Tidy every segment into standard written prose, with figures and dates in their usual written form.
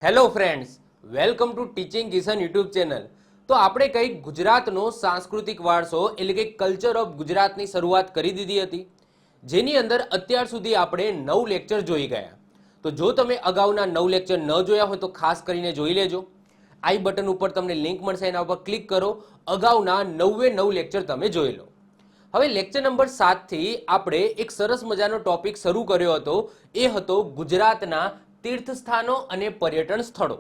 Hello friends, welcome to teaching Kishan YouTube channel. તો આપણે કંઈક ગુજરાતનો સાંસ્કૃતિક વારસો એટલે કે કલ્ચર ઓફ ગુજરાતની શરૂઆત કરી દીધી હતી, જેની અંદર અત્યાર સુધી આપણે 9 લેક્ચર જોઈ ગયા। તો જો તમે અગાઉના 9 લેક્ચર ન જોયા હોય તો ખાસ કરીને જોઈ લેજો। આઈ બટન ઉપર તમને લિંક મળશે, એના ઉપર ક્લિક કરો, અગાઉના 9 લેક્ચર તમે જોઈ લો। હવે લેક્ચર નંબર 7 થી આપણે એક સરસ મજાનો ટોપિક શરૂ કર્યો હતો, એ હતો ગુજરાતના તીર્થ સ્થાનો અને પર્યટન સ્થળો।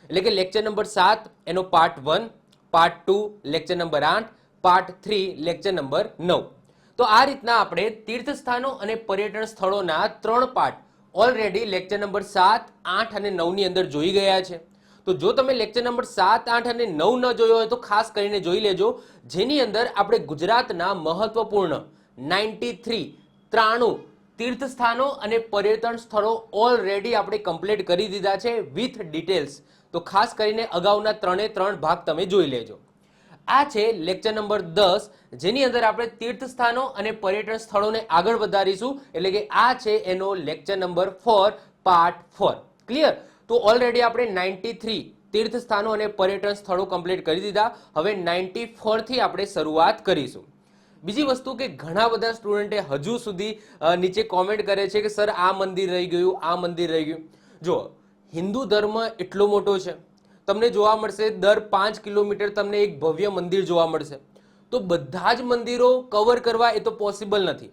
એટલે કે લેક્ચર નંબર 7 એનો part 1, part 2 lecture number 8, part 3 lecture number 9। તો આ રીતના આપણે તીર્થ સ્થાનો અને પર્યટન સ્થળોના 3 પાર્ટ ઓલરેડી લેક્ચર નંબર 7, 8 અને 9 ની અંદર જોઈ ગયા છે। તો જો તમે લેક્ચર નંબર 7, 8 અને 9 ન જોયો હોય તો ખાસ કરીને જોઈ લેજો, જેની અંદર આપણે ગુજરાતના મહત્વપૂર્ણ 93 તીર્થ સ્થાનો અને પર્યટન સ્થળો ઓલરેડી આપણે કમ્પ્લીટ કરી દીધા છે વિથ ડિટેલ્સ। તો ખાસ કરીને અગાઉના 3 ભાગ તમે જોઈ લેજો। આ છે લેક્ચર નંબર 10, જેની અંદર આપણે તીર્થ સ્થાનો અને પર્યટન સ્થળોને આગળ વધારીશું, એટલે કે આ છે એનો લેક્ચર નંબર 4 પાર્ટ 4। ક્લિયર? તો ઓલરેડી આપણે 93 તીર્થ સ્થાનો અને પર્યટન સ્થળો કમ્પ્લીટ કરી દીધા। હવે 94 થી આપણે શરૂઆત કરીશું। બીજી વસ્તુ કે ઘણા બધા સ્ટુડન્ટે હજુ સુધી નીચે કોમેન્ટ કરે છે કે સર આ મંદિર રહી ગયું, આ મંદિર રહી ગયું। જો હિન્દુ ધર્મ એટલો મોટો છે, તમને જોવા મળશે દર 5 કિલોમીટર તમને એક ભવ્ય મંદિર જોવા મળશે। તો બધા જ મંદિરો કવર કરવા એ તો પોસિબલ નથી।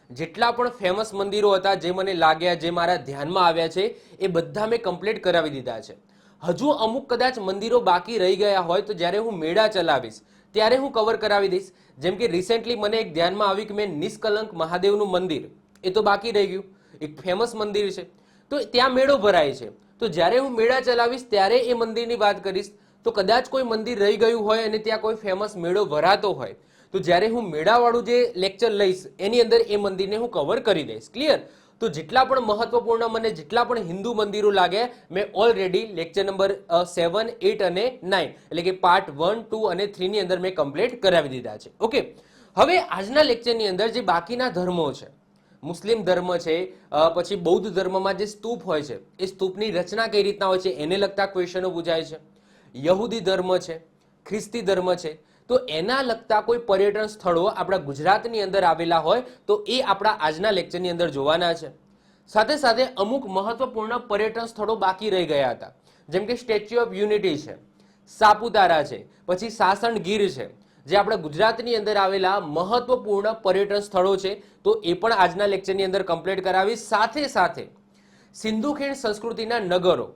જેટલા પણ ફેમસ મંદિરો હતા, જે મને લાગ્યા, જે મારા ધ્યાનમાં આવ્યા છે, એ બધા મેં કમ્પ્લીટ કરાવી દીધા છે। હજુ અમુક કદાચ મંદિરો બાકી રહી ગયા હોય તો જ્યારે હું મેળા ચલાવીશ ત્યારે હું કવર કરાવી દઈશ। જેમ કે રિસેન્ટલી મને એક ધ્યાનમાં આવ્યું કે મેં નિષ્કલંક મહાદેવનું મંદિર, એ તો બાકી રહી ગયું, એક ફેમસ મંદિર છે, તો ત્યાં મેળો ભરાય છે। તો જ્યારે હું મેળા ચલાવીશ ત્યારે એ મંદિરની વાત કરીશ। તો કદાચ કોઈ મંદિર રહી ગયું હોય અને ત્યાં કોઈ ફેમસ મેળો ભરાતો હોય, તો જ્યારે હું મેળાવાળું જે લેક્ચર લઈશ એની અંદર એ મંદિરને હું કવર કરી દઈશ। ક્લિયર? તો જેટલા પણ મહત્વપૂર્ણ મને જેટલા પણ હિન્દુ મંદિરો લાગે, મેં ઓલરેડી લેક્ચર નંબર 7, 8 અને 9 એટલે કે પાર્ટ 1, 2 અને 3 ની અંદર મેં કમ્પ્લીટ કરાવી દીધા છે। ઓકે, હવે આજના લેક્ચરની અંદર જે બાકીના ધર્મો છે, મુસ્લિમ ધર્મ છે, પછી બૌદ્ધ ધર્મમાં જે સ્તૂપ હોય છે, એ સ્તૂપની રચના કઈ રીતના હોય છે એને લગતા ક્વેશ્ચનો પૂછાય છે। યહૂદી ધર્મ છે, ખ્રિસ્તી ધર્મ છે, તો એના લગતા કોઈ પર્યટન સ્થળો આપણા ગુજરાતની અંદર આવેલા હોય તો એ આપણા આજના લેક્ચરની અંદર જોવાના છે। સાથે સાથે અમુક મહત્વપૂર્ણ પર્યટન સ્થળો બાકી રહી ગયા હતા, જેમ કે સ્ટેચ્યુ ઓફ યુનિટી છે, સાપુતારા છે, પછી સાસણ ગીર છે, જે આપણા ગુજરાતની અંદર આવેલા મહત્વપૂર્ણ પર્યટન સ્થળો છે, તો એ પણ આજના લેક્ચરની અંદર કમ્પ્લીટ કરાવી। સાથે સાથે સિંધુ ખીણ સંસ્કૃતિના નગરો,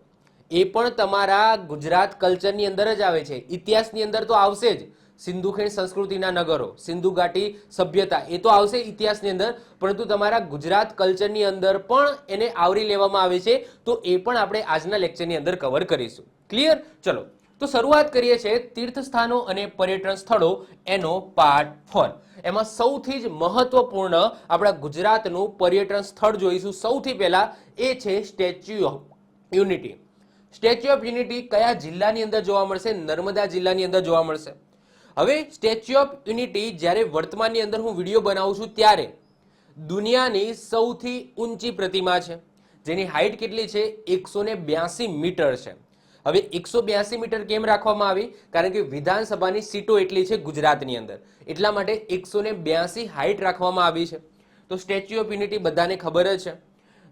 એ પણ તમારા ગુજરાત કલ્ચરની અંદર જ આવે છે। ઇતિહાસની અંદર તો આવશે જ, સિંધુ ખીણ સંસ્કૃતિના નગરો, સિંધુ ઘાટી સભ્યતા, એ તો આવશે ઇતિહાસની અંદર, પરંતુ તમારા ગુજરાત કલ્ચરની અંદર પણ એને આવરી લેવામાં આવે છે। તો એ પણ આપણે આજના લેક્ચરની અંદર કવર કરીશું। ક્લિયર? ચલો, તો શરૂઆત કરીએ છીએ તીર્થ સ્થાનો અને પર્યટન સ્થળો એનો પાર્ટ 4। એમાં સૌથી જ મહત્વપૂર્ણ આપણા ગુજરાતનું પર્યટન સ્થળ જોઈશું। સૌથી પહેલા એ છે statue of unity. Statue of unity કયા જિલ્લાની અંદર જોવા મળશે? નર્મદા જિલ્લાની અંદર જોવા મળશે। હવે સ્ટેચ્યુ ઓફ યુનિટી જ્યારે વર્તમાનની અંદર હું વિડીયો બનાવું છું ત્યારે દુનિયાની સૌથી ઊંચી પ્રતિમા છે, જેની હાઈટ કેટલી છે? 182 મીટર છે। હવે 182 મીટર કેમ રાખવામાં આવી? કારણ કે વિધાનસભાની સીટો એટલી છે ગુજરાતની અંદર, એટલા માટે 182 હાઈટ રાખવામાં આવી છે। તો સ્ટેચ્યુ ઓફ યુનિટી બધાને ખબર જ છે,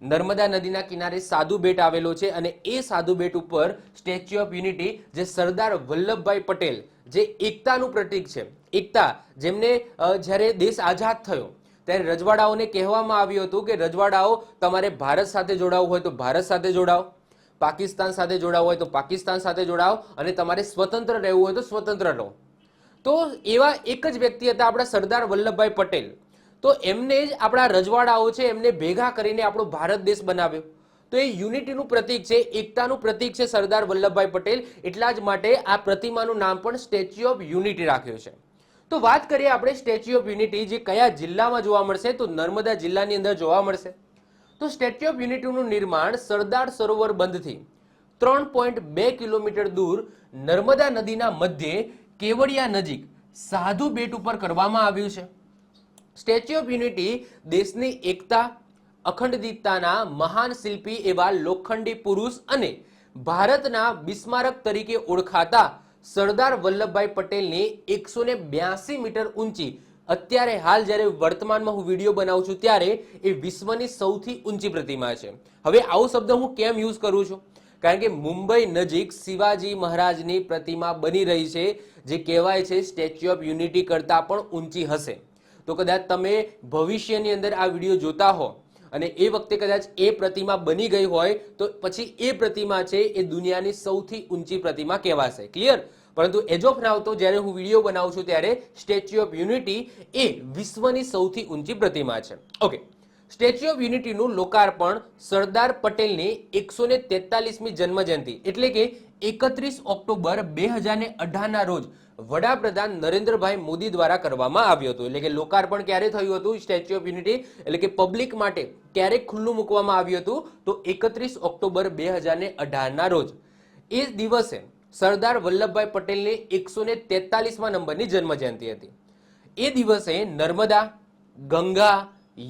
નર્મદા નદીના કિનારે સાધુ બેટ આવેલો છે, અને એ સાધુ બેટ ઉપર સ્ટેચ્યુ ઓફ યુનિટી, જે સરદાર વલ્લભભાઈ પટેલ, જે એકતાનું પ્રતીક છે, એકતા, જેમને જ્યારે દેશ આઝાદ થયો ત્યારે રજવાડાઓને કહેવામાં આવ્યું હતું કે રજવાડાઓ તમારે ભારત સાથે જોડાવવું હોય તો ભારત સાથે જોડાઓ, પાકિસ્તાન સાથે જોડાવવું હોય તો પાકિસ્તાન સાથે જોડાઓ, અને તમારે સ્વતંત્ર રહેવું હોય તો સ્વતંત્ર રહો। તો એવા એક જ વ્યક્તિ હતા આપણા સરદાર વલ્લભભાઈ પટેલ। તો એમને જ આપણા રજવાડાઓ છે એમને ભેગા કરીને આપણો ભારત દેશ બનાવ્યો। તો એ યુનિટીનું પ્રતીક છે, એકતાનું પ્રતીક છે સરદાર વલ્લભભાઈ પટેલ, એટલા જ માટે આ પ્રતિમાનું નામ પણ સ્ટેચ્યુ ઓફ યુનિટી રાખ્યું છે। તો વાત કરીએ આપણે સ્ટેચ્યુ ઓફ યુનિટી જે કયા જિલ્લામાં જોવા મળશે, તો નર્મદા જિલ્લાની અંદર જોવા મળશે। તો સ્ટેચ્યુ ઓફ યુનિટીનું નિર્માણ સરદાર સરોવર બંધથી 3.2 કિલોમીટર દૂર નર્મદા નદીના મધ્યે કેવડિયા નજીક સાધુ બેટ ઉપર કરવામાં આવ્યું છે। સ્ટેચ્યુ ઓફ યુનિટી દેશની એકતા, અખંડિતતાના મહાન શિલ્પી એવા લોખંડી પુરુષ અને ભારતના બિસ્મારક તરીકે ઓળખાતા સરદાર વલ્લભભાઈ પટેલની 182 મીટર ઊંચી, અત્યારે હાલ જ્યારે વર્તમાનમાં હું વિડીયો બનાવું છું ત્યારે એ વિશ્વની સૌથી ઊંચી પ્રતિમા છે. હવે આવો શબ્દ હું કેમ યુઝ કરું છું? કારણ કે મુંબઈ નજીક શિવાજી મહારાજની પ્રતિમા બની રહી છે, જે કહેવાય છે સ્ટેચ્યુ ઓફ યુનિટી કરતાં પણ ઊંચી હશે. તો કદાચ તમે ભવિષ્યની અંદર આ વિડીયો જોતા હો અને એ વખતે કદાચ એ પ્રતિમા બની ગઈ હોય તો પછી એ પ્રતિમા છે એ દુનિયાની સૌથી ઊંચી પ્રતિમા કહેવાશે. ક્લિયર? પરંતુ એજ ઓફ નાઉ તો જ્યારે હું વિડીયો બનાવું છું ત્યારે સ્ટેચ્યુ ઓફ યુનિટી એ વિશ્વની સૌથી ઊંચી પ્રતિમા છે. ઓકે, સ્ટેચ્યુ ઓફ યુનિટીનું લોકાર્પણ સરદાર પટેલની 143મી જન્મજયંતિ એટલે કે 31 ઓક્ટોબર 2018 ના રોજ વડાપ્રધાન નરેન્દ્રભાઈ મોદી દ્વારા કરવામાં આવ્યું હતું. એટલે કે લોકાર્પણ ક્યારે થયું હતું સ્ટેચ્યુ ઓફ યુનિટી, એટલે કે પબ્લિક માટે ક્યારે ખુલ્લું મૂકવામાં આવ્યું હતું? તો 31 ઓક્ટોબર 2018 ના રોજ. એ દિવસે સરદાર વલ્લભભાઈ પટેલની 143મા નંબરની જન્મજયંતિ હતી. એ દિવસે નર્મદા, ગંગા,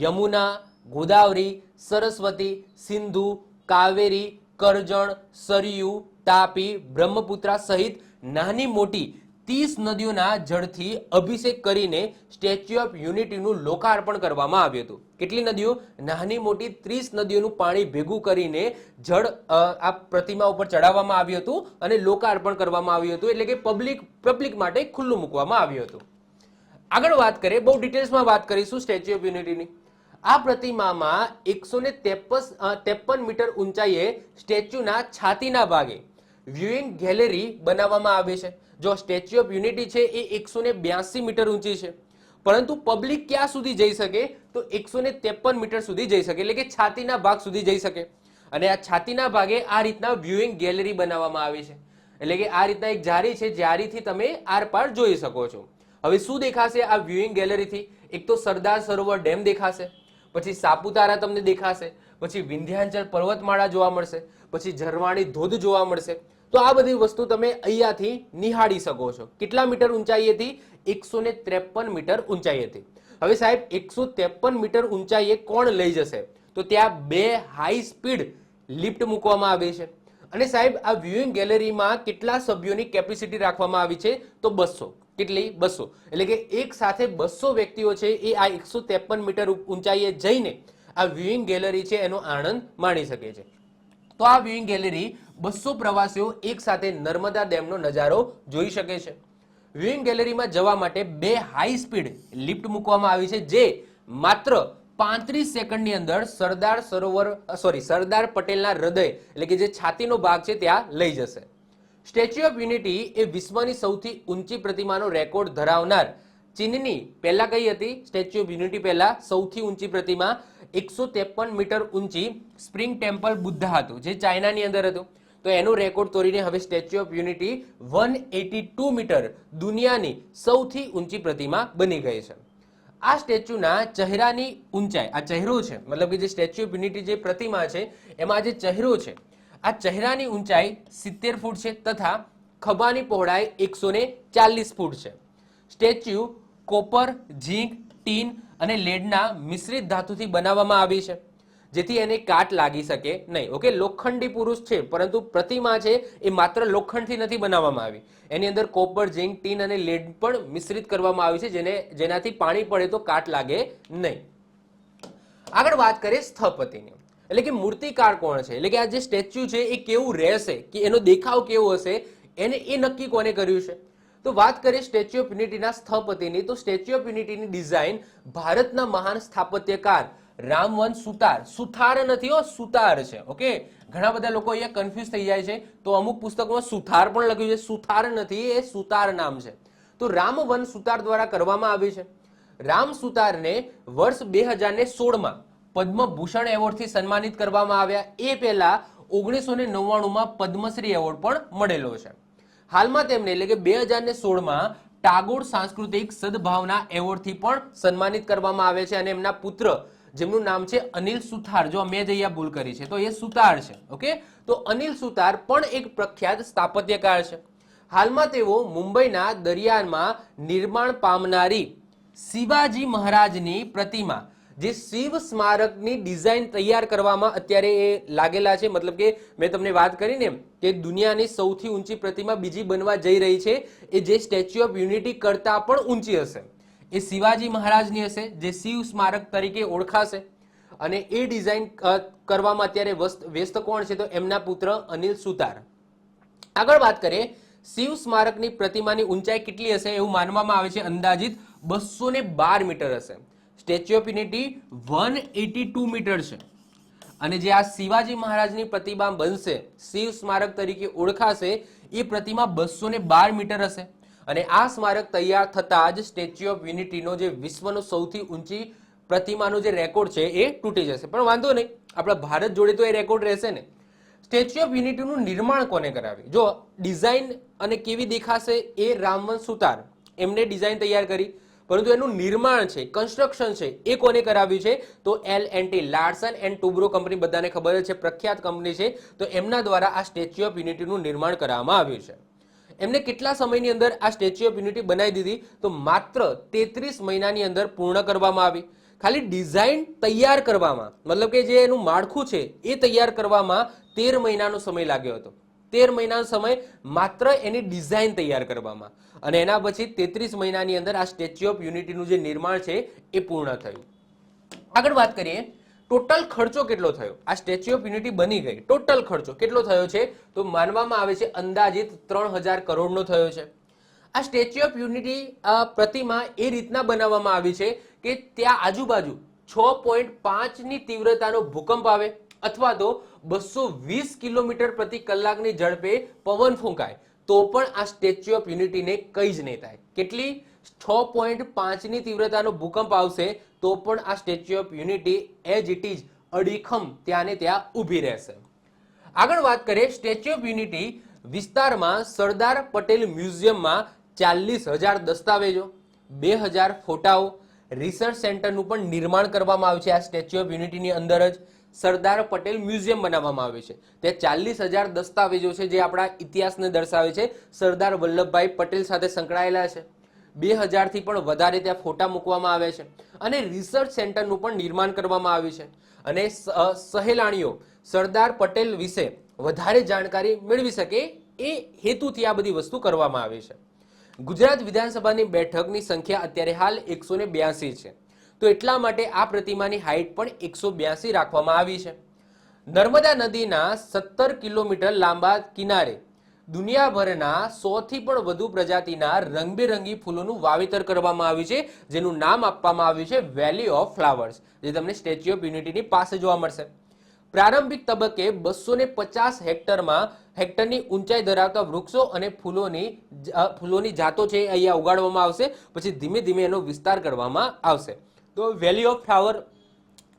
યમુના, ગોદાવરી, સરસ્વતી, સિંધુ, કાવેરી, કરજણ, સરયુ, તાપી, બ્રહ્મપુત્રા સહિત નાની મોટી 30 નદીઓના જળથી અભિષેક કરીને સ્ટેચ્યુ ઓફ યુનિટીનું લોકાર્પણ કરવામાં આવ્યું હતું. કેટલી નદીઓ? નાની મોટી 30 નદીઓનું પાણી ભેગું કરીને જળ આ પ્રતિમા ઉપર ચડાવવામાં આવ્યું હતું અને લોકાર્પણ કરવામાં આવ્યું હતું, એટલે કે પબ્લિક માટે ખુલ્લું મૂકવામાં આવ્યું હતું. આગળ વાત કરીએ, બહુ ડિટેલ્સમાં વાત કરીશું સ્ટેચ્યુ ઓફ યુનિટીની. આ પ્રતિમામાં 153 મીટર ઊંચાઈએ સ્ટેચ્યુના છાતીના ભાગે વ્યુઇંગ ગેલેરી બનાવવામાં આવે છે. જો સ્ટેચ્યુ ઓફ યુનિટી છે એ 182 મીટર ઊંચી છે, પરંતુ પબ્લિક ક્યાં સુધી જઈ શકે? તો 153 મીટર સુધી જઈ શકે, એટલે કે છાતીના ભાગ સુધી જઈ શકે. અને આ છાતીના ભાગે આ રીતના વ્યુઇંગ ગેલેરી બનાવવામાં આવી છે, એટલે કે આ રીતના એક જારી છે, જારીથી તમે આરપાર જોઈ શકો છો. હવે શું દેખાશે આ વ્યુઇંગ ગેલેરીથી? એક તો સરદાર સરોવર ડેમ દેખાશે, પછી સાપુતારા તમને દેખાશે, પછી વિંધ્યાચલ પર્વતમાળા જોવા મળશે, પછી ઝરવાણી ધોધ જોવા મળશે. તો આ બધી વસ્તુ તમે અહીંયાથી નિહાળી શકો છો. કેટલા મીટર ઊંચાઈએથી? 153 મીટર ઊંચાઈએથી. હવે સાહેબ 153 મીટર ઊંચાઈએ કોણ લઈ જશે? તો ત્યાં 2 હાઈ સ્પીડ લિફ્ટ મૂકવામાં આવી છે. અને સાહેબ આ વ્યુઇંગ ગેલેરીમાં કેટલા સભ્યોની કેપેસિટી રાખવામાં આવી છે? તો 200. કેટલી? 200. એટલે કે એક સાથે 200 વ્યક્તિઓ છે એ આ 153 મીટર ઊંચાઈએ જઈને આ વ્યુઇંગ ગેલેરી છે એનો આનંદ માણી શકે છે. તો આ વ્યુઇંગ ગેલેરી 200 પ્રવાસીઓ એક સાથે નર્મદા ડેમનો નજારો જોઈ શકે છે. વ્યુઇંગ ગેલેરીમાં જવા માટે 2 હાઈ સ્પીડ લિફ્ટ મૂકવામાં આવી છે, જે માત્ર 35 સેકન્ડની અંદર સરદાર પટેલના હૃદય એટલે કે જે છાતીનો ભાગ છે ત્યાં લઈ જશે. સ્ટેચ્યુ ઓફ યુનિટી એ વિશ્વની સૌથી ઊંચી પ્રતિમાનો રેકોર્ડ ધરાવનાર ચીનની પહેલા કઈ હતી? સ્ટેચ્યુ ઓફ યુનિટી પહેલા સૌથી ઊંચી પ્રતિમા 153 મીટર ઊંચી સ્પ્રિંગ ટેમ્પલ બુદ્ધા હતું, જે ચાઇનાની અંદર હતું. તો એનો રેકોર્ડ તોડીને હવે સ્ટેચ્યુ ઓફ યુનિટી 182 મીટર દુનિયાની સૌથી ઊંચી પ્રતિમા બની ગઈ છે. આ સ્ટેચ્યુના ચહેરાની ઊંચાઈ, આ ચહેરો છે, મતલબ કે જે સ્ટેચ્યુ ઓફ યુનિટી જે પ્રતિમા છે એમાં જે ચહેરો છે, આ ચહેરાની ઊંચાઈ 70 ફૂટ છે તથા ખભાની પહોળાઈ 140 ફૂટ છે. સ્ટેચ્યુ કોપર, ઝીંક, ટીન અને લેડના મિશ્રિત ધાતુથી બનાવવામાં આવી છે, જેથી એને કાટ લાગી શકે નહીં. ઓકે, લોખંડી પુરુષ છે, પરંતુ પ્રતિમા છે એ માત્ર લોખંડથી નથી બનાવવામાં આવી. એની અંદર કોપર, ઝીંક, ટીન અને લેડ પણ મિશ્રિત કરવામાં આવી છે, જેનાથી પાણી પડે તો કાટ લાગે નહીં. આગળ વાત કરીએ સ્થપતિની, એટલે કે મૂર્તિકાર કોણ છે, એટલે કે આ જે સ્ટેચ્યુ છે એ કેવું રહેશે, કે એનો દેખાવ કેવો હશે, એ નક્કી કોને કર્યું છે? તો વાત કરીએ સ્ટેચ્યુ ઓફ યુનિટીના સ્થપતિની, તો સ્ટેચ્યુ ઓફ યુનિટીની ડિઝાઇન ભારતના મહાન સ્થાપત્યકાર રામવન સુથાર નથી હો, સુતાર છે. ઓકે, ઘણા બધા લોકો અહીંયા કન્ફ્યુઝ થઈ જાય છે, તો અમુક પુસ્તકોમાં સુથાર પણ લખ્યું છે, સુથાર નથી, એ સુતાર નામ છે. તો રામવન સુતાર દ્વારા કરવામાં આવી છે. રામ સુતારને વર્ષ 2016માં પદ્મભૂષણ એવોર્ડથી સન્માનિત કરવામાં આવ્યા. એ પહેલા 1999માં પદ્મશ્રી એવોર્ડ પણ મળેલો છે. હાલમાં તેમને એટલે કે 2016માં ટાગોર સાંસ્કૃતિક સદભાવના એવોર્ડથી પણ સન્માનિત કરવામાં આવે છે. અને એમના પુત્ર જેમનું નામ છે અનિલ સુથાર, જો મેં જ અહીંયા ભૂલ કરી છે તો એ સુતાર છે. ઓકે, તો અનિલ સુતાર પણ એક પ્રખ્યાત સ્થાપત્યકાર છે. હાલમાં તેઓ મુંબઈના દરિયામાં નિર્માણ પામનારી શિવાજી મહારાજની પ્રતિમા જે શિવ સ્મારકની ડિઝાઇન તૈયાર કરવામાં અત્યારે એ લાગેલા છે. મતલબ કે મેં તમને વાત કરી ને કે દુનિયાની સૌથી ઊંચી પ્રતિમા બીજી બનવા જઈ રહી છે, એ જે સ્ટેચ્યુ ઓફ યુનિટી કરતાં પણ ઊંચી હશે, એ શિવાજી મહારાજની હશે, જે શિવ સ્મારક તરીકે ઓળખાશે. અને એ ડિઝાઇન કરવામાં અત્યારે વ્યસ્ત કોણ છે? તો એમના પુત્ર અનિલ સુતાર. આગળ વાત કરીએ, શિવ સ્મારકની પ્રતિમાની ઊંચાઈ કેટલી હશે એવું માનવામાં આવે છે? અંદાજિત 212 મીટર હશે. સ્ટેચ્યુ ઓફ યુનિટી 182 મીટર છે. અને જે આ શિવાજી મહારાજની પ્રતિમા બનશે, શિવ સ્મારક તરીકે ઓળખાશે, એ પ્રતિમા 212 મીટર હશે. અને આ સ્મારક તૈયાર થતાં જ સ્ટેચ્યુ ઓફ યુનિટીનો જે વિશ્વનો સૌથી ઊંચી પ્રતિમાનો જે રેકોર્ડ છે એ તૂટી જશે. પણ વાંધો નહીં, આપણા ભારત જોડે તો એ રેકોર્ડ રહેશે ને. સ્ટેચ્યુ ઓફ યુનિટીનું નિર્માણ કોને કરાવ્યું? જો ડિઝાઇન અને કેવી દેખાશે એ રામવંશ સુતાર એમને ડિઝાઇન તૈયાર કરી, પરંતુ એનું નિર્માણ છે, કન્સ્ટ્રક્શન છે, એ કોને કરાવ્યું છે? તો L&T, Larsen and Toubro company, બધાને ખબર જ છે, પ્રખ્યાત કંપની છે. તો એમના દ્વારા આ સ્ટેચ્યુ ઓફ યુનિટીનું નિર્માણ કરવામાં આવ્યું છે. એમને કેટલા સમયની અંદર આ સ્ટેચ્યુ ઓફ યુનિટી બનાવી દીધી? તો માત્ર 33 મહિનાની અંદર પૂર્ણ કરવામાં આવી. ખાલી ડિઝાઇન તૈયાર કરવામાં, મતલબ કે જે એનું માળખું છે એ તૈયાર કરવામાં 13 મહિનાનો સમય લાગ્યો હતો. 13 મહિનાનો સમય માત્ર એની ડિઝાઇન તૈયાર કરવામાં, અને એના પછી 33 મહિનાની અંદર આ સ્ટેચ્યુ ઓફ યુનિટીનું જે નિર્માણ છે એ પૂર્ણ થયું. આગળ વાત કરીએ, ટોટલ ખર્ચો કેટલો થયો? આ સ્ટેચ્યુ ઓફ યુનિટી બની ગઈ, ટોટલ ખર્ચો કેટલો થયો છે? તો માનવામાં આવે છે અંદાજિત 3000 કરોડનો થયો છે. આ સ્ટેચ્યુ ઓફ યુનિટી પ્રતિમા એ રીતના બનાવવામાં આવી છે કે ત્યાં આજુબાજુ 6.5ની તીવ્રતાનો ભૂકંપ આવે અથવા તો 220 કિલોમીટર પ્રતિ કલાકની ઝડપે પવન ફૂંકાય તો પણ આ સ્ટેચ્યુ ઓફ યુનિટીને કંઈ જ નહીં થાય. કેટલી? 6.5ની તીવ્રતાનો ભૂકંપ આવશે તો પણ આ statue of unity as it is અડીખમ ત્યાં ને ત્યાં ઊભી રહેશે. આગળ વાત કરીએ, સ્ટેચ્યુ ઓફ યુનિટી વિસ્તારમાં સરદાર પટેલ મ્યુઝિયમમાં 40,000 દસ્તાવેજો, 2000 ફોટાઓ, રિસર્ચ સેન્ટરનું પણ નિર્માણ કરવામાં આવ્યું છે. આ સ્ટેચ્યુ ઓફ યુનિટીની અંદર જ સરદાર પટેલ મ્યુઝિયમ બનાવવામાં આવ્યું છે. ત્યાં 40,000 દસ્તાવેજો છે જે આપણા ઇતિહાસને દર્શાવે છે, સરદાર વલ્લભભાઈ પટેલ સાથે સંકળાયેલા છે. 2000 થી પણ વધારે ત્યાં ફોટા મૂકવામાં આવે છે. અને રિસર્ચ સેન્ટરનું પણ નિર્માણ કરવામાં આવ્યું છે. અને સહેલાણીઓ સરદાર પટેલ વિશે વધારે જાણકારી મેળવી શકે એ હેતુથી આ બધી વસ્તુ કરવામાં આવી છે. ગુજરાત વિધાનસભાની બેઠકની સંખ્યા અત્યારે હાલ 182 છે. તો એટલા માટે આ પ્રતિમાની હાઈટ પણ 182 રાખવામાં આવી છે. નર્મદા નદીના 17 કિલોમીટર લાંબા કિનારે દુનિયાભરના 100 થી પણ વધુ પ્રજાતિના રંગબેરંગી ફૂલોનું વાવેતર કરવામાં આવ્યું છે, જેનું નામ આપવામાં આવ્યું છે વેલી ઓફ ફ્લાવર્સ, જે તમને સ્ટેચ્યુ ઓફ યુનિટીની પાસે જોવા મળશે. પ્રારંભિક તબક્કે 250 હેક્ટરની ઊંચાઈ ધરાવતા વૃક્ષો અને ફૂલોની જાતો છે અહીંયા ઉગાડવામાં આવશે. પછી ધીમે ધીમે એનો વિસ્તાર કરવામાં આવશે. તો વેલી ઓફ ફ્લાવર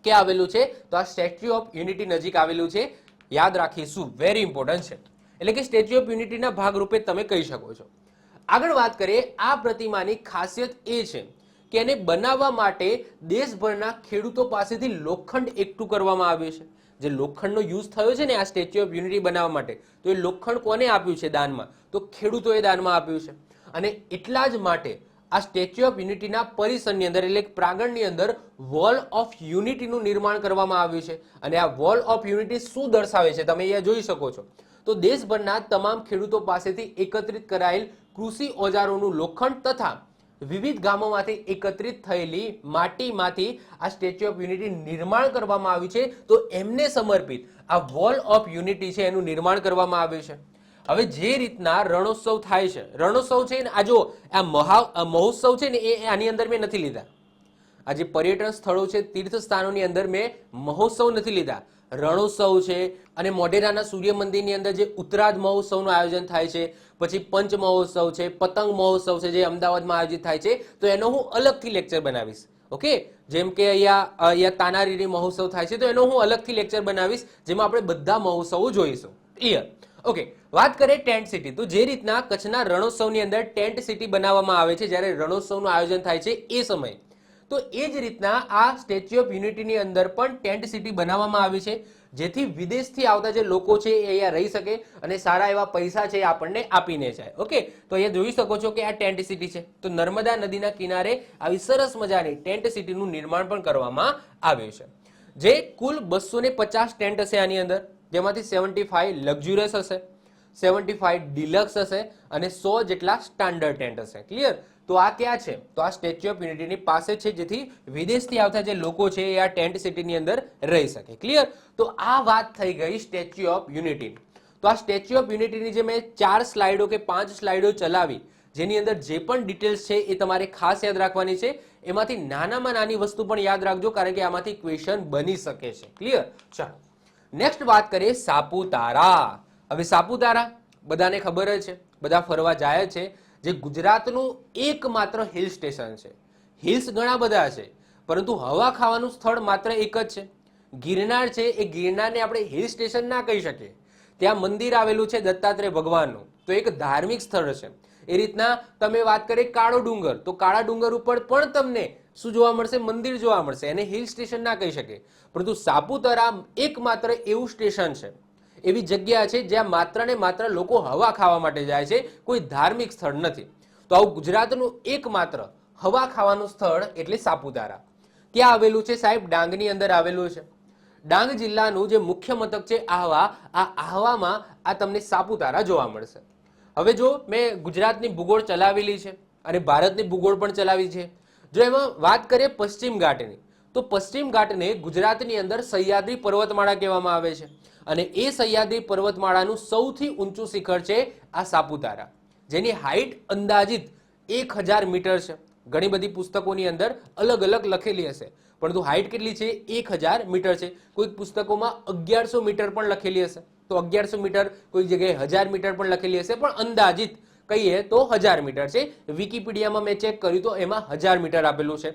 ક્યાં આવેલું છે? તો આ સ્ટેચ્યુ ઓફ યુનિટી નજીક આવેલું છે. યાદ રાખીશું, વેરી ઇમ્પોર્ટન્ટ છે. એટલે કે સ્ટેચ્યુ ઓફ યુનિટીના ભાગરૂપે તમે કહી શકો છો. આગળ વાત કરીએ, આ પ્રતિમાની ખાસિયત એ છે કે એને બનાવવા માટે દેશભરના ખેડૂતો પાસેથી લોખંડ એકઠું કરવામાં આવ્યું છે. જે લોખંડનો યુઝ થયો છે ને આ સ્ટેચ્યુ ઓફ યુનિટી બનાવવા માટે, તો એ લોખંડ કોને આપ્યું છે દાનમાં? તો ખેડૂતોએ દાનમાં આપ્યું છે. અને એટલા જ માટે આ સ્ટેચ્યુ ઓફ યુનિટીના પરિસરની અંદર એટલે પ્રાંગણની અંદર વોલ ઓફ યુનિટીનું નિર્માણ કરવામાં આવ્યું છે. અને આ વોલ ઓફ યુનિટી શું દર્શાવે છે તમે અહીંયા જોઈ શકો છો. તો દેશભરના તમામ ખેડૂતો પાસેથી એકત્રિત કરાયેલ કૃષિ ઓજારોનું લોખંડ તથા વિવિધ ગામોમાંથી એકત્રિત થયેલી માટીમાંથી આ સ્ટેચ્યુ ઓફ યુનિટી નિર્માણ કરવામાં આવ્યું છે. તો એમને સમર્પિત આ વોલ ઓફ યુનિટી છે એનું નિર્માણ કરવામાં આવ્યું છે. હવે જે રીતના રણોત્સવ થાય છે, રણોત્સવ છે ને આ જો આ મહોત્સવ છે ને એ આની અંદર મેં નથી લીધા. આ જે પર્યટન સ્થળો છે, તીર્થ સ્થાનોની અંદર મેં મહોત્સવ નથી લીધા. રણોત્સવ છે અને મોઢેરાના સૂર્ય મંદિરની અંદર જે ઉત્તરાધ મહોત્સવનું આયોજન થાય છે, પછી પંચ મહોત્સવ છે, પતંગ મહોત્સવ છે જે અમદાવાદમાં આયોજિત થાય છે, તો એનો હું અલગથી લેક્ચર બનાવીશ. ઓકે, જેમ કે અહીંયા તાનારીરી મહોત્સવ થાય છે તો એનો હું અલગથી લેક્ચર બનાવીશ, જેમાં આપણે બધા મહોત્સવો જોઈશું. ક્લિયર? ઓકે, વાત કરીએ ટેન્ટ સિટી. તો જે રીતના કચ્છના રણોત્સવની અંદર ટેન્ટ સિટી બનાવવામાં આવે છે જ્યારે રણોત્સવનું આયોજન થાય છે એ સમયે, તો એ જ રીતના આ સ્ટેચ્યુ ઓફ યુનિટીની અંદર પણ ટેન્ટ સિટી બનાવવામાં આવી છે. જેથી વિદેશથી આવતા જે લોકો છે એ અહીંયા રહી શકે અને સારા એવા પૈસા છે એ આપણને આપીને જાય. ઓકે, તો અહીંયા જોઈ શકો છો કે આ ટેન્ટ સિટી છે. તો નર્મદા નદીના કિનારે આવી સરસ મજાની ટેન્ટ સિટીનું નિર્માણ પણ કરવામાં આવ્યું છે, જે કુલ 250 ટેન્ટ હશે આની અંદર, જેમાંથી 75 લક્ઝુરિયસ હશે, 75 ડિલક્સ હશે અને 100 જેટલા સ્ટાન્ડર્ડ ટેન્ટ હશે. ક્લિયર? તો આ ક્યાં છે? તો આ સ્ટેચ્યુ ઓફ યુનિટીની પાસે છે, જેથી વિદેશથી આવતા જે લોકો છે એ આ ટેન્ટ સિટીની અંદર રહી શકે. ક્લિયર? તો આ વાત થઈ ગઈ સ્ટેચ્યુ ઓફ યુનિટી. તો આ સ્ટેચ્યુ ઓફ યુનિટીની જે મેં 4 સ્લાઇડો કે 5 સ્લાઇડો ચલાવી, જેની અંદર જે પણ ડિટેલ્સ છે એ તમારે ખાસ યાદ રાખવાની છે. એમાંથી નાનામાં નાની વસ્તુ પણ યાદ રાખજો, કારણ કે આમાંથી ક્વેશ્ચન બની શકે છે. ક્લિયર? ચાલો નેક્સ્ટ વાત કરીએ સાપુતારા. હવે સાપુતારા બધાને ખબર જ છે, બધા ફરવા જાય છે, જે ગુજરાતનું એકમાત્ર હિલ સ્ટેશન છે. હિલ્સ ઘણા બધા છે, પરંતુ હવા ખાવાનું સ્થળ માત્ર એક જ છે. ગિરનાર છે, એ ગિરનારને આપણે હિલ સ્ટેશન ના કહી શકીએ. ત્યાં મંદિર આવેલું છે દત્તાત્રેય ભગવાનનું, તો એક ધાર્મિક સ્થળ છે. એ રીતના તમે વાત કરીએ કાળો ડુંગર, તો કાળા ડુંગર ઉપર પણ તમને શું જોવા મળશે? મંદિર જોવા મળશે. એને હિલ સ્ટેશન ના કહી શકે. પરંતુ સાપુતારા એકમાત્ર એવું સ્ટેશન છે, એવી જગ્યા છે જ્યાં માત્ર ને માત્ર લોકો હવા ખાવા માટે જાય છે, કોઈ ધાર્મિક સ્થળ નથી. તો આવું ગુજરાતનું એકમાત્ર હવા ખાવાનું સ્થળ એટલે સાપુતારા. ક્યાં આવેલું છે સાહેબ? ડાંગની અંદર આવેલું છે. ડાંગ જિલ્લાનું જે મુખ્ય મથક છે આહવા, આ આહવામાં આ તમને સાપુતારા જોવા મળશે. હવે જો મેં ગુજરાતની ભૂગોળ ચલાવેલી છે અને ભારતની ભૂગોળ પણ ચલાવી છે. જો એમાં વાત કરીએ પશ્ચિમ ઘાટની, તો પશ્ચિમ ઘાટને ગુજરાતની અંદર સહ્યાદ્રી પર્વતમાળા કહેવામાં આવે છે, અને એ સહ્યાદ્રી પર્વતમાળાનું સૌથી ઊંચું શિખર છે આ સાપુતારા, જેની હાઈટ અંદાજિત 1000 મીટર છે. ઘણી બધી પુસ્તકોની અંદર અલગ અલગ લખેલી હશે, પરંતુ હાઈટ કેટલી છે? 1000 મીટર છે. કોઈક પુસ્તકોમાં 1100 મીટર પણ લખેલી હશે, તો 1100 મીટર, કોઈ જગ્યાએ 1000 મીટર પણ લખેલી હશે, પણ અંદાજિત કહીએ તો 1000 મીટર છે. વિકિપીડિયામાં મેં ચેક કર્યું તો એમાં 1000 મીટર આપેલું છે.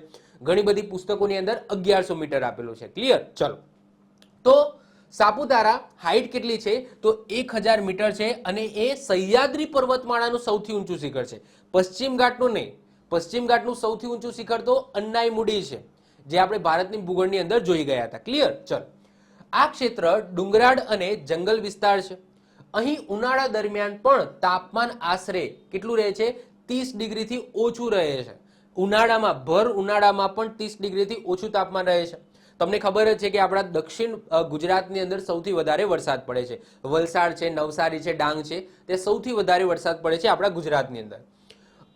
ઘણી બધી પુસ્તકોની અંદર 1100 મીટર આપેલું છે. ક્લિયર? ચલો, તો સાપુતારા હાઈટ કેટલી છે? તો 1000 મીટર છે, અને એ સહ્યાદ્રી પર્વતમાળાનું સૌથી ઊંચું શિખર છે. પશ્ચિમ ઘાટનું નહીં, પશ્ચિમ ઘાટનું સૌથી ઊંચું શિખર તો અન્નાઈમુડી છે, જે આપણે ભારતની ભૂગોળની અંદર જોઈ ગયા હતા. ક્લિયર? ચલો, આ ક્ષેત્ર ડુંગરાળ અને જંગલ વિસ્તાર છે. અહીં ઉનાળા દરમિયાન પણ તાપમાન આશરે કેટલું રહે છે? 30 ડિગ્રીથી ઓછું રહે છે. ઉનાળામાં, ભર ઉનાળામાં પણ 30 ડિગ્રીથી ઓછું તાપમાન રહે છે. તમને ખબર જ છે કે આપણા દક્ષિણ ગુજરાતની અંદર સૌથી વધારે વરસાદ પડે છે. વલસાડ છે, નવસારી છે, ડાંગ છે, તે સૌથી વધારે વરસાદ પડે છે આપણા ગુજરાતની અંદર.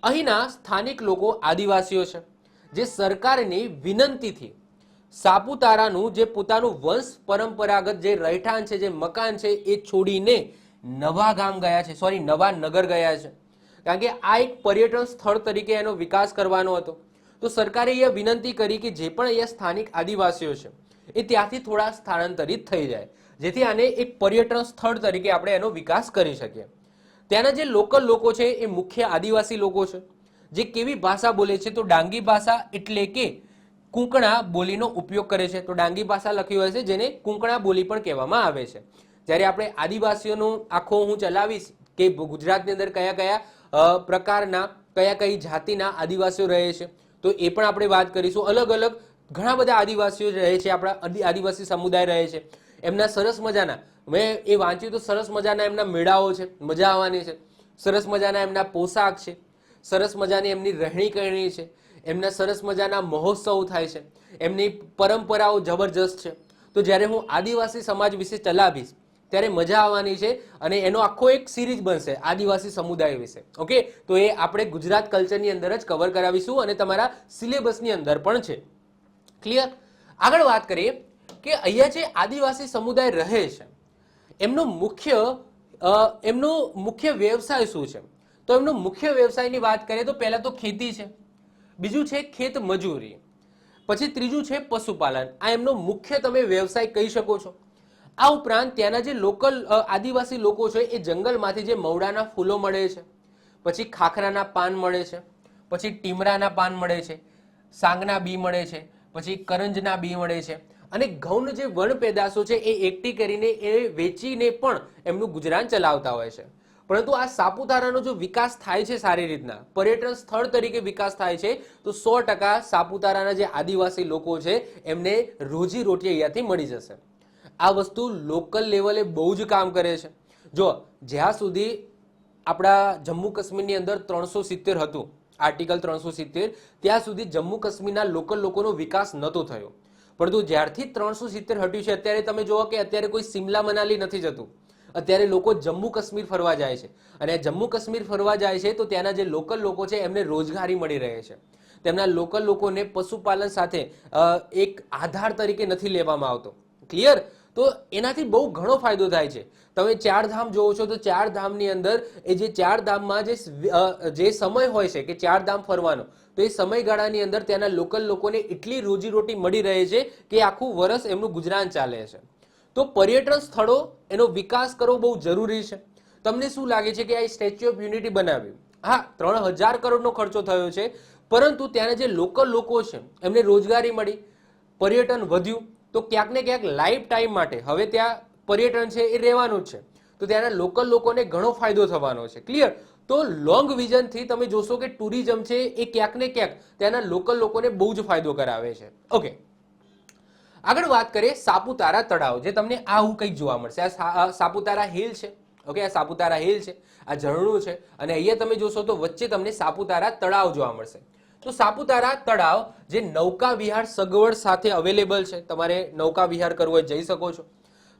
અહીંના સ્થાનિક લોકો આદિવાસીઓ છે, જે સરકારની વિનંતીથી સાપુતારાનું જે પોતાનું વંશ પરંપરાગત જે રહેઠાણ છે, જે મકાન છે, એ છોડીને નવા ગામ ગયા છે, સોરી નવા નગર ગયા છે. કારણ કે આ એક પર્યટન સ્થળ તરીકે એનો વિકાસ કરવાનો હતો. તો સરકારે એ વિનંતી કરી કે જે પણ અહીંયા સ્થાનિક આદિવાસીઓ છે એ ત્યાંથી થોડા સ્થાનાંતરિત થઈ જાય, જેથી આને એક પર્યટન સ્થળ તરીકે આપણે એનો વિકાસ કરી શકીએ. ત્યાંના જે લોકલ લોકો છે એ મુખ્ય આદિવાસી લોકો છે, જે કેવી ભાષા બોલે છે? તો ડાંગી ભાષા એટલે કે કુંકણા બોલીનો ઉપયોગ કરે છે. તો ડાંગી ભાષા લખી હોય છે, જેને કુંકણા બોલી પણ કહેવામાં આવે છે. જ્યારે આપણે આદિવાસીઓનો આખો હું ચલાવીશ કે ગુજરાતની અંદર કયા કયા પ્રકારના, કયા કઈ જાતિના આદિવાસીઓ રહે છે, તો એ પણ આપણે વાત કરીશું. અલગ અલગ ઘણા બધા આદિવાસીઓ રહે છે, આપણા આદિવાસી સમુદાય રહે છે. એમના સરસ મજાના, મેં એ વાંચ્યું તો સરસ મજાના એમના મેળાઓ છે, મજા આવવાની છે. સરસ મજાના એમના પોશાક છે, સરસ મજાની એમની રહેણી કરણી છે, એમના સરસ મજાના મહોત્સવ થાય છે, એમની પરંપરાઓ જબરજસ્ત છે. તો જ્યારે હું આદિવાસી સમાજ વિશે ચલાવીશ ત્યારે મજા આવવાની છે, અને એનો આખો એક સિરીઝ બનશે આદિવાસી સમુદાય વિશે. ઓકે, તો એ આપણે ગુજરાત કલ્ચરની અંદર જ કવર કરાવીશું, અને તમારા સિલેબસની અંદર પણ છે. ક્લિયર? આગળ વાત કરીએ કે અહીંયા જે આદિવાસી સમુદાય રહે છે એમનો મુખ્ય વ્યવસાય શું છે? તો એમનો મુખ્ય વ્યવસાયની વાત કરીએ તો પહેલા તો ખેતી છે, બીજું છે ખેત મજૂરી, પછી ત્રીજું છે પશુપાલન. આ એમનો મુખ્ય તમે વ્યવસાય કહી શકો છો. આ ઉપરાંત ત્યાંના જે લોકલ આદિવાસી લોકો છે એ જંગલમાંથી જે મવડાના ફૂલો મળે છે, પછી ખાખરાના પાન મળે છે, પછી ટીમરાના પાન મળે છે, સાંગના બી મળે છે, પછી કરંજના બી મળે છે, અને ગૌણ જે વન પેદાશો છે એ એકઠી કરીને એ વેચીને પણ એમનું ગુજરાન ચલાવતા હોય છે. પરંતુ આ સાપુતારાનો જો વિકાસ થાય છે સારી રીતના, પર્યટન સ્થળ તરીકે વિકાસ થાય છે, તો 100% સાપુતારાના જે આદિવાસી લોકો છે એમને રોજી રોટી અહીંયાથી મળી જશે. આ વસ્તુ લોકલ લેવલે બહુ જ કામ કરે છે. જો જ્યાં સુધી આપણા જમ્મુ કાશ્મીરની અંદર 370 હતું, આર્ટિકલ 370, ત્યાં સુધી જમ્મુ કાશ્મીરના લોકલ લોકોનો વિકાસ નહોતો થયો. પરંતુ જ્યારથી 370 હટ્યું છે, અત્યારે તમે જુઓ કે અત્યારે કોઈ સિમલા મનાલી નથી જતું. અત્યારે લોકો જમ્મુ કાશ્મીર ફરવા જાય છે, અને જમ્મુ કાશ્મીર ફરવા જાય છે તો ત્યાંના જે લોકલ લોકો છે એમને રોજગારી મળી રહે છે. તેમના લોકલ લોકોને પશુપાલન સાથે એક આધાર તરીકે નથી લેવામાં આવતો. ક્લિયર? તો એનાથી બહુ ઘણો ફાયદો થાય છે. તમે 4 ધામ જોવો છો તો 4 ધામની અંદર એ જે 4 ધામમાં જે સમય હોય છે કે 4 ધામ ફરવાનો, તો એ સમયગાળાની અંદર ત્યાંના લોકલ લોકોને એટલી રોજીરોટી મળી રહે છે કે આખું વર્ષ એમનું ગુજરાન ચાલે છે. તો પર્યટન સ્થળો એનો વિકાસ કરવો બહુ જરૂરી છે. તમને શું લાગે છે કે આ સ્ટેચ્યુ ઓફ યુનિટી બનાવ્યું, હા 3000 કરોડનો ખર્ચો થયો છે, પરંતુ ત્યાંના જે લોકલ લોકો છે એમને રોજગારી મળી, પર્યટન વધ્યું, તો ક્યાંક ને ક્યાંક લાઈફ ટાઈમ માટે હવે ત્યાં પર્યટન છે એ રહેવાનું જ છે. તો ત્યાંના લોકલ લોકોને ઘણો ફાયદો થવાનો છે. ક્લિયર? તો લોંગ વિઝનથી તમે જોશો કે ટુરિઝમ છે એ ક્યાંક ને ક્યાંક ત્યાંના લોકલ લોકોને બહુ જ ફાયદો કરાવે છે. ઓકે, આગળ વાત કરીએ સાપુતારા તળાવ, જે તમને આવું કંઈક જોવા મળશે. આ સાપુતારા હિલ છે. ઓકે, આ સાપુતારા હિલ છે, આ ઝરણું છે, અને અહીંયા તમે જોશો તો વચ્ચે તમને સાપુતારા તળાવ જોવા મળશે. તો સાપુતારા તળાવ જે નૌકા વિહાર સગવડ સાથે અવેલેબલ છે, તમારે નૌકા વિહાર કરવો હોય જઈ શકો છો.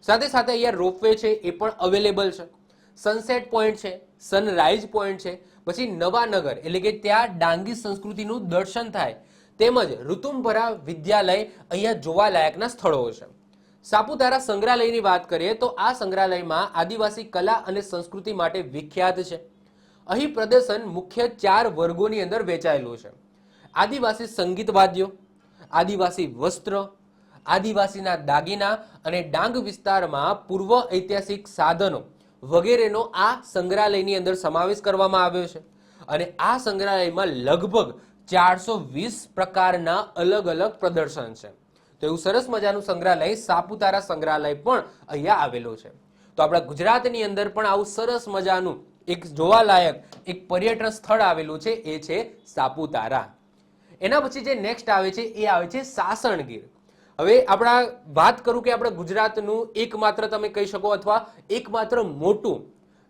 સાથે સાથે અહીંયા રોપવે છે એ પણ અવેલેબલ છે. સનસેટ પોઈન્ટ છે, સનરાઈઝ પોઈન્ટ છે, પછી નવાનગર એટલે કે ત્યાં ડાંગી સંસ્કૃતિનું દર્શન થાય, તેમજ ઋતુંભરા વિદ્યાલય અહીંયા જોવાલાયકના સ્થળો છે. સાપુતારા સંગ્રહાલયની વાત કરીએ તો આ સંગ્રહાલયમાં આદિવાસી કલા અને સંસ્કૃતિ માટે વિખ્યાત છે. અહીં પ્રદર્શન મુખ્ય 4 વર્ગોની અંદર વહેંચાયેલું છે. આદિવાસી સંગીત વાદ્યો, આદિવાસી વસ્ત્ર, આદિવાસીના દાગીના અને ડાંગ વિસ્તારમાં પૂર્વ ઐતિહાસિક સાધનો વગેરેનો આ સંગ્રહાલયની અંદર સમાવેશ કરવામાં આવ્યો છે. અને આ સંગ્રહાલયમાં લગભગ 420 પ્રકારના અલગ અલગ પ્રદર્શન છે. તો એવું સરસ મજાનું સંગ્રહાલય સાપુતારા સંગ્રહાલય પણ અહીંયા આવેલું છે. તો આપણા ગુજરાતની અંદર પણ આવું સરસ મજાનું એક જોવાલાયક એક પર્યટન સ્થળ આવેલું છે, એ છે સાપુતારા. એના પછી જે નેક્સ્ટ આવે છે એ આવે છે સાસણગીર. હવે આપણા વાત કરું કે આપણા ગુજરાતનું એકમાત્ર તમે કહી શકો અથવા એકમાત્ર મોટું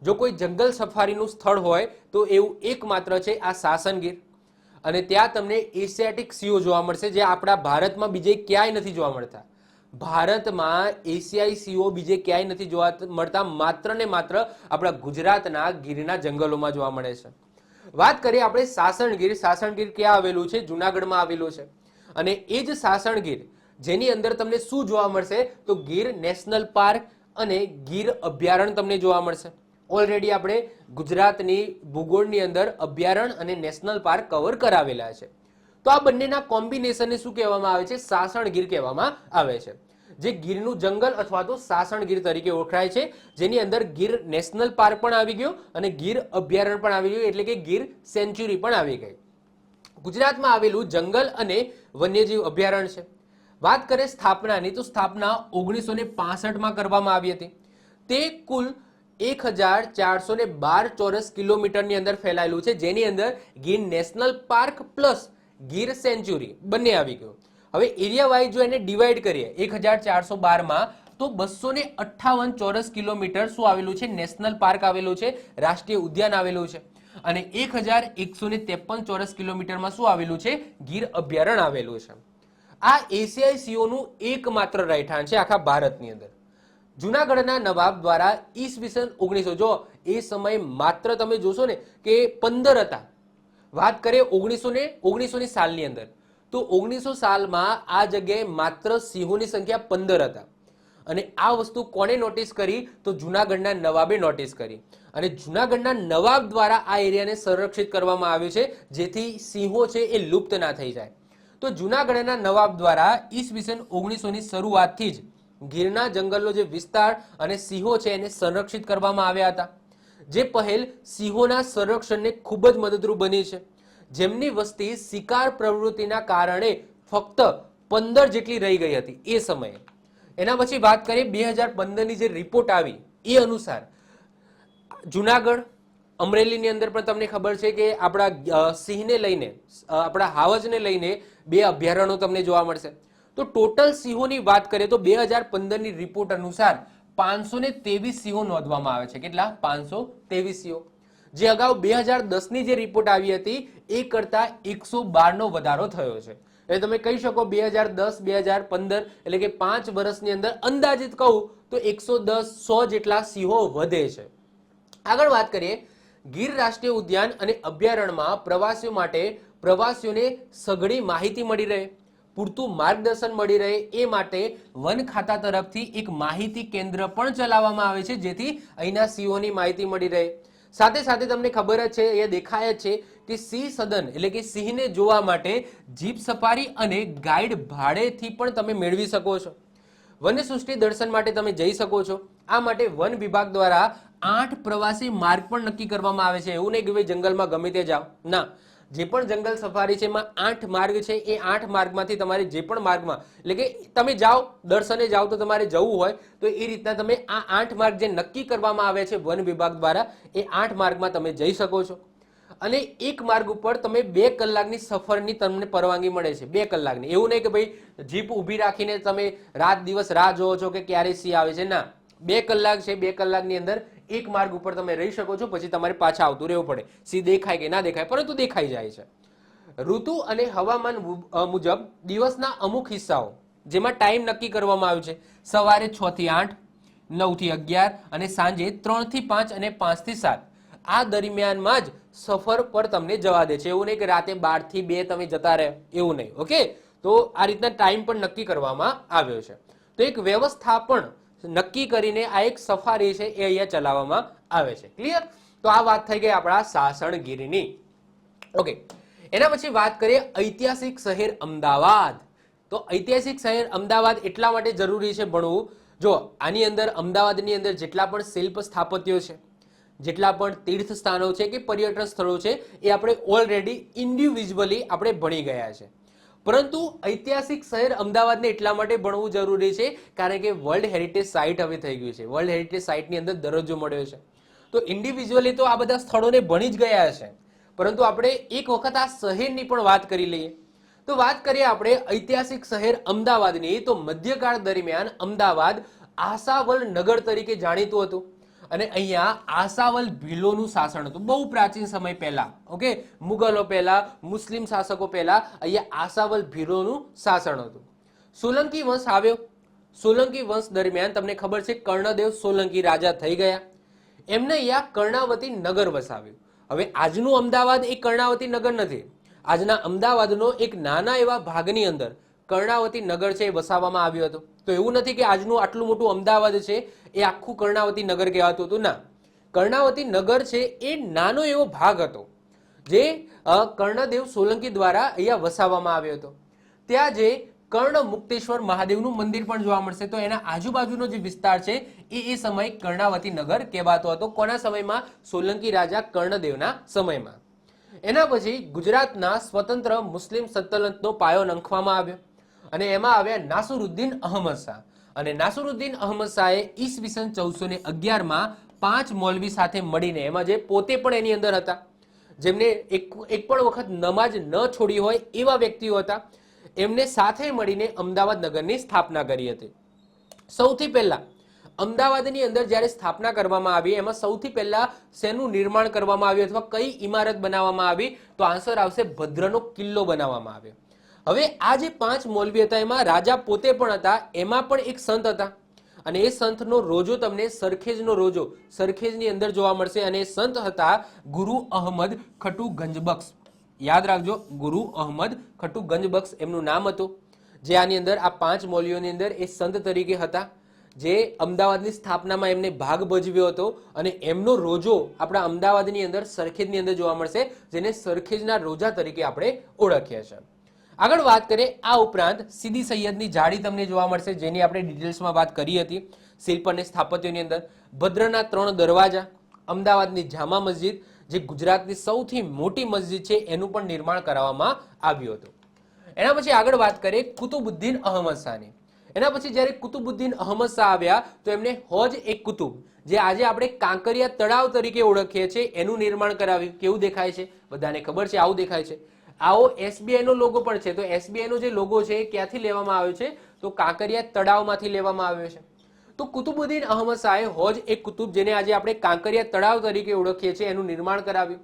જો કોઈ જંગલ સફારીનું સ્થળ હોય તો એવું એકમાત્ર છે આ સાસણગીર. અને ત્યાં તમને એશિયાટિક સિંહો જોવા મળશે, જે આપણા ભારતમાં બીજે ક્યાંય નથી જોવા મળતા. ભારતમાં એશિયાઈ સિંહો બીજે ક્યાંય નથી જોવા મળતા, માત્ર ને માત્ર આપણા ગુજરાતના ગીરના જંગલોમાં જોવા મળે છે. વાત કરીએ આપણે સાસણગીર. સાસણગીર ક્યાં આવેલું છે? જુનાગઢમાં આવેલું છે. અને એ જ સાસણગીર જેની અંદર તમને શું જોવા મળશે તો ગીર નેશનલ પાર્ક અને ગીર અભયારણ્ય તમને જોવા મળશે. ઓલરેડી આપણે ગુજરાતની ભૂગોળની અંદર અભયારણ્ય અને નેશનલ પાર્ક કવર કરાવેલા છે. તો આ બંનેના કોમ્બિનેશનને શું કહેવામાં આવે છે? સાસણગીર કહેવામાં આવે છે. જે ગીરનું જંગલ અથવા તો સાસણગીર તરીકે ઓળખાય છે, જેની અંદર ગીર નેશનલ પાર્ક પણ આવી ગયો અને ગીર અભયારણ્ય પણ આવી ગયું, એટલે કે ગીર સેન્ચ્યુરી પણ આવી ગઈ. ગુજરાતમાં આવેલું જંગલ અને વન્યજીવ અભયારણ્ય છે. વાત કરીએ સ્થાપનાની, તો સ્થાપના 1965માં કરવામાં આવી હતી. તે કુલ 1412 ચોરસ કિલોમીટરની અંદર ફેલાયેલું છે, જેની અંદર Gir national park plus Gir sanctuary બંને આવી ગયું. હવે એરિયા વાઇઝ જો એને ડિવાઈડ કરીએ 1412માં, તો 258 ચોરસ કિલોમીટર શું આવેલું છે? નેશનલ પાર્ક આવેલું છે, રાષ્ટ્રીય ઉદ્યાન આવેલું છે. અને 1153 ચોરસ કિલોમીટરમાં શું આવેલું છે? ગીર અભયારણ્ય આવેલું છે. આ એશિયાઈ સિંહોનું એકમાત્ર રહેઠાણ છે આખા ભારતની અંદર. જુનાગઢના નવાબ દ્વારા ઈસવીસન 1900, જો એ સમય માત્ર તમે જોશો ને કે 15 હતા. વાત કરીએ 1900ની સાલની અંદર, તો 1900 સાલમાં આ જગ્યાએ માત્ર સિંહોની સંખ્યા 15 હતા. અને આ વસ્તુ કોને નોટિસ કરી? તો જુનાગઢના નવાબે નોટિસ કરી. અને જુનાગઢના નવાબ દ્વારા આ એરિયાને સંરક્ષિત કરવામાં આવ્યો છે, જેથી સિંહો છે એ લુપ્ત ના થઈ જાય. તો જુનાગઢના નવાબ દ્વારા ઈસવીસન 1900ની શરૂઆતથી જ ગીરના જંગલનો જે વિસ્તાર અને સિંહો છે એને સંરક્ષિત કરવામાં આવ્યા હતા. જે પહેલ સિંહોના સંરક્ષણને ખૂબ જ મદદરૂપ બની છે, જેમની વસ્તી શિકાર પ્રવૃત્તિના કારણે ફક્ત 15 જેટલી રહી ગઈ હતી એ સમયે. એના પછી વાત કરીએ 2015ની જે રિપોર્ટ આવી એ અનુસાર જુનાગઢ, અમરેલીની અંદર પણ તમને ખબર છે કે આપણા સિંહને લઈને, આપણા હાવજને લઈને 2 અભયારણ્યો તમને જોવા મળશે. તો ટોટલ સિંહોની વાત કરીએ તો 2015ની રિપોર્ટ અનુસાર 523 સિંહો નોંધવામાં આવે છે. કેટલા? 523 સિંહો. જે અગાઉ 2010ની જે રિપોર્ટ આવી હતી એ કરતા 112 નો વધારો થયો છે. એટલે તમે કહી શકો 2010 2015 એટલે કે 5 વર્ષની અંદર અંદાજિત કહું તો 110 100 જેટલા સિંહો વધે છે. આગળ વાત કરીએ, ગીર રાષ્ટ્રીય ઉદ્યાન અને અભયારણ્યમાં પ્રવાસીઓ માટે પ્રવાસીઓને સઘળી માહિતી મળી રહે, પૂરતું માર્ગદર્શન મળી રહે એ માટે વન ખાતા તરફથી એક માહિતી કેન્દ્ર પણ ચલાવવામાં આવે છે, જેથી અહીંના સિંહોની માહિતી મળી રહે. સાથે સાથે તમને ખબર જ છે, એ દેખાય જ છે કે સિંહ સદન એટલે કે સિંહને જોવા માટે જીપ સફારી અને ગાઈડ ભાડેથી પણ તમે મેળવી શકો છો. વન્ય સૃષ્ટિ દર્શન માટે તમે જઈ શકો છો. આ માટે વન વિભાગ દ્વારા 8 પ્રવાસી માર્ગ પણ નક્કી કરવામાં આવે છે. એવું નહીં કે ભાઈ જંગલમાં ગમે તે જાઓ, ના, જે પણ જંગલ સફારી છે એમાં 8 માર્ગ છે. એ 8 માર્ગમાંથી તમારે જે પણ માર્ગમાં એટલે કે તમે જાઓ દર્શને જાઓ તો તમારે જવું હોય તો એ રીતના તમે આ 8 માર્ગ જે નક્કી કરવામાં આવે છે વન વિભાગ દ્વારા એ 8 માર્ગમાં તમે જઈ શકો છો. અને એક માર્ગ ઉપર તમે 2 કલાકની સફરની તમને પરવાનગી મળે છે. 2 કલાકની. એવું નહીં કે ભાઈ જીપ ઊભી રાખીને તમે રાત દિવસ રાહ જોવો છો કે ક્યારે સિંહ આવે છે, ના, 2 કલાક છે. 2 કલાકની અંદર એક માર્ગ ઉપર તમે રહી શકો છો. પછી તમારે પાછા આવતું રહેવું પડે. સિંહ દેખાય કે ના દેખાય, પરંતુ દેખાઈ જાય છે. ઋતુ અને હવામાન મુજબ દિવસના અમુક હિસ્સાઓ જેમાં ટાઈમ નક્કી કરવામાં આવ્યો છે, સવારે 6 થી 8, 9 થી 11 અને સાંજે 3 થી 5 અને 5 થી 7 આ દરમિયાનમાં જ સફર પર તમને જવા દે છે. એવું નહીં કે રાતે 12 થી 2 તમે જતા રહે, એવું નહીં. ઓકે, તો આ રીતના ટાઈમ પણ નક્કી કરવામાં આવ્યો છે. તો એક વ્યવસ્થાપન નક્કી કરીને આ એક સફારી છે એ અહીંયા ચલાવવામાં આવે છે. ક્લિયર? તો આ વાત થઈ ગઈ આપણા સાસણગીરની. ઓકે, એના પછી વાત કરીએ ઐતિહાસિક શહેર અમદાવાદ. તો ઐતિહાસિક શહેર અમદાવાદ એટલા માટે જરૂરી છે ભણવું. જો આની અંદર અમદાવાદની અંદર જેટલા પણ શિલ્પ સ્થાપત્યો છે, જેટલા પણ તીર્થ સ્થાનો છે કે પર્યટન સ્થળો છે એ આપણે ઓલરેડી ઇન્ડિવિજ્યુઅલી આપણે ભણી ગયા છે. પરંતુ ઐતિહાસિક શહેર અમદાવાદને એટલા માટે ભણવું જરૂરી છે કારણ કે વર્લ્ડ હેરિટેજ સાઇટ હવે થઈ ગયું છે. વર્લ્ડ હેરિટેજ સાઇટની અંદર દરજ્જો મળ્યો છે. તો ઇન્ડિવિજ્યુઅલી તો આ બધા સ્થળોને ભણી જ ગયા છે, પરંતુ આપણે એક વખત આ શહેરની પણ વાત કરી લઈએ. તો વાત કરીએ આપણે ઐતિહાસિક શહેર અમદાવાદની, તો મધ્યકાળ દરમિયાન અમદાવાદ આશાવલ નગર તરીકે જાણીતું હતું. અને અહીંયા આશાવલ ભીલોનું શાસન હતું બહુ પ્રાચીન સમય પહેલા. ઓકે, મુગલો પહેલા, મુસ્લિમ શાસકો પહેલા અહીંયા આશાવલ ભીલોનું શાસન હતું. સોલંકી વંશ આવ્યો. સોલંકી વંશ દરમિયાન તમને ખબર છે કર્ણદેવ સોલંકી રાજા થઈ ગયા. એમને અહીંયા કર્ણાવતી નગર વસાવ્યું. હવે આજનું અમદાવાદ એ કર્ણાવતી નગર નથી. આજના અમદાવાદનો એક નાના એવા ભાગની અંદર કર્ણાવતી નગર છે એ વસાવવામાં આવ્યો હતો. તો એવું નથી કે આજનું આટલું મોટું અમદાવાદ છે એ આખું કર્ણાવતી નગર કહેવાતું હતું, ના. કર્ણાવતી નગર છે એ નાનો એવો ભાગ હતો જે કર્ણદેવ સોલંકી દ્વારા અહીંયા વસાવવામાં આવ્યો હતો. ત્યાં જે કર્ણ મુક્તેશ્વર મહાદેવનું મંદિર પણ જોવા મળશે. તો એના આજુબાજુનો જે વિસ્તાર છે એ સમય કર્ણાવતી નગર કહેવાતો હતો. કોના સમયમાં? સોલંકી રાજા કર્ણદેવના સમયમાં. એના પછી ગુજરાતના સ્વતંત્ર મુસ્લિમ સલ્તનતનો પાયો નાખવામાં આવ્યો અને એમાં આવ્યા નાસરુદ્દીન અહમદ શાહ. અને નાસરુદ્દીન અહમદ શાહે ઈસવીસન 1411માં 5 મૌલવી સાથે મળીને, એમાં જે પોતે પણ એની અંદર હતા, જેમને એક પણ વખત નમાજ ન છોડી હોય એવા વ્યક્તિઓ હતા, એમને સાથે મળીને અમદાવાદ નગરની સ્થાપના કરી હતી. સૌથી પહેલા અમદાવાદની અંદર જ્યારે સ્થાપના કરવામાં આવી એમાં સૌથી પહેલા શેનું નિર્માણ કરવામાં આવ્યું અથવા કઈ ઇમારત બનાવવામાં આવી? તો આન્સર આવશે ભદ્રનો કિલ્લો બનાવવામાં આવ્યો. હવે આ જે 5 મૌલવી હતા એમાં રાજા પોતે પણ હતા, એમાં પણ એક સંત હતા અને એ સંતનો રોજો તમને સરખેજનો રોજો સરખેજની અંદર જોવા મળશે. અને એ સંત હતા ગુરુ અહમદ ખટુ ગંજબક્ષ. યાદ રાખજો, ગુરુ અહમદ ખટુ ગંજબક્ષ એમનું નામ હતું. જે આની અંદર આ 5 મૌલવીઓની અંદર એ સંત તરીકે હતા, જે અમદાવાદની સ્થાપનામાં એમને ભાગ ભજવ્યો હતો. અને એમનો રોજો આપણા અમદાવાદની અંદર સરખેજની અંદર જોવા મળશે, જેને સરખેજના રોજા તરીકે આપણે ઓળખીએ છીએ. આગળ વાત કરીએ, આ ઉપરાંત સીદી સૈયદની જાળી તમને જોવા મળશે, જેની આપણે ડિટેલ્સમાં વાત કરી હતી શિલ્પ અને સ્થાપત્યની અંદર. ભદ્રના 3 દરવાજા, અમદાવાદની જામા મસ્જિદ જે ગુજરાતની સૌથી મોટી મસ્જિદ છે એનું પણ નિર્માણ કરાવવામાં આવ્યું હતું. એના પછી આગળ વાત કરીએ કુતુબુદ્દીન અહમદ શાહની. એના પછી જ્યારે કુતુબુદ્દીન અહમદ શાહ આવ્યા તો એમને હોજ એ કુતુબ, જે આજે આપણે કાંકરિયા તળાવ તરીકે ઓળખીએ છીએ, એનું નિર્માણ કરાવ્યું. કેવું દેખાય છે? બધાને ખબર છે, આવું દેખાય છે. આવો એસબીઆઈ નો લોગો પણ છે. તો એસબીઆઈ નો જે લોગો છે એ ક્યાંથી લેવામાં આવ્યો છે? તો કાંકરિયા તળાવમાંથી લેવામાં આવ્યો છે. તો કુતુબુદ્દીન અહમદ શાહે હોજ એ કુતુબ, જેને આજે આપણે કાંકરિયા તળાવ તરીકે ઓળખીએ છીએ, એનું નિર્માણ કરાવ્યું.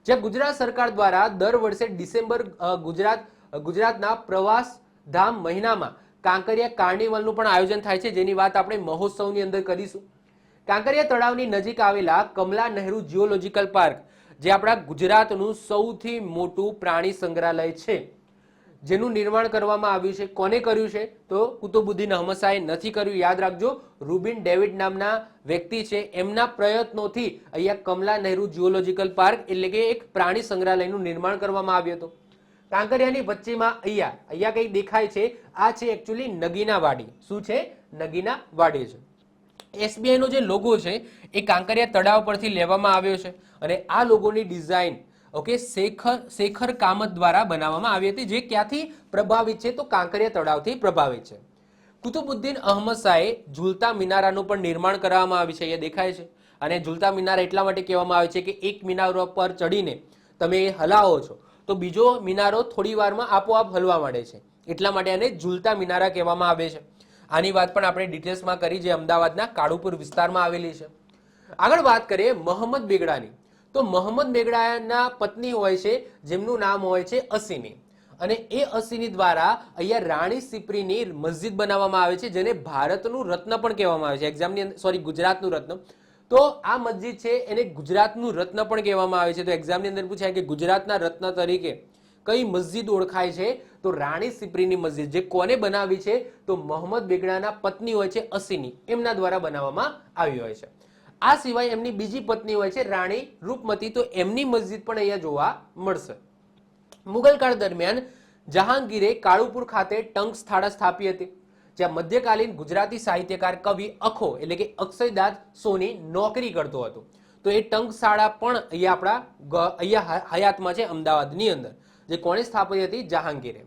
જ્યાં ગુજરાત સરકાર દ્વારા દર વર્ષે ડિસેમ્બર ગુજરાતના પ્રવાસ ધામ મહિનામાં કાંકરિયા કાર્નિવલનું પણ આયોજન થાય છે, જેની વાત આપણે મહોત્સવની અંદર કરીશું. કાંકરિયા તળાવની નજીક આવેલા કમલા નહેરુ જીઓલોજીકલ પાર્ક, જે આપણા ગુજરાતનું સૌથી મોટું પ્રાણી સંગ્રહાલય છે, જેનું નિર્માણ કરવામાં આવ્યું છે. કોને કર્યું છે? તો કુતુબુદ્દીન અહમદ શાહે નથી કર્યું. યાદ રાખજો, રૂબિન ડેવિડ નામના વ્યક્તિ છે, એમના પ્રયત્નોથી અહીંયા કમલા નહેરુ જીઓલોજીકલ પાર્ક એટલે કે એક પ્રાણી સંગ્રહાલયનું નિર્માણ કરવામાં આવ્યું હતું. કાંકરિયાની વચ્ચેમાં અહીંયા કંઈ દેખાય છે, આ છે એકચ્યુઅલી નગીના વાડી. શું છે? નગીના વાડી છે. એસબીઆઈ નો જે લોગો છે એ કાંકરિયા તળાવ પરથી લેવામાં આવ્યો છે અને આ લોગોની ડિઝાઇન શેખર કામત દ્વારા બનાવવામાં આવી હતી, જે ક્યાંથી પ્રભાવિત છે? તો કાંકરિયા તળાવથી પ્રભાવિત છે. કુતુબુદ્દીન અહમદ શાહે ઝૂલતા મિનારાનું પણ નિર્માણ કરવામાં આવ્યું છે. અહીંયા દેખાય છે. અને ઝૂલતા મિનારા એટલા માટે કહેવામાં આવે છે કે એક મિનારો પર ચડીને તમે હલાવો છો તો બીજો મિનારો થોડી વારમાં આપોઆપ હલવા માંડે છે, એટલા માટે આને ઝૂલતા મિનારા કહેવામાં આવે છે. આની વાત પણ આપણે ડિટેલ્સમાં કરી, જે અમદાવાદના કાળુપુર વિસ્તારમાં આવેલી છે. આગળ વાત કરીએ મહંમદ બેગડાની. તો મહંમદ બેગડાના પત્ની હોય છે, જેમનું નામ હોય છે અસીની, અને એ અસીની દ્વારા અહીંયા રાણી સિપ્રીની મસ્જિદ બનાવવામાં આવે છે, જેને ભારતનું રત્ન પણ કહેવામાં આવે છે. એક્ઝામની અંદર ગુજરાતનું રત્ન. તો આ મસ્જિદ છે એને ગુજરાતનું રત્ન પણ કહેવામાં આવે છે. તો એક્ઝામની અંદર પૂછાય કે ગુજરાતના રત્ન તરીકે કઈ મસ્જિદ ઓળખાય છે? તો રાણી સિપ્રીની મસ્જિદ, જે કોને બનાવી છે? તો મહંમદ બેગડાના પત્ની હોય છે અસીની, એમના દ્વારા બનાવવામાં આવી હોય છે. આ સિવાય એમની બીજી પત્ની હોય છે રાણી રૂપમતી, તો એમની મસ્જિદ પણ અહીંયા જોવા મળશે. મુગલ કાળ દરમિયાન જહાંગીરે કાળુપુર ખાતે ટંકશાળા સ્થાપી હતી, જ્યાં મધ્યકાલીન ગુજરાતી સાહિત્યકાર કવિ અખો એટલે કે અક્ષયદાસ સોની નોકરી કરતો હતો. તો એ ટંકશાળા પણ અહીંયા હયાતમાં છે અમદાવાદની અંદર, જે કોણે સ્થાપી હતી? જહાંગીરે.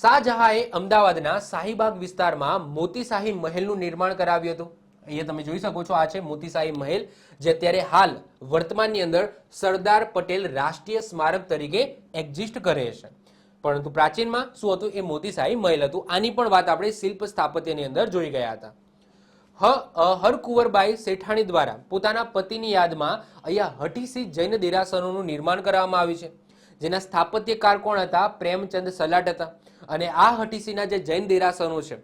શાહજહાએ અમદાવાદના શાહીબાગ વિસ્તારમાં મોતીશાહી મહેલનું નિર્માણ કરાવ્યું હતું. અહીંયા તમે જોઈ શકો છો, આ છે મોતીશાહી મહેલ, જે અત્યારે હાલ વર્તમાનની અંદર સરદાર પટેલ રાષ્ટ્રીય સ્મારક તરીકે એક્ઝિસ્ટ કરે છે. પરંતુ પ્રાચીનમાં શું હતું? એ મોતીશાહી મહેલ હતું. આની પણ વાત આપણે શિલ્પ સ્થાપત્યની અંદર જોઈ ગયા હતા. હરકુંવરબાઈ શેઠાણી દ્વારા પોતાના પતિની યાદમાં અહીંયા હઠીસી જૈન દેરાસરોનું નિર્માણ કરવામાં આવ્યું છે, જેના સ્થાપત્યકાર કોણ હતા? પ્રેમચંદ સલાટ હતા. અને આ હઠીસીના જે જૈન દેરાસરો છે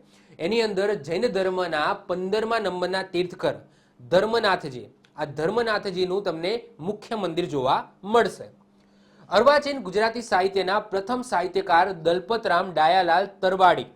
એની અંદર જૈન ધર્મના 15મા નંબરના તીર્થકર ધર્મનાથજી, આ ધર્મનાથજીનું તમને મુખ્ય મંદિર જોવા મળશે. અર્વાચીન ગુજરાતી સાહિત્યના પ્રથમ સાહિત્યકાર દલપતરામ ડાયાલાલ તરવાડી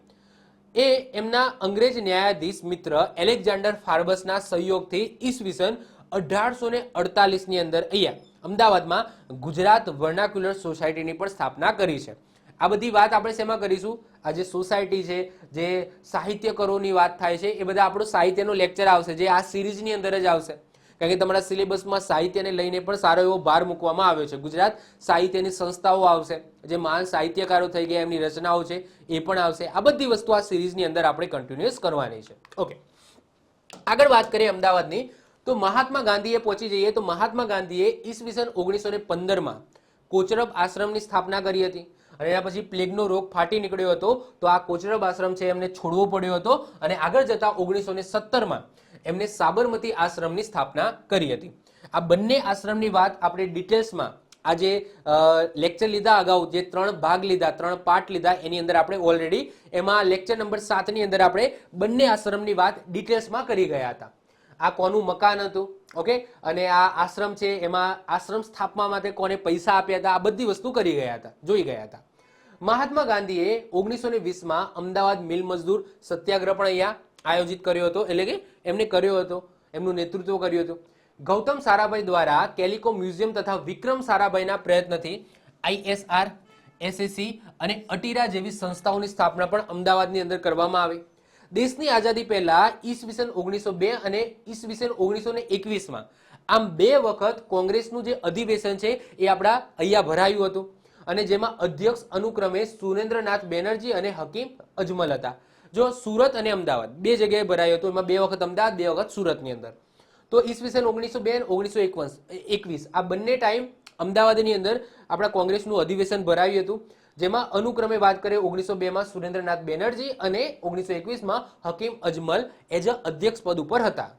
એ એમના અંગ્રેજ ન્યાયાધીશ મિત્ર એલેક્ઝાન્ડર ફાર્બસના સહયોગથી ઈસવીસન 1848ની અંદર અહીંયા અમદાવાદમાં ગુજરાત વર્નાક્યુલર સોસાયટીની પણ સ્થાપના કરી છે. આ બધી વાત આપણે શેમાં કરીશું? આ જે સોસાયટી છે, જે સાહિત્યકારોની વાત થાય છે, એ બધા આપણો સાહિત્યનો લેક્ચર આવશે, જે આ સિરીઝની અંદર જ આવશે. કારણ કે તમારા સિલેબસમાં સાહિત્યને લઈને પણ સારો એવો ભાર મૂકવામાં આવ્યો છે. ગુજરાત સાહિત્યની સંસ્થાઓ આવશે, જે મહાન સાહિત્યકારો થઈ ગયા એમની રચનાઓ છે એ પણ આવશે. આ બધી વસ્તુ આ સિરીઝની અંદર આપણે કન્ટિન્યુઅસ કરવાની છે. ઓકે, આગળ વાત કરીએ અમદાવાદની. તો મહાત્મા ગાંધીએ પહોંચી જઈએ તો મહાત્મા ગાંધીએ ઈસવીસન 1915માં કોચરબ આશ્રમની સ્થાપના કરી હતી, અને એના પછી પ્લેગનો રોગ ફાટી નીકળ્યો હતો, તો આ કોચરબ આશ્રમ છે એમને છોડવો પડ્યો હતો, અને આગળ જતા 1917માં એમને સાબરમતી આશ્રમની સ્થાપના કરી હતી. આ બંને આશ્રમની વાત આપણે ડિટેલ્સમાં આજે લેક્ચર લીધા અગાઉ, જે 3 ભાગ લીધા, 3 પાર્ટ લીધા, એની અંદર આપણે ઓલરેડી એમાં લેક્ચર નંબર 7ની અંદર આપણે બંને આશ્રમની વાત ડિટેલ્સમાં કરી ગયા હતા. આ કોનું મકાન હતું, ઓકે, અને આ આશ્રમ છે એમાં આશ્રમ સ્થાપવા માટે કોને પૈસા આપ્યા હતા, આ બધી વસ્તુ કરી ગયા હતા, જોઈ ગયા હતા. મહાત્મા ગાંધીએ 1920માં અમદાવાદ મિલ મજદૂર સત્યાગ્રહ પણ અહીંયા આયોજિત કર્યો હતો, એટલે કે એમને કર્યો હતો, એમનું નેતૃત્વ કર્યું હતું. ગૌતમ સારાભાઈ દ્વારા કેલિકો મ્યુઝિયમ તથા વિક્રમ સારાભાઈના પ્રયત્નથી ISR, SSC અને અટીરા જેવી સંસ્થાઓની સ્થાપના પણ અમદાવાદની અંદર કરવામાં આવી. દેશની આઝાદી પહેલા ઈસવીસન 1902 અને ઈસવીસન 1921માં આમ 2 વખત કોંગ્રેસનું જે અધિવેશન છે એ આપણા અહીંયા ભરાયું હતું, અને જેમાં અધ્યક્ષ અનુક્રમે સુરેન્દ્રનાથ બેનર્જી અને હકીમ અજમલ હતા. જો સુરત અને અમદાવાદ 2 જગ્યાએ ભરાયું હતું, એમાં 2 વખત અમદાવાદ, 2 વખત સુરતની અંદર. તો ઈસવીસન 1902 અને 1921 આ બંને ટાઈમ અમદાવાદની અંદર આપણા કોંગ્રેસનું અધિવેશન ભરાયું હતું, જેમાં અનુક્રમે વાત કરીએ 1902માં સુરેન્દ્રનાથ બેનર્જી અને 1921માં હકીમ અજમલ એઝ અ અધ્યક્ષ પદ ઉપર હતા.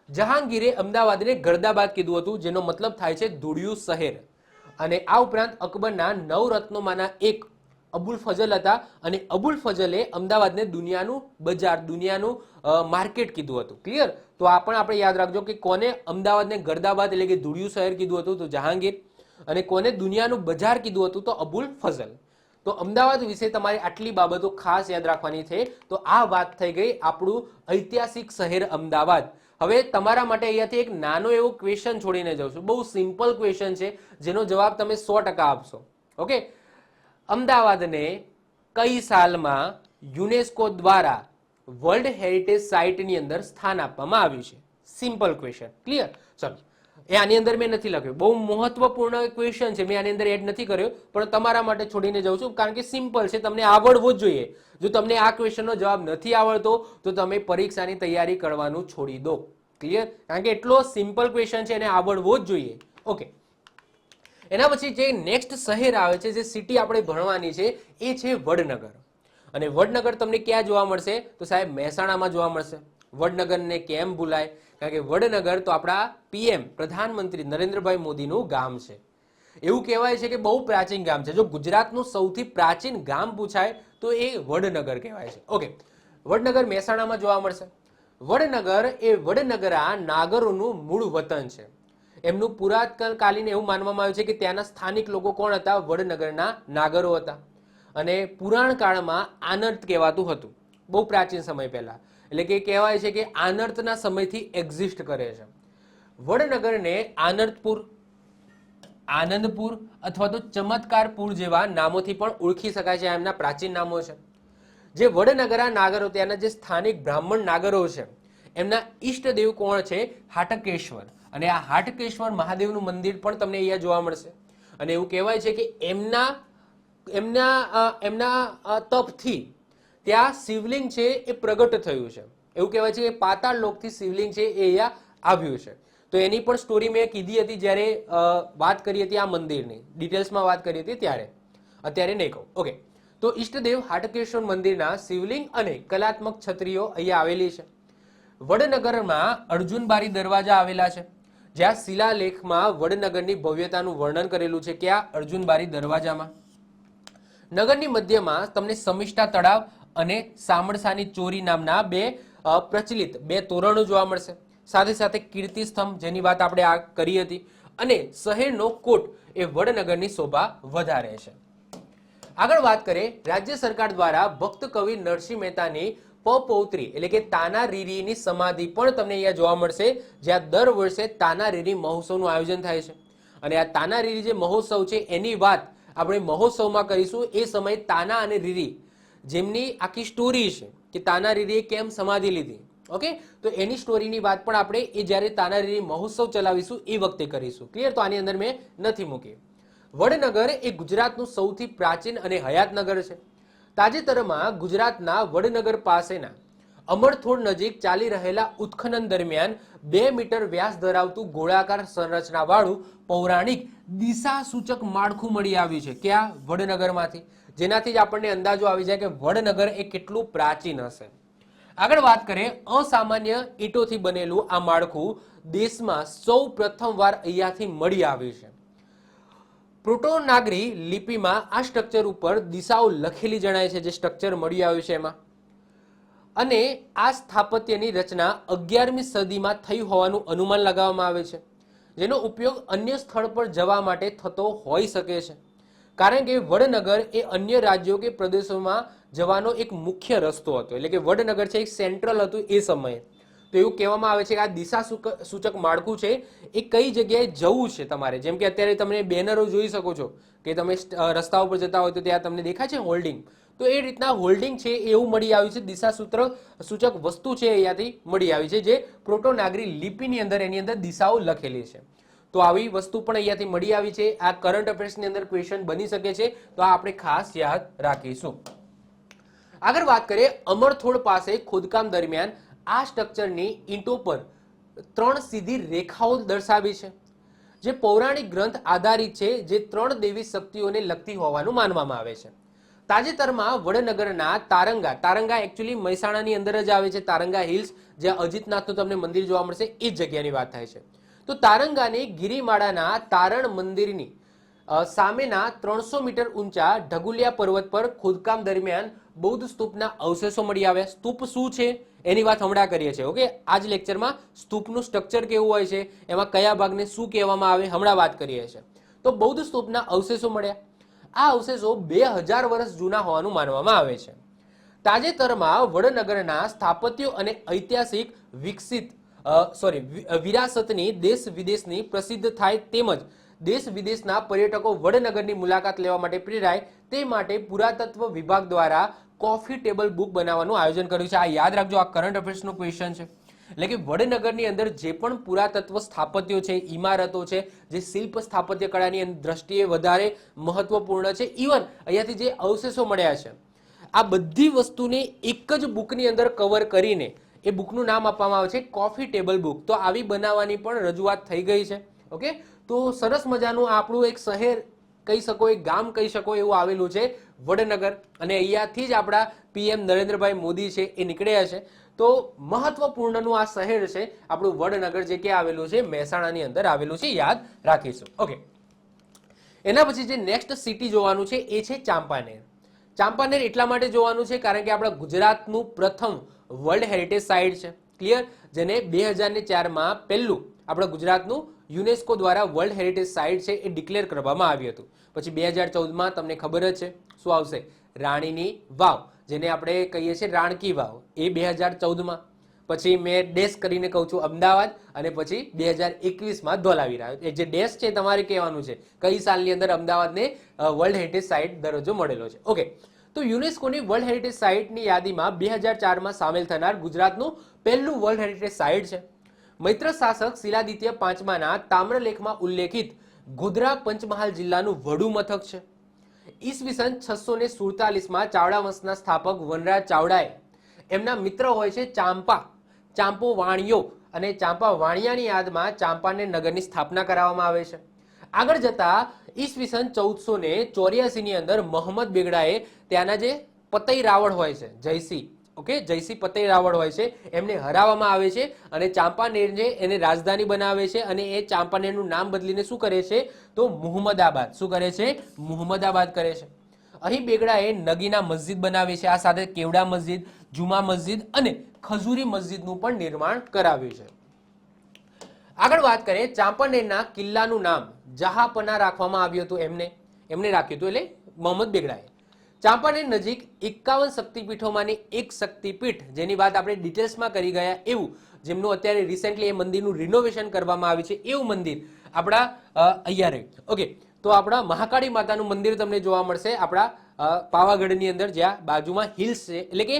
જહાંગીરે અમદાવાદને ગર્દાબાદ કીધું હતું, જેનો મતલબ થાય છે ધૂળિયું શહેર. અને આ ઉપરાંત અકબરના 9 રત્નોમાંના એક અબુલ ફઝલ હતા અને અબુલ ફઝલે અમદાવાદને દુનિયાનું બજાર, દુનિયાનું માર્કેટ કીધું હતું. ક્લિયર? તો આ પણ આપણે યાદ રાખજો કે કોને અમદાવાદને ગર્દાબાદ એટલે કે ધૂળિયું શહેર કીધું હતું, તો જહાંગીર. અને કોને દુનિયાનું બજાર કીધું હતું, તો અબુલ ફઝલ. તો અમદાવાદ વિશે તમારે આટલી બાબતો ખાસ યાદ રાખવાની છે. તો આ વાત થઈ ગઈ આપણું ઐતિહાસિક શહેર અમદાવાદ. હવે તમારા માટે અહીંયાથી એક નાનો એવો ક્વેશ્ચન છોડીને જાઉં છું. બહુ સિમ્પલ ક્વેશ્ચન છે, જેનો જવાબ તમે 100% આપશો. ઓકે, અમદાવાદને કઈ સાલમાં યુનેસ્કો દ્વારા વર્લ્ડ હેરિટેજ સાઇટની અંદર સ્થાન આપવામાં આવ્યું છે? Simple question. ક્લિયર? ચલો, એ આની અંદર મેં નથી લખ્યું. બહુ મહત્વપૂર્ણ ક્વેશ્ચન છે, મેં આની અંદર એડ નથી કર્યો, પણ તમારા માટે છોડીને જાઉં છું, કારણ કે સિમ્પલ છે, તમને આવડવો જ જોઈએ. જો તમને આ ક્વેશ્ચનનો જવાબ નથી આવડતો તો તમે પરીક્ષાની તૈયારી કરવાનું છોડી દો. ક્લિયર? કારણ કે એટલો સિમ્પલ ક્વેશ્ચન છે, એને આવડવો જ જોઈએ. ઓકે, એના પછી જે નેક્સ્ટ શહેર આવે છે, જે સિટી આપણે ભણવાની છે, એ છે વડનગર. અને વડનગર તમને ક્યાં જોવા મળશે? તો સાહેબ મહેસાણામાં જોવા મળશે. વડનગરને કેમ ભૂલાય? કારણ કે વડનગર તો આપણા પીએમ પ્રધાનમંત્રી નરેન્દ્રભાઈ મોદીનું ગામ છે. એવું કહેવાય છે કે બહુ પ્રાચીન ગામ છે. જો ગુજરાતનું સૌથી પ્રાચીન ગામ પૂછાય તો એ વડનગર કહેવાય છે. ઓકે, વડનગર મહેસાણામાં જોવા મળશે. વડનગર એ વડનગરા નાગરોનું મૂળ વતન છે. એમનું પુરાતનકાલીન એવું માનવામાં આવ્યું છે કે ત્યાંના સ્થાનિક લોકો કોણ હતા? વડનગરના નાગરો હતા. અને પુરાણ કાળમાં આનર્ત કહેવાતું હતું, બહુ પ્રાચીન સમય પહેલા. એટલે કે કહેવાય છે કે આનર્તના સમયથી એક્ઝિસ્ટ કરે છે. વડનગરને આનર્તપુર, આનંદપુર અથવા તો ચમત્કારપુર જેવા નામોથી પણ ઓળખી શકાય છે. એમના પ્રાચીન નામો છે. જે વડનગરા નાગરો, ત્યાંના જે સ્થાનિક બ્રાહ્મણ નાગરો છે, એમના ઈષ્ટદેવ કોણ છે? હાટકેશ્વર. અને આ હાટકેશ્વર મહાદેવનું મંદિર પણ તમને અહીંયા જોવા મળશે. અને એવું કહેવાય છે કે એમના તપથી ત્યાં શિવલિંગ છે એ પ્રગટ થયું છે. એવું કહેવાય છે કે પાતાળ લોકથી શિવલિંગ છે એ અહીંયા આવ્યું છે. તો એની પણ સ્ટોરી મેં કીધી હતી જ્યારે વાત કરી હતી આ મંદિરની, ડિટેલ્સમાં વાત કરી હતી ત્યારે. અત્યારે નહીં કહું. ઓકે, તો ઈષ્ટદેવ હાટકેશ્વર મંદિરના શિવલિંગ અને કલાત્મક છત્રીઓ અહીંયા આવેલી છે. વડનગરમાં અર્જુનબારી દરવાજા આવેલા છે, જ્યાં શિલાલેખમાં વડનગરની ભવ્યતાનું વર્ણન કરેલું છે. ક્યાં? અર્જુનબારી દરવાજામાં. નગરની મધ્યમાં તમને સમિષ્ટા તળાવ અને સામળસાની ચોરી નામના પ્રચલિત બે તોરણો જોવા મળશે. સાથે સાથે કીર્તિ સ્તંભ, જેની વાત આપણે આ કરી હતી. અને શહેરનો કોટ એ વડનગરની શોભા વધારે છે. આગળ વાત કરીએ, રાજ્ય સરકાર દ્વારા ભક્ત કવિ નરસિંહ મહેતાની પૌત્રી એટલે કે તાનારીરીની સમાધિ પણ તમને અહીંયા જોવા મળશે, જ્યાં દર વર્ષે તાનારીરી મહોત્સવનું આયોજન થાય છે. અને આ તાનારીરી જે મહોત્સવ છે એની વાત આપણે મહોત્સવમાં કરીશું. એ સમયે તાના અને રીરી, જેમની આખી સ્ટોરી છે કે તાનારીરીએ કેમ સમાધિ લીધી, ઓકે, તો એની સ્ટોરીની વાત પણ આપણે એ જ્યારે તાનારીરી મહોત્સવ ચલાવીશું એ વખતે કરીશું. ક્લિયર? તો આની અંદર મેં નથી મૂકી. વડનગર એ ગુજરાતનું સૌથી પ્રાચીન અને હયાત નગર છે. તાજેતરમાં ગુજરાતના વડનગર પાસેના અમરથોડ નજીક ચાલી રહેલા ઉત્ખનન દરમિયાન 2 મીટર વ્યાસ ધરાવતું ગોળાકાર સંરચનાવાળું પૌરાણિક દિશા સૂચક માળખું મળી આવ્યું છે. ક્યાં? વડનગરમાંથી. જેનાથી જ આપણને અંદાજો આવી જાય કે વડનગર એ કેટલું પ્રાચીન હશે. આગળ વાત કરીએ, અસામાન્ય ઈંટોથી બનેલું આ માળખું દેશમાં સૌ પ્રથમવાર અહીંયાથી મળી આવ્યું છે. પ્રોટોનાગરી લિપિમાં આ સ્ટ્રક્ચર ઉપર દિશાઓ લખેલી જણાય છે, જે સ્ટ્રક્ચર મળી આવ્યું છે એમાં. અને આ સ્થાપત્યની રચના 11મી સદીમાં થઈ હોવાનું અનુમાન લગાવવામાં આવે છે, જેનો ઉપયોગ અન્ય સ્થળ પર જવા માટે થતો હોઈ શકે છે. કારણ કે વડનગર એ અન્ય રાજ્યો કે પ્રદેશોમાં જવાનો એક મુખ્ય રસ્તો હતો. એટલે કે વડનગર છે એક સેન્ટ્રલ હતું એ સમયે. તો એવું કહેવામાં આવે છે કે આ દિશા સૂચક માળખું છે એ કઈ જગ્યાએ જવું છે તમારે. જેમ કે અત્યારે તમે બેનરો જોઈ શકો છો કે તમે રસ્તા ઉપર જતા હોય તો ત્યાં તમને દેખાય છે હોલ્ડિંગ. તો એ રીતના હોલ્ડિંગ છે એવું મળી આવ્યું છે. દિશા સૂચક વસ્તુ છે અહીંયાથી મળી આવી છે, જે પ્રોટોનાગરી લિપિની અંદર એની અંદર દિશાઓ લખેલી છે. તો આવી વસ્તુ પણ અહીંયાથી મળી આવી છે. આ કરંટ અફેર્સની અંદર ક્વેશ્ચન બની શકે છે, તો આ આપણે ખાસ યાદ રાખીશું. આગળ વાત કરીએ, અમરથોડ પાસે ખોદકામ દરમિયાન આ સ્ટ્રક્ચરની ઈંટો પર 3 સીધી રેખાઓ દર્શાવી છે, જે પૌરાણિક ગ્રંથ આધારિત છે, જે 3 દેવી શક્તિઓને લગતી હોવાનું માનવામાં આવે છે. તાજેતરમાં વડનગરના તારંગા એકચ્યુઅલી મહેસાણાની અંદર જ આવે છે. તારંગા હિલ્સ, જ્યાં અજીતનાથનું તમને મંદિર જોવા મળશે, એ જ જગ્યાની વાત થાય છે. તો તારંગાની ગિરિમાળાના તારણ મંદિરની સામેના 300 મીટર ઊંચા ઢગુલિયા પર્વત પર ખોદકામ દરમિયાન બૌદ્ધ સ્તૂપના અવશેષો મળી આવ્યા. સ્તૂપ શું છે એની વાત હમણાં કરીએ છીએ. ઓકે, આજ લેક્ચરમાં સ્તૂપનું સ્ટ્રક્ચર કેવું હોય છે, એમાં કયા ભાગને શું કહેવામાં આવે, હમણાં વાત કરીએ છીએ. તો બૌદ્ધ સ્તૂપના અવશેષો મળ્યા. આ અવશેષો 2000 વર્ષ જૂના હોવાનું માનવામાં આવે છે. તાજેતરમાં વડનગરના સ્થાપત્યો અને ઐતિહાસિક વિરાસતની દેશ વિદેશની પ્રસિદ્ધ થાય, તેમજ દેશ વિદેશના પર્યટકો વડનગરની મુલાકાત લેવા માટે પ્રેરાય તે માટે પુરાતત્વ વિભાગ દ્વારા કોફી ટેબલ બુક બનાવવાનું આયોજન કર્યું છે. આ યાદ રાખજો, આ કરંટ અફેર્સનો ક્વેશ્ચન છે. એટલે કે વડનગરની અંદર જે પણ પુરાતત્વ સ્થાપત્યો છે, ઇમારતો છે, જે શિલ્પ સ્થાપત્ય કળાની દ્રષ્ટિએ વધારે મહત્વપૂર્ણ છે, ઇવન અહીંયાથી જે અવશેષો મળ્યા છે, આ બધી વસ્તુને એક જ બુકની અંદર કવર કરીને એ બુકનું નામ આપવામાં આવે છે કોફી ટેબલ બુક. તો આવી બનાવવાની પણ રજૂઆત થઈ ગઈ છે. ઓકે, તો સરસ મજાનું આપણું એક શહેર કહી શકો, એક ગામ કહી શકો એવું આવેલું છે વડનગર, અને અહીંયાથી જ આપણા પીએમ નરેન્દ્રભાઈ મોદી છે એ નીકળ્યા છે. તો મહત્વપૂર્ણનું આ શહેર છે આપણું વડનગર, જે ક્યાં આવેલું છે, મહેસાણાની અંદર આવેલું છે, યાદ રાખીશું. ઓકે, એના પછી જે નેક્સ્ટ સિટી જોવાનું છે એ છે ચાંપાનેર. ચાંપાનેર એટલા માટે જોવાનું છે કારણ કે આપણા ગુજરાતનું પ્રથમ વર્લ્ડ હેરિટેજ સાઇટ છે. ક્લિયર, જેને 2004માં પહેલું આપણા ગુજરાતનું યુનેસ્કો દ્વારા વર્લ્ડ હેરિટેજ સાઇટ છે એ ડિક્લેર કરવામાં આવ્યું હતું. પછી 2014માં તમને ખબર જ છે શું આવશે, રાણીની વાવ, જેને આપણે કહીએ છીએ રાણકી વાવ, એ 2014માં. પછી મેં ડેશ કરીને કહું છું અમદાવાદ, અને પછી 2021માં ધોલાવીરા. એ જે ડેશ છે તમારે કહેવાનું છે કઈ સાલની અંદર અમદાવાદને વર્લ્ડ હેરિટેજ સાઇટ દરજ્જો મળેલો છે. ઓકે, તો યુનેસ્કોની વર્લ્ડ હેરિટેજ સાઇટની યાદીમાં 2004માં સામેલ થનાર ગુજરાતનું પહેલું વર્લ્ડ હેરિટેજ સાઇટ છે. મૈત્ર શાસક શિલાદિત્ય પાંચમાના તામ્રલેખમાં ઉલ્લેખિત ગોધરા પંચમહાલ જિલ્લાનું વડુ મથક છે. ઈસવીસન 647માં ચાવડા વંશના સ્થાપક વનરાજ ચાવડાએ એમના મિત્ર હોય છે ચાંપો વાણિયો, અને ચાંપા વાણિયાની યાદમાં ચાંપાનેર નગરની સ્થાપના કરાવવામાં આવે છે. આગળ જતા ઈસવીસન 1484ની અંદર મોહમ્મદ બેગડાએ ત્યાંના જે પતઈ રાવળ હોય છે, જયસિંહ, ઓકે, જયસિંહ પતઈ રાવળ હોય છે, એમને હરાવવામાં આવે છે, અને ચાંપાનેરને એને રાજધાની બનાવે છે, અને એ ચાંપાનેરનું નામ બદલીને શું કરે છે, તો મુહમ્મદાબાદ, શું કરે છે, મુહમ્મદાબાદ કરે છે. અહીં બેગડાએ નગીના મસ્જિદ બનાવી છે, આ સાથે કેવડા મસ્જિદ, જુમા મસ્જિદ અને ખજૂરી મસ્જિદનું પણ નિર્માણ કરાવ્યું છે. આગળ વાત કરીએ, ચાંપાનેરના કિલ્લાનું નામ જહાપના રાખવામાં આવ્યું હતું, એમને રાખ્યું હતું, એટલે મોહમ્મદ બેગડાએ. ચાંપાનેર નજીક 51 શક્તિપીઠોમાંની એક શક્તિપીઠ, જેની વાત આપણે ડિટેલ્સમાં કરી ગયા એવું, જેમનું અત્યારે રિસેન્ટલી એ મંદિરનું રિનોવેશન કરવામાં આવ્યું છે, એવું મંદિર આપણા અહીંયા રહે. ઓકે, તો આપણા મહાકાળી માતાનું મંદિર તમને જોવા મળશે આપણા પાવાગઢની અંદર, જ્યાં બાજુમાં હિલ્સ છે, એટલે કે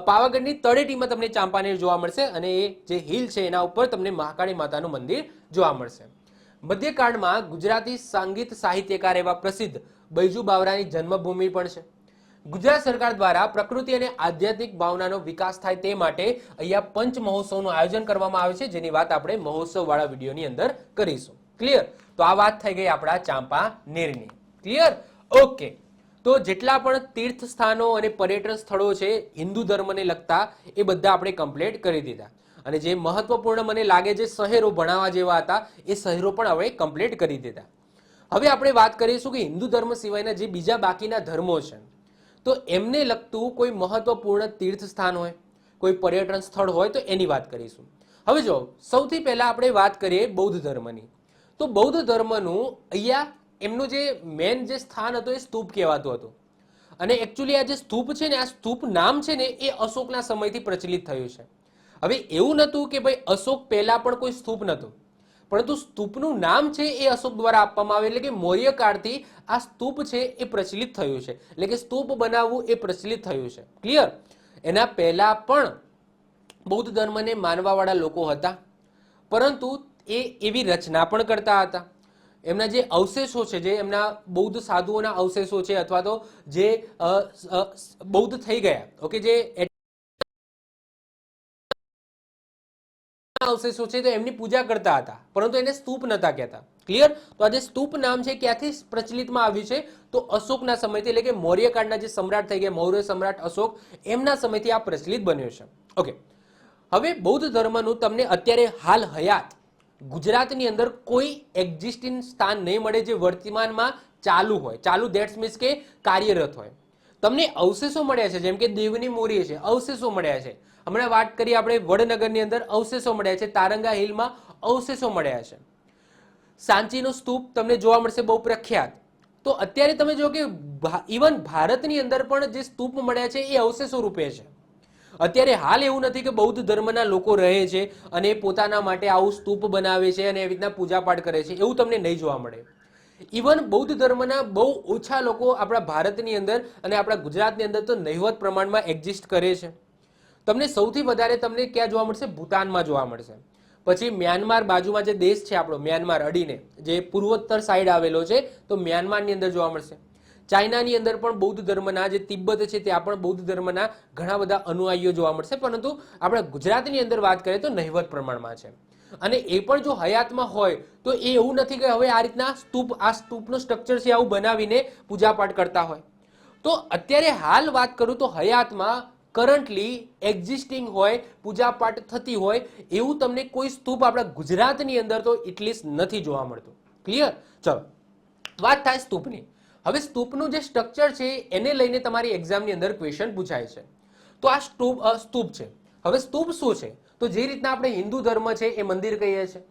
પાવાગઢની તળેટીમાં તમને ચાંપાનેર જોવા મળશે, અને એ જે હિલ છે એના ઉપર તમને મહાકાળી માતાનું મંદિર જોવા મળશે. મધ્યકાળમાં ગુજરાતી સંગીત સાહિત્યકાર એવા પ્રસિદ્ધ બૈજુ બાવરાની જન્મભૂમિ પણ છે. ગુજરાત સરકાર દ્વારા પ્રકૃતિ અને આધ્યાત્મિક ભાવનાનો વિકાસ થાય તે માટે અહીંયા પંચ મહોત્સવનું આયોજન કરવામાં આવે છે, જેની વાત આપણે મહોત્સવ વાળા વિડીયોની અંદર કરીશું. ક્લિયર, તો આ વાત થઈ ગઈ આપણા ચાંપાનેરની. Clear, okay. તો જેટલા પણ તીર્થ સ્થાનો અને પર્યટન સ્થળો છે હિન્દુ ધર્મને લગતા, એ બધા આપણે કમ્પ્લીટ કરી દીધા. અને જે મહત્વપૂર્ણ મને લાગે છે શહેરો ભણાવવા જેવા હતા, એ શહેરો પણ હવે કમ્પ્લીટ કરી દીધા. હવે આપણે વાત કરીશું કે હિન્દુ ધર્મ સિવાયના જે બીજા બાકીના ધર્મો છે, તો એમને લગતું કોઈ મહત્વપૂર્ણ તીર્થ સ્થાન હોય, કોઈ પર્યટન સ્થળ હોય, તો એની વાત કરીશું. હવે જો સૌથી પહેલા આપણે વાત કરીએ બૌદ્ધ ધર્મની. તો બૌદ્ધ ધર્મનું અહીંયા એમનું જે મેન જે સ્થાન હતું એ સ્તૂપ કહેવાતું હતું. અને એકચ્યુઅલી આ જે સ્તૂપ છે ને, આ સ્તૂપ નામ છે ને એ અશોકના સમયથી પ્રચલિત થયું છે. હવે એવું નહોતું કે ભાઈ અશોક પહેલા પણ કોઈ સ્તૂપ નહોતું, પરંતુ સ્તૂપનું નામ છે એ અશોક દ્વારા આપવામાં આવે, એટલે કે મૌર્ય કાળથી આ સ્તૂપ છે એ પ્રચલિત થયું છે, એટલે કે સ્તૂપ બનાવવું એ પ્રચલિત થયું છે. ક્લિયર, એના પહેલા પણ બૌદ્ધ ધર્મને માનવાવાળા લોકો હતા, પરંતુ એ એવી રચના પણ કરતા હતા. એમના જે અવશેષો છે, જે એમના બૌદ્ધ સાધુઓના અવશેષો છે, અથવા તો જે બૌદ્ધ થઈ ગયા, ઓકે, જે અવશેષો છે તો એમની પૂજા કરતા હતા, પરંતુ એને સ્તૂપ નતા કહેતા. ક્લિયર? તો આ જે સ્તૂપ નામ છે ક્યાંથી પ્રચલિતમાં આવ્યું છે? તો અશોકના સમયથી, એટલે કે મૌર્યકાળના જે સમ્રાટ થઈ ગયા, મૌર્ય સમ્રાટ અશોક, એમના સમયથી આ પ્રચલિત બન્યો છે. ઓકે, હવે બૌદ્ધ ધર્મનું તમને અત્યારે હાલ હયાત ગુજરાતની અંદર કોઈ એક્ઝિસ્ટિંગ સ્થાન નહીં મળે જે વર્તમાનમાં ચાલુ હોય. ચાલુ દેટ્સ મીન્સ કે કાર્યરત હોય. તમને અવશેષો મળ્યા છે, જેમ કે દેવની મોરી છે, અવશેષો મળ્યા છે. હમણાં વાત કરી આપણે વડનગરની અંદર અવશેષો મળ્યા છે, તારંગા હિલમાં અવશેષો મળ્યા છે, સાંચીનો સ્તૂપ તમને જોવા મળશે, બહુ પ્રખ્યાત. તો અત્યારે તમે જો કે ઇવન ભારતની અંદર પણ જે સ્તૂપ મળ્યા છે એ અવશેષો રૂપે છે. અત્યારે હાલ એવું નથી કે બૌદ્ધ ધર્મના લોકો રહે છે અને પોતાના માટે આવું સ્તૂપ બનાવે છે અને એવી રીતના પૂજાપાઠ કરે છે, એવું તમને નહીં જોવા મળે. ઇવન બૌદ્ધ ધર્મના બહુ ઓછા લોકો આપણા ભારતની અંદર અને આપણા ગુજરાતની અંદર તો નહિવત પ્રમાણમાં એક્ઝિસ્ટ કરે છે. તમને સૌથી વધારે તમને ક્યાં જોવા મળશે? ભૂતાનમાં જોવા મળશે. પછી મ્યાનમાર બાજુમાં જે દેશ છે આપણો, મ્યાનમાર અડીને જે પૂર્વોત્તર સાઈડ આવેલો છે, તો મ્યાનમારની અંદર જોવા મળશે. ચાઇનાની અંદર પણ બૌદ્ધ ધર્મના, જે તિબ્બત છે ત્યાં પણ બૌદ્ધ ધર્મના ઘણા બધા અનુયાયીઓ જોવા મળશે, પરંતુ આપણા ગુજરાતની અંદર વાત કરીએ તો નહિવત પ્રમાણમાં છે. અને એ પણ જો હયાતમાં હોય તો એ એવું નથી કે હવે આ રીતના સ્તૂપ, આ સ્તૂપનું સ્ટ્રક્ચર છે આવું બનાવીને પૂજાપાઠ કરતા હોય. તો અત્યારે હાલ વાત કરું તો હયાતમાં કરન્ટલી એક્ઝિસ્ટિંગ હોય, પૂજાપાઠ થતી હોય એવું તમને કોઈ સ્તૂપ આપણા ગુજરાતની અંદર તો એટલીસ્ટ નથી જોવા મળતું. ક્લિયર? ચલો, વાત થાય સ્તૂપની. હવે સ્તૂપનું જે સ્ટ્રક્ચર છે એને લઈને તમારી એક્ઝામની અંદર ક્વેશ્ચન પૂછાય છે. તો આ સ્તૂપ છે. હવે સ્તૂપ શું છે? તો જે રીતના આપણે હિન્દુ ધર્મ છે એ મંદિર કહીએ છીએ,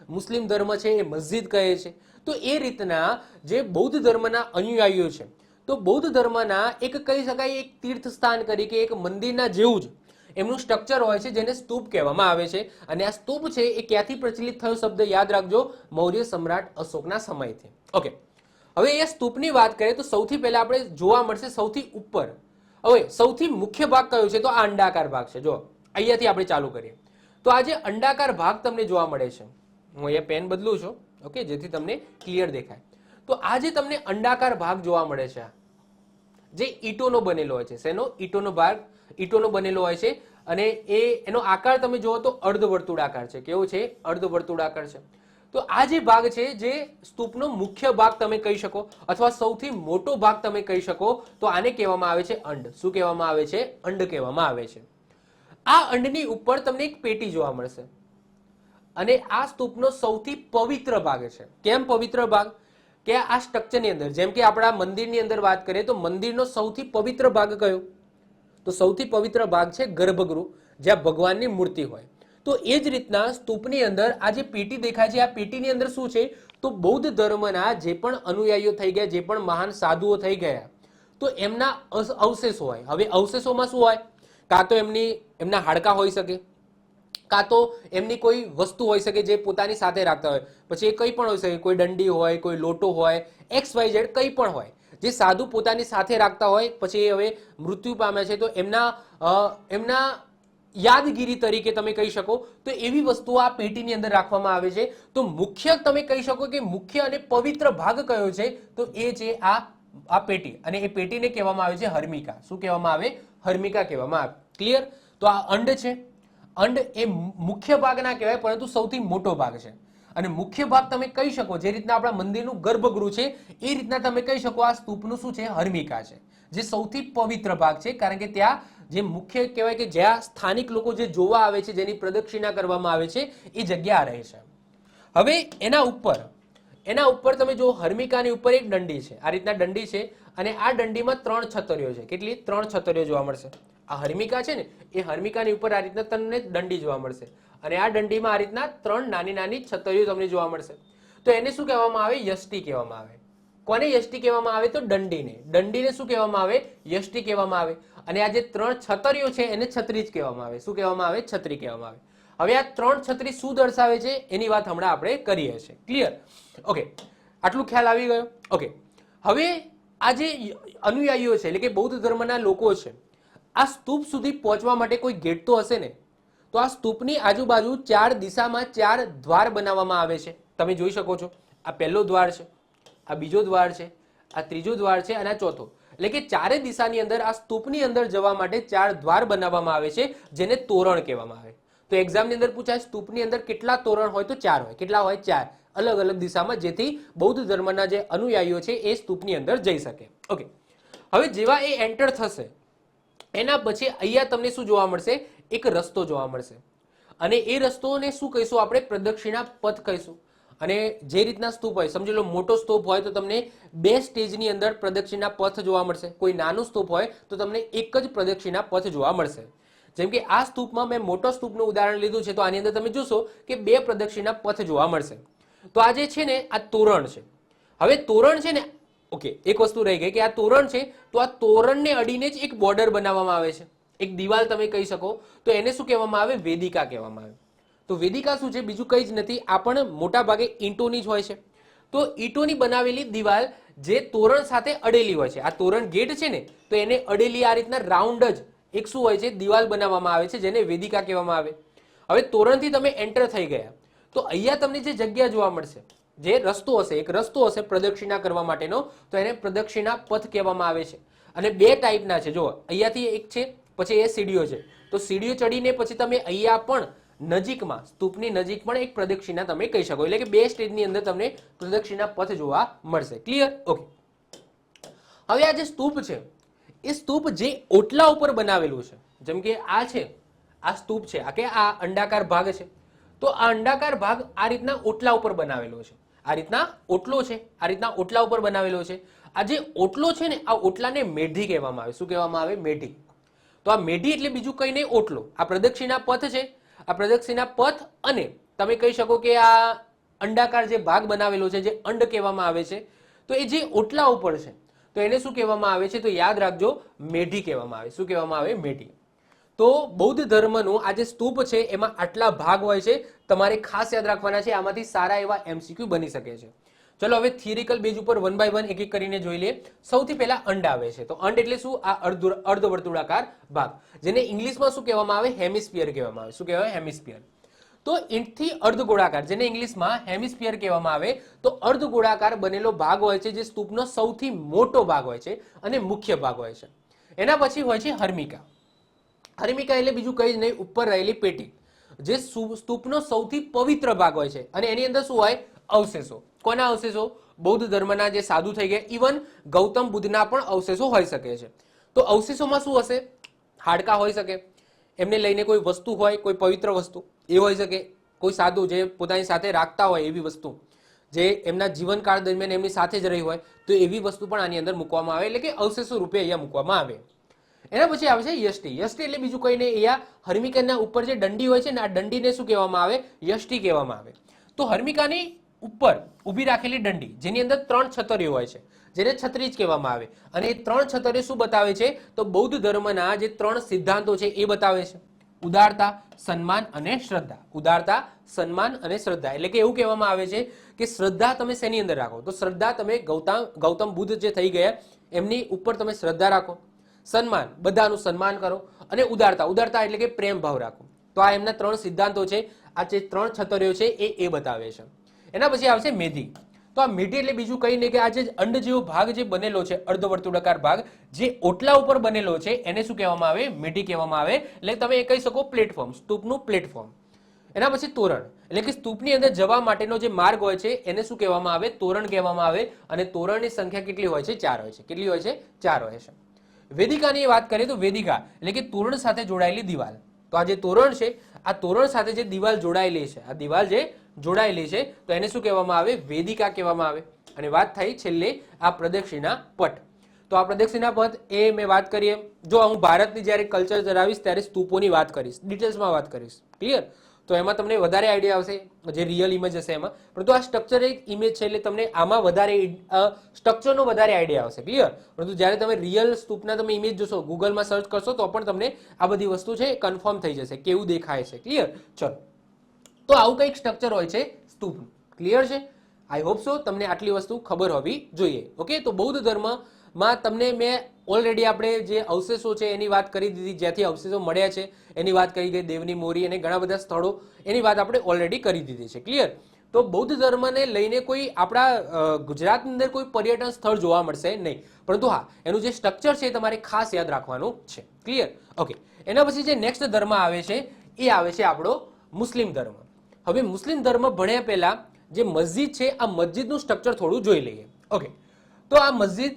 મુસ્લિમ ધર્મ છે એ મસ્જિદ કહે છે, તો એ રીતના જે બૌદ્ધ ધર્મના અનુયાયીઓ છે, તો બૌદ્ધ ધર્મના એક કહી શકાય એક તીર્થ સ્થાન તરીકે એક મંદિરના જેવું જ એમનું સ્ટ્રક્ચર હોય છે, જેને સ્તૂપ કહેવામાં આવે છે. અને આ સ્તૂપ છે એ ક્યાંથી પ્રચલિત થયો શબ્દ યાદ રાખજો, મૌર્ય સમ્રાટ અશોકના સમયથી. ઓકે, હવે એ સ્તૂપની વાત કરીએ તો સૌથી પહેલા આપણે જોવા મળશે સૌથી ઉપર. હવે સૌથી મુખ્ય ભાગ કયો છે? તો આ અંડાકાર ભાગ છે. જો અહીંયાથી આપણે ચાલુ કરીએ તો આ જે અંડાકાર ભાગ તમને જોવા મળે છે, હું અહીંયા પેન બદલું છું, ઓકે, જેથી તમને ક્લિયર દેખાય. તો આ જે તમને અંડાકાર ભાગ જોવા મળે છે, જે ઈંટોનો બનેલો હોય છે, શેનો? ઈંટોનો ભાગ, ઈંટોનો બનેલો હોય છે. અને એનો આકાર તમે જુઓ તો અર્ધવર્તુળાકાર છે. કેવો છે? અર્ધવર્તુળાકાર છે. તો આ જે ભાગ છે, જે સ્તૂપનો મુખ્ય ભાગ તમે કહી શકો, અથવા સૌથી મોટો ભાગ તમે કહી શકો, તો આને કહેવામાં આવે છે અંડ. શું કહેવામાં આવે છે? અંડ કહેવામાં આવે છે. આ અંડની ઉપર તમને એક પેટી જોવા મળશે અને આ સ્તૂપનો સૌથી પવિત્ર ભાગ છે. કેમ પવિત્ર ભાગ? કે આ સ્ટ્રક્ચરની અંદર, જેમ કે આપણા મંદિરની અંદર વાત કરીએ તો મંદિરનો સૌથી પવિત્ર ભાગ કયો? તો સૌથી પવિત્ર ભાગ છે ગર્ભગૃહ, જ્યાં ભગવાનની મૂર્તિ હોય. તો એ જ રીતના સ્તૂપની અંદર આ જે પેટી દેખાય છે, આ પેટીની અંદર શું છે? તો બૌદ્ધ ધર્મના જે પણ અનુયાયીઓ થઈ ગયા, જે પણ મહાન સાધુઓ થઈ ગયા, તો એમના અવશેષો હોય. હવે અવશેષોમાં શું હોય? કાં તો એમના હાડકાં હોઈ શકે, કાં તો એમની કોઈ વસ્તુ હોઈ શકે જે પોતાની સાથે રાખતા હોય. પછી એ કંઈ પણ હોઈ શકે, કોઈ દંડી હોય, કોઈ લોટો હોય, XYZ કંઈ પણ હોય, જે સાધુ પોતાની સાથે રાખતા હોય. પછી એ હવે મૃત્યુ પામ્યા છે તો એમના યાદગીરી તરીકે તમે કહી શકો, તો એવી વસ્તુઓ આ પેટીની અંદર રાખવામાં આવે છે. તો મુખ્ય તમે કહી શકો કે મુખ્ય અને પવિત્ર ભાગ કયો છે? તો એ છે આ પેટી. અને એ પેટીને કહેવામાં આવે છે હર્મિકા. શું કહેવામાં આવે? હર્મિકા કહેવામાં આવે. ક્લિયર? તો આ અંડ છે. અંડ એ મુખ્ય ભાગ ના કહેવાય, પરંતુ સૌથી મોટો ભાગ છે. અને મુખ્ય ભાગ તમે કહી શકો, જે રીતના આપણા મંદિરનું ગર્ભગૃહ છે એ રીતના તમે કહી શકો આ સ્તૂપનું શું છે? હર્મિકા છે, જે સૌથી પવિત્ર ભાગ છે. કારણ કે ત્યાં જે મુખ્ય કહેવાય કે જ્યાં સ્થાનિક લોકો જે જોવા આવે છે, જેની પ્રદક્ષિણા કરવામાં આવે છે, એ જગ્યા રહે છે. હવે એના ઉપર તમે જો હર્મિકાની ઉપર એક દંડી છે, આ રીતના દંડી છે. અને આ દંડીમાં 3 છતરીઓ છે. કેટલી? 3 છતરીઓ જોવા મળશે. આ હર્મિકા છે ને, એ હર્મિકાની ઉપર આ રીતના તમને દંડી જોવા મળશે. અને આ દંડીમાં આ રીતના 3 નાની નાની છતરીઓ તમને જોવા મળશે. તો એને શું કહેવામાં આવે? યષ્ટિ કહેવામાં આવે. કોને યષ્ટિ કહેવામાં આવે? તો દંડીને. દંડીને શું કહેવામાં આવે? યષ્ટિ કહેવામાં આવે. અને આ જે 3 છતરીઓ છે એને છત્રી જ કહેવામાં આવે. શું કહેવામાં આવે? છત્રી કહેવામાં આવે. હવે આ 3 છત્રી શું દર્શાવે છે એની વાત હમણાં આપણે કરીએ છીએ. ક્લિયર? ઓકે, આટલું ખ્યાલ આવી ગયો? ઓકે, હવે આ જે અનુયાયીઓ છે, એટલે કે બૌદ્ધ ધર્મના લોકો છે, આ સ્તૂપ સુધી પહોંચવા માટે કોઈ ગેટ તો હશે ને? તો આ સ્તૂપની આજુબાજુ 4 દિશામાં 4 દ્વાર બનાવવામાં આવે છે. તમે જોઈ શકો છો, આ પહેલો દ્વાર છે, આ બીજો દ્વાર છે, આ ત્રીજો દ્વાર છે અને આ ચોથો. એટલે કે ચારે દિશાની અંદર આ સ્તૂપની અંદર જવા માટે 4 દ્વાર બનાવવામાં આવે છે, જેને તોરણ કહેવામાં આવે. તો એક્ઝામની અંદર પૂછાય સ્તૂપની અંદર કેટલા તોરણ હોય તો 4 હોય. કેટલા હોય? 4 અલગ અલગ દિશામાં, જેથી બૌદ્ધ ધર્મના જે અનુયાયીઓ છે એ સ્તૂપની અંદર જઈ શકે. ઓકે, હવે જેવા એ એન્ટર થશે એના પછી અહીંયા તમને શું જોવા મળશે? એક રસ્તો જોવા મળશે, અને એ રસ્તોને શું કહીશું આપણે? પ્રદક્ષિણા પથ કહીશું. અને જે રીતના સ્તૂપ હોય, સમજી લો મોટો સ્તૂપ હોય તો તમને 2 સ્ટેજની અંદર પ્રદક્ષિણા પથ જોવા મળશે. કોઈ નાનું સ્તૂપ હોય તો તમને એક જ પ્રદક્ષિણા પથ જોવા મળશે. જેમ કે આ સ્તૂપમાં મેં મોટો સ્તૂપનું ઉદાહરણ લીધું છે, તો આની અંદર તમે જોશો કે 2 પ્રદક્ષિણા પથ જોવા મળશે. તો આ જે છે ને આ તોરણ છે. હવે તોરણ છે ને, ઓકે, એક વસ્તુ રહી ગઈ કે આ તોરણ છે, તો આ તોરણને અડીને જ એક બોર્ડર બનાવવામાં આવે છે, એક દિવાલ તમે કહી શકો. તો એને શું કહેવામાં આવે? વેદિકા કહેવામાં આવે. તો વેદિકા શું છે? બીજું કંઈ જ નથી, આ પણ મોટા ભાગે ઈંટોની જ હોય છે. તો ઈંટોની બનાવેલી દિવાલ જે તોરણ સાથે અડેલી હોય છે. આ તોરણ ગેટ છે ને, તો એને અડેલી આ રીતના રાઉન્ડ જ એક શું હોય છે? દિવાલ બનાવવામાં આવે છે, જેને વેદિકા કહેવામાં આવે. હવે તોરણથી તમે એન્ટર થઈ ગયા તો અહીંયા તમને જે જગ્યા જોવા મળશે, જે રસ્તો હશે, એક રસ્તો હશે પ્રદક્ષિણા કરવા માટેનો, તો એને પ્રદક્ષિણા પથ કહેવામાં આવે છે. અને 2 ટાઈપના છે. જો અહીંયાથી એક છે, પછી એ સીડીઓ છે. તો સીડીઓ ચડીને પછી તમે અહીંયા પણ નજીકમાં, સ્તૂપની નજીક પણ એક પ્રદક્ષિણા તમે કહી શકો. એટલે કે 2 સ્ટેજની અંદર તમને પ્રદક્ષિણા પથ જોવા મળશે. ક્લિયર? ઓકે, હવે આ જે સ્તૂપ છે એ સ્તૂપ જે ઓટલા ઉપર બનાવેલું છે, જેમ કે આ છે, આ સ્તૂપ છે, આ કે આ અંડાકાર ભાગ છે, તો આ અંડાકાર ભાગ આ રીતના ઓટલા ઉપર બનાવેલો છે. આ રીતના ઓટલો છે, આ રીતના ઓટલા ઉપર બનાવેલો છે. આ જે ઓટલો છે ને, આ ઓટલાને મેઢી કહેવામાં આવે. શું કહેવામાં આવે? મેઢી. તો આ મેઢી એટલે બીજું કંઈ નહીં, ઓટલો. આ પ્રદક્ષિણા પથ છે, આ પ્રદક્ષિણા પથ, અને તમે કહી શકો કે આ અંડાકાર જે ભાગ બનાવેલો છે, જે અંડ કહેવામાં આવે છે, તો એ જે ઓટલા ઉપર છે, તો એને શું કહેવામાં આવે છે? તો યાદ રાખજો, મેઢી કહેવામાં આવે. શું કહેવામાં આવે? મેઢી. તો બૌદ્ધ ધર્મનું આ જે સ્તૂપ છે એમાં આટલા ભાગ હોય છે, તમારે ખાસ યાદ રાખવાના છે. આમાંથી સારા એવા MCQ બની શકે છે. ચલો હવે થિયરિકલ બેઝ ઉપર 1 by 1 એક એક કરીને જોઈ લઈએ. સૌથી પહેલા અંડ આવે છે. તો અંડ એટલે શું? આ અર્ધવર્તુળાકાર ભાગ, જેને ઇંગ્લિશમાં શું કહેવામાં આવે? હેમિસ્ફિયર કહેવામાં આવે. શું કહેવાય? હેમિસ્ફિયર. તો ઈંટથી અર્ધગોળાકાર, જેને ઇંગ્લિશમાં હેમિસ્ફિયર કહેવામાં આવે, તો અર્ધગોળાકાર બનેલો ભાગ હોય છે, જે સ્તૂપનો સૌથી મોટો ભાગ હોય છે અને મુખ્ય ભાગ હોય છે. એના પછી હોય છે હર્મિકા. હર્મિકા એટલે બીજું કંઈ જ નહીં, ઉપર રહેલી પેટી, જે સ્તૂપનો સૌથી પવિત્ર ભાગ હોય છે. અને એની અંદર શું હોય? અવશેષો. કોના અવશેષો? બૌદ્ધ ધર્મના જે સાધુ થઈ ગયા, ઇવન ગૌતમ બુદ્ધના પણ અવશેષો હોઈ શકે છે. તો અવશેષોમાં શું હશે? હાડકા હોઈ શકે, એમને લઈને કોઈ વસ્તુ હોય, કોઈ પવિત્ર વસ્તુ એ હોઈ શકે, કોઈ સાધુ જે પોતાની સાથે રાખતા હોય એવી વસ્તુ, જે એમના જીવનકાળ દરમિયાન એમની સાથે જ રહી હોય, તો એવી વસ્તુ પણ આની અંદર મૂકવામાં આવે. એટલે કે અવશેષો રૂપે અહીંયા મૂકવામાં આવે. એના પછી આવે છે યષ્ટિ. યષ્ટિ એટલે બીજું કંઈ નહીં, અહીંયા હર્મિકાના ઉપર જે દંડી હોય છે ને, આ દંડીને શું કહેવામાં આવે? યષ્ટિ કહેવામાં આવે. તો હર્મિકાની ઉપર ઊભી રાખેલી દંડી, જેની અંદર 3 છતરીઓ હોય છે, જેને છત્રી જ કહેવામાં આવે. અને એ 3 છતરીઓ શું બતાવે છે? તો બૌદ્ધ ધર્મના જે 3 સિદ્ધાંતો છે એ બતાવે છે. ઉદારતા, સન્માન અને શ્રદ્ધા. ઉદારતા, સન્માન અને શ્રદ્ધા. એટલે કે એવું કહેવામાં આવે છે કે શ્રદ્ધા તમે શેની અંદર રાખો? તો શ્રદ્ધા તમે ગૌતમ બુદ્ધ જે થઈ ગયા એમની ઉપર તમે શ્રદ્ધા રાખો. સન્માન, બધાનું સન્માન કરો. અને ઉદારતા, ઉદારતા એટલે કે પ્રેમ ભાવ રાખો. તો આ એમના 3 સિદ્ધાંતો છે. આ જે 3 છતરીઓ છે એ બતાવે છે. એના પછી આવશે મેઢી. તો આ મેઢી એટલે બીજું કંઈ નહીં કે આ જે અંડ જેવો ભાગ જે બનેલો છે, અર્ધવર્તુળાકાર ભાગ જે ઓટલા ઉપર બનેલો છે, એને શું કહેવામાં આવે? મેઢી કહેવામાં આવે. એટલે તમે એ કહી શકો પ્લેટફોર્મ, સ્તૂપનું પ્લેટફોર્મ. એના પછી તોરણ, એટલે કે સ્તૂપની અંદર જવા માટેનો જે માર્ગ હોય છે એને શું કહેવામાં આવે? તોરણ કહેવામાં આવે. અને તોરણની સંખ્યા કેટલી હોય છે? 4 હોય છે. કેટલી હોય છે? 4 હોય છે. વેદિકાની વાત કરીએ તો વેદિકા એટલે કે તોરણ સાથે જોડાયેલી દિવાલ. તો આ જે તોરણ છે, આ તોરણ સાથે જે દિવાલ જોડાયેલી છે, આ દિવાલ જે જોડાયેલી છે, તો એને શું કહેવામાં આવે? વેદિકા કહેવામાં આવે. અને વાત થઈ છેલ્લે આ પ્રદક્ષિણા પટ. તો આ પ્રદક્ષિણા પટ એ મેં વાત કરીએ, જો હું ભારતની જ્યારે કલ્ચર ધરાવીશ ત્યારે સ્તૂપોની વાત કરીશ, ડિટેલ્સમાં વાત કરીશ. ક્લિયર? તો એમાં તમને વધારે આઈડિયા આવશે, જે રિયલ ઇમેજ હશે એમાં. પરંતુ આ સ્ટ્રક્ચર એક ઇમેજ છે એટલે તમને આમાં વધારે સ્ટ્રક્ચરનો વધારે આઈડિયા આવશે. ક્લિયર? પરંતુ જ્યારે તમે રિયલ સ્તૂપના તમે ઇમેજ જોશો, ગૂગલમાં સર્ચ કરશો, તો પણ તમને આ બધી વસ્તુ છે કન્ફર્મ થઈ જશે, કેવું દેખાય છે. ક્લિયર? ચલો, તો આવું કંઈક સ્ટ્રક્ચર હોય છે સ્તૂપનું. ક્લિયર છે? આઈ હોપ સો તમને આટલી વસ્તુ ખબર હોવી જોઈએ. ઓકે, તો બૌદ્ધ ધર્મમાં તમને મેં ઓલરેડી આપણે જે અવશેષો છે એની વાત કરી દીધી, જ્યાંથી અવશેષો મળ્યા છે એની વાત કરી ગઈ, દેવની મોરી અને ઘણા બધા સ્થળો, એની વાત આપણે ઓલરેડી કરી દીધી છે. ક્લિયર? તો બૌદ્ધ ધર્મને લઈને કોઈ આપણા ગુજરાતની અંદર કોઈ પર્યટન સ્થળ જોવા મળશે નહીં, પરંતુ હા, એનું જે સ્ટ્રક્ચર છે એ તમારે ખાસ યાદ રાખવાનું છે. ક્લિયર? ઓકે, એના પછી જે નેક્સ્ટ ધર્મ આવે છે એ આવે છે આપણો મુસ્લિમ ધર્મ. હવે મુસ્લિમ ધર્મ ભણ્યા પહેલા જે મસ્જિદ છે આ મસ્જિદનું સ્ટ્રક્ચર થોડું જોઈ લઈએ. ઓકે, તો આ મસ્જિદ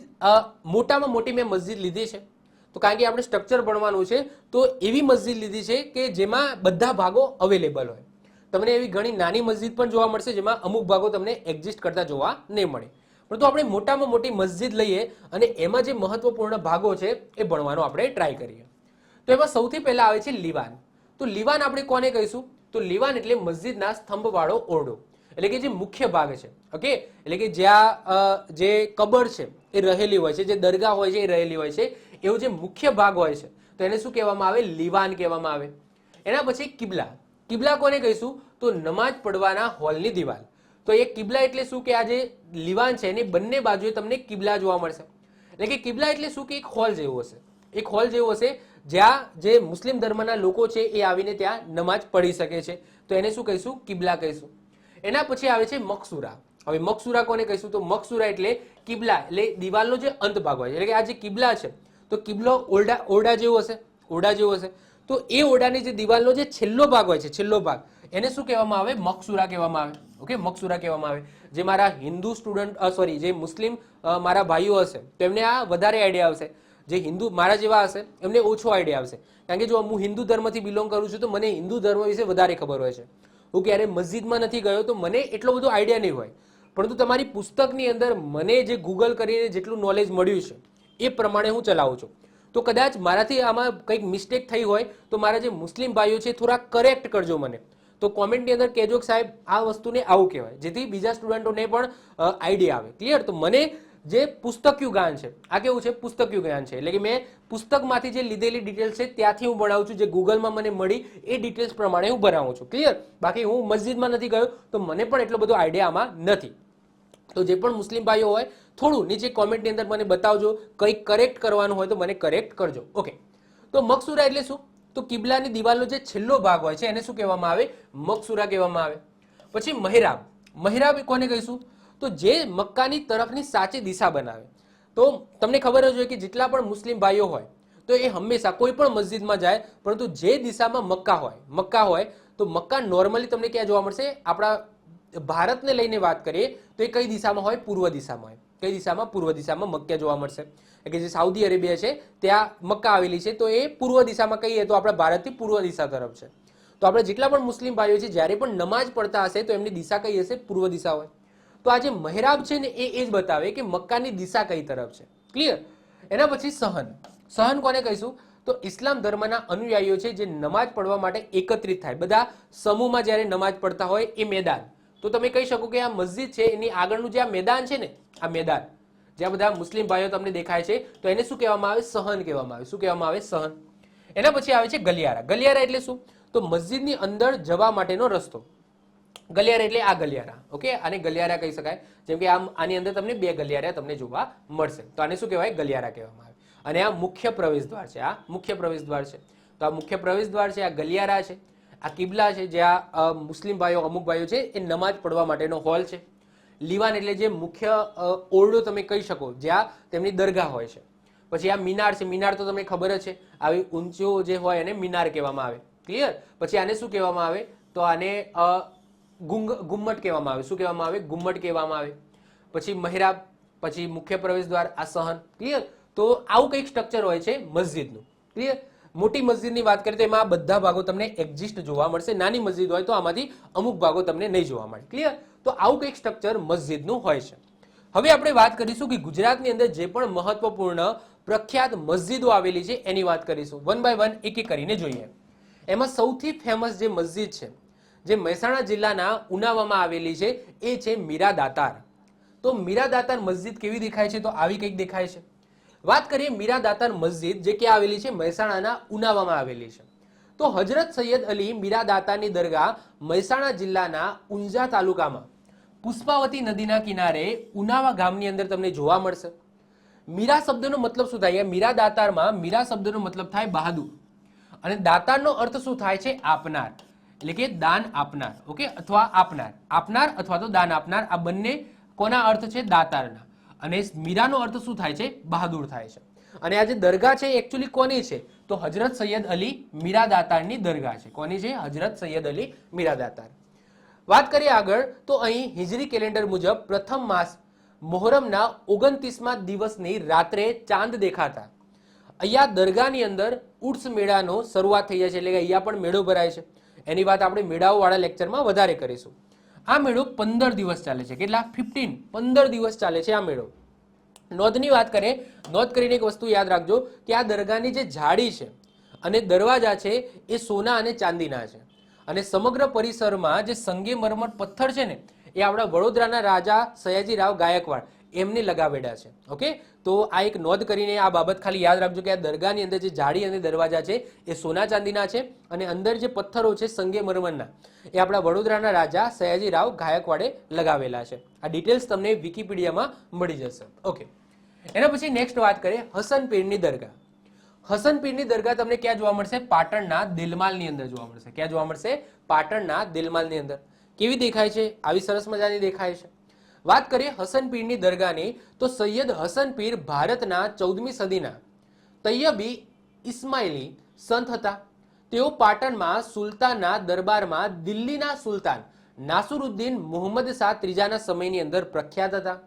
મોટામાં મોટી મેં મસ્જિદ લીધી છે. તો કારણ કે આપણે સ્ટ્રક્ચર ભણવાનું છે તો એવી મસ્જિદ લીધી છે કે જેમાં બધા ભાગો અવેલેબલ હોય. તમને એવી ઘણી નાની મસ્જિદ પણ જોવા મળશે જેમાં અમુક ભાગો તમને એક્ઝિસ્ટ કરતા જોવા નહીં મળે. પરંતુ આપણે મોટામાં મોટી મસ્જિદ લઈએ અને એમાં જે મહત્વપૂર્ણ ભાગો છે એ ભણવાનો આપણે ટ્રાય કરીએ. તો એમાં સૌથી પહેલા આવે છે લીવાન. તો લીવાન આપણે કોને કહીશું? તો લીવાન એટલે મસ્જિદના સ્તંભવાળો ઓરડો, એટલે કે જે મુખ્ય ભાગ છે. ઓકે, એટલે કે જ્યાં જે કબર છે એ રહેલી હોય છે, જે દરગાહ હોય છે એ રહેલી હોય છે, એવો જે મુખ્ય ભાગ હોય છે તો એને શું કહેવામાં આવે? લીવાન કહેવામાં આવે. એના પછી કિબલા. કિબલા કોને કહીશું? તો નમાજ પડવાના હોલની દિવાલ. તો એ કિબલા એટલે શું કે આ જે લીવાન છે એની બંને બાજુએ તમને કિબલા જોવા મળશે. એટલે કે કિબલા એટલે શું કે એક હોલ જેવું હશે, એક હોલ જેવું હશે જ્યાં જે મુસ્લિમ ધર્મના લોકો છે એ આવીને ત્યાં નમાજ પઢી શકે છે. તો એને શું કહીશું? કિબલા કહીશું. એના પછી આવે છે મકસુરા. હવે મકસુરા કોને કહીશું? તો મકસુરા એટલે કિબલા એટલે દિવાલનો જે અંત ભાગ હોય, એટલે કે આ જે કિબલા છે તો કિબલો ઓરડા જેવો હશે, ઓરડા જેવો હશે. તો એ ઓરડાની જે દિવાલનો જે છેલ્લો ભાગ હોય છે, છેલ્લો ભાગ, એને શું કહેવામાં આવે? મકસુરા કહેવામાં આવે. ઓકે, મકસુરા કહેવામાં આવે. જે મારા હિન્દુ સ્ટુડન્ટ જે મુસ્લિમ મારા ભાઈઓ હશે તો એમને આ વધારે આઈડિયા આવશે. જે હિન્દુ મારા જેવા હશે એમને ઓછો આઈડિયા આવશે. કારણ કે જો હું હિન્દુ ધર્મથી બિલોંગ કરું છું તો મને હિન્દુ ધર્મ વિશે વધારે ખબર હોય છે. હું ક્યારે મસ્જિદમાં નથી ગયો તો મને એટલો બધો આઈડિયા નહીં હોય. પરંતુ તમારી પુસ્તકની અંદર મને જે ગૂગલ કરીને જેટલું નોલેજ મળ્યું છે એ પ્રમાણે હું ચલાવું છું. તો કદાચ મારાથી આમાં કંઈક મિસ્ટેક થઈ હોય તો મારા જે મુસ્લિમ ભાઈઓ છે થોડા કરેક્ટ કરજો મને. તો કોમેન્ટની અંદર કહેજો કે સાહેબ આ વસ્તુને આવું કહેવાય, જેથી બીજા સ્ટુડન્ટોને પણ આઈડિયા આવે. ક્લિયર? તો મને જે પુસ્તકિયું જ્ઞાન છે આ કેવું છે? પુસ્તકિયું જ્ઞાન છે. એટલે કે મેં પુસ્તકમાંથી જે લીધેલી ડિટેલ્સ છે ત્યાંથી હું ભણાવું છું, જે ગૂગલમાં મને મળી એ ડિટેલ્સ પ્રમાણે હું ભણાવું છું. ક્લિયર? બાકી હું મસ્જિદમાં નથી ગયો તો મને પણ એટલો બધો આઈડિયા આમાં નથી. તો જે પણ મુસ્લિમ ભાઈઓ હોય થોડું નીચે કોમેન્ટની અંદર મને બતાવજો, કંઈક કરેક્ટ કરવાનું હોય તો મને કરેક્ટ કરજો. ઓકે, તો મકસુરા એટલે શું? તો કિબલાની દિવાલનો જે છેલ્લો ભાગ હોય છે એને શું કહેવામાં આવે? મકસુરા કહેવામાં આવે. પછી મહેરાબ. મહેરાબ કોને કહીશું? તો જે મક્કાની તરફની સાચી દિશા બનાવે. તો તમને ખબર જ હોય કે જેટલા પણ મુસ્લિમ ભાઈઓ હોય તો એ હંમેશા કોઈ પણ મસ્જિદમાં જાય પરંતુ જે દિશામાં મક્કા હોય તો મક્કા નોર્મલી તમને ક્યાં જોવા મળશે? આપણા ભારતને લઈને વાત કરીએ તો એ કઈ દિશામાં હોય? પૂર્વ દિશામાં હોય. કઈ દિશામાં? પૂર્વ દિશામાં મક્કા જોવા મળશે. કે જે સાઉદી અરેબિયા છે ત્યાં મક્કા આવેલી છે તો એ પૂર્વ દિશામાં કહીએ તો આપણા ભારતથી પૂર્વ દિશા તરફ છે. તો આપણે જેટલા પણ મુસ્લિમ ભાઈઓ છે જ્યારે પણ નમાજ પડતા હશે તો એમની દિશા કઈ હશે? પૂર્વ દિશા હોય. તો આ જે મહેરાબ છે ને એ જ બતાવે કે મક્કાની દિશા કઈ તરફ છે. ક્લિયર? એના પછી સહન. સહન કોને કહીશું? તો ઇસ્લામ ધર્મના અનુયાયીઓ છે જે નમાજ પડવા માટે એકત્રિત થાય, બધા સમૂહમાં જ્યારે નમાજ પડતા હોય એ મેદાન. તો તમે કહી શકો કે આ મસ્જિદ છે એની આગળનું જે આ મેદાન છે ને, આ મેદાન જ્યાં બધા મુસ્લિમ ભાઈઓ તમને દેખાય છે તો એને શું કહેવામાં આવે? સહન કહેવામાં આવે. શું કહેવામાં આવે? સહન. એના પછી આવે છે ગલિયારા. ગલિયારા એટલે શું? તો મસ્જિદની અંદર જવા માટેનો રસ્તો. ગલિયારા એટલે આ ગલિયારા. ઓકે, આને ગલિયારા કહી શકાય. જેમ કે આની અંદર તમને બે ગલિયારા તમને જોવા મળશે તો આને શું કહેવાય? ગલિયારા કહેવામાં આવે. અને આ મુખ્ય પ્રવેશ દ્વાર છે. આ મુખ્ય પ્રવેશ દ્વાર છે. તો આ મુખ્ય પ્રવેશ દ્વાર છે, આ ગલિયારા છે, આ કિબલા છે જ્યાં મુસ્લિમ ભાઈઓ અમુક ભાઈઓ છે એ નમાજ પડવા માટેનો હોલ છે. લીવાન એટલે જે મુખ્ય ઓરડો તમે કહી શકો જ્યાં તેમની દરગાહ હોય છે. પછી આ મિનાર છે. મિનાર તો તમને ખબર જ છે, આવી ઊંચો જે હોય એને મિનાર કહેવામાં આવે. ક્લિયર? પછી આને શું કહેવામાં આવે? તો આને ગુમ્મટ કહેવામાં આવે. શું કહેવામાં આવે? ગુમ્મટ કહેવામાં આવે. પછી મહેરાબ, પછી મુખ્ય પ્રવેશ દ્વાર, આ સહન. ક્લિયર? તો આવું કંઈક સ્ટ્રક્ચર હોય છે મસ્જિદનું. ક્લિયર? મોટી મસ્જિદની વાત કરીએ તો એમાં બધા ભાગો તમને એક્ઝિસ્ટ જોવા મળશે. નાની મસ્જિદ હોય તો આમાંથી અમુક ભાગો તમને નહીં જોવા મળે. ક્લિયર? તો આવું કંઈક સ્ટ્રક્ચર મસ્જિદનું હોય છે. હવે આપણે વાત કરીશું કે ગુજરાતની અંદર જે પણ મહત્વપૂર્ણ પ્રખ્યાત મસ્જિદો આવેલી છે એની વાત કરીશું. વન બાય વન એક એક કરીને જોઈએ. એમાં સૌથી ફેમસ જે મસ્જિદ છે જે મહેસાણા જિલ્લાના ઉનાવામાં આવેલી છે એ છે મીરા દાતાર. તો મીરા દાતાર મસ્જિદ કેવી દેખાય છે? તો આવી કંઈક દેખાય છે. વાત કરીએ મીરા દાતાર મસ્જિદ જે ક્યાં આવેલી છે? મહેસાણાના ઉનાવામાં આવેલી છે. તો હજરત સૈયદ અલી મીરા દાતારની દરગાહ મહેસાણા જિલ્લાના ઊંઝા તાલુકામાં પુષ્પાવતી નદીના કિનારે ઉનાવા ગામની અંદર તમને જોવા મળશે. મીરા શબ્દનો મતલબ શું થાય? મીરા દાતારમાં મીરા શબ્દનો મતલબ થાય બહાદુર અને દાતારનો અર્થ શું થાય છે? આપનાર, એટલે કે દાન આપનાર. ઓકે, અથવા આપનાર. આપનાર અથવા તો દાન આપનાર, આ બંને કોના અર્થ છે? દાતારના. અને મીરાનો અર્થ શું થાય છે? બહાદુર થાય છે. અને આ જે દરગાહ છે એકચ્યુઅલી કોની છે? તો હજરત સૈયદ અલી મીરા દાતારની દરગાહ છે. કોની છે? હજરત સૈયદ અલી મીરા દાતાર. વાત કરીએ આગળ તો અહીં હિજરી કેલેન્ડર મુજબ પ્રથમ માસ મોહરમના 29મા દિવસની રાત્રે ચાંદ દેખાતા અહીંયા દરગાહની અંદર ઉર્સ મેળાનો શરૂઆત થઈ જાય છે, એટલે કે અહીંયા પણ મેળો ભરાય છે. એની વાત આપણે મેળાઓવાળા લેક્ચરમાં વધારે કરીશું. આ મેળો 15 દિવસ ચાલે છે. કેટલા? 15 દિવસ ચાલે છે આ મેળો. નોંધની વાત કરીએ, નોંધ કરીને એક વસ્તુ યાદ રાખજો કે આ દરગાહની જે જાળી છે અને દરવાજા છે એ સોના અને ચાંદીના છે, અને સમગ્ર પરિસરમાં જે સંગેમરમર પથ્થર છે ને એ આપણા વડોદરાના રાજા સયાજીરાવ ગાયકવાડ એમને લગાવેલા છે. ઓકે, તો આ એક નોંધ કરીને આ બાબત ખાલી યાદ રાખજો કે આ દરગાહની અંદર જે જાળી અને દરવાજા છે એ સોના ચાંદીના છે, અને અંદર જે પથ્થરો છે સંગેમરમરના એ આપણા વડોદરાના રાજા સયાજીરાવ ગાયકવાડે લગાવેલા છે. આ ડિટેલ્સ તમને વિકિપીડિયામાં મળી જશે. ઓકે, એના પછી નેક્સ્ટ વાત કરીએ હસન પીરની દરગાહ. હસન પીરની દરગાહ તમને ક્યાં જોવા મળશે? પાટણના દિલમાલની અંદર જોવા મળશે. ક્યાં જોવા મળશે? પાટણના દિલમાલની અંદર. કેવી દેખાય છે? આવી સરસ મજાની દેખાય છે. વાત કરીએ હસન પીરની દરગાહની તો સૈયદ હસન પીર ભારતના 14મી સદીના તૈયબી ઇસ્માઇલી સંત હતા. તેઓ પાટણમાં સુલતાનના દરબારમાં દિલ્હીના સુલતાન નાસુરુદ્દીન મુહમ્મદ શાહ ત્રીજાના સમયની અંદર પ્રખ્યાત હતા.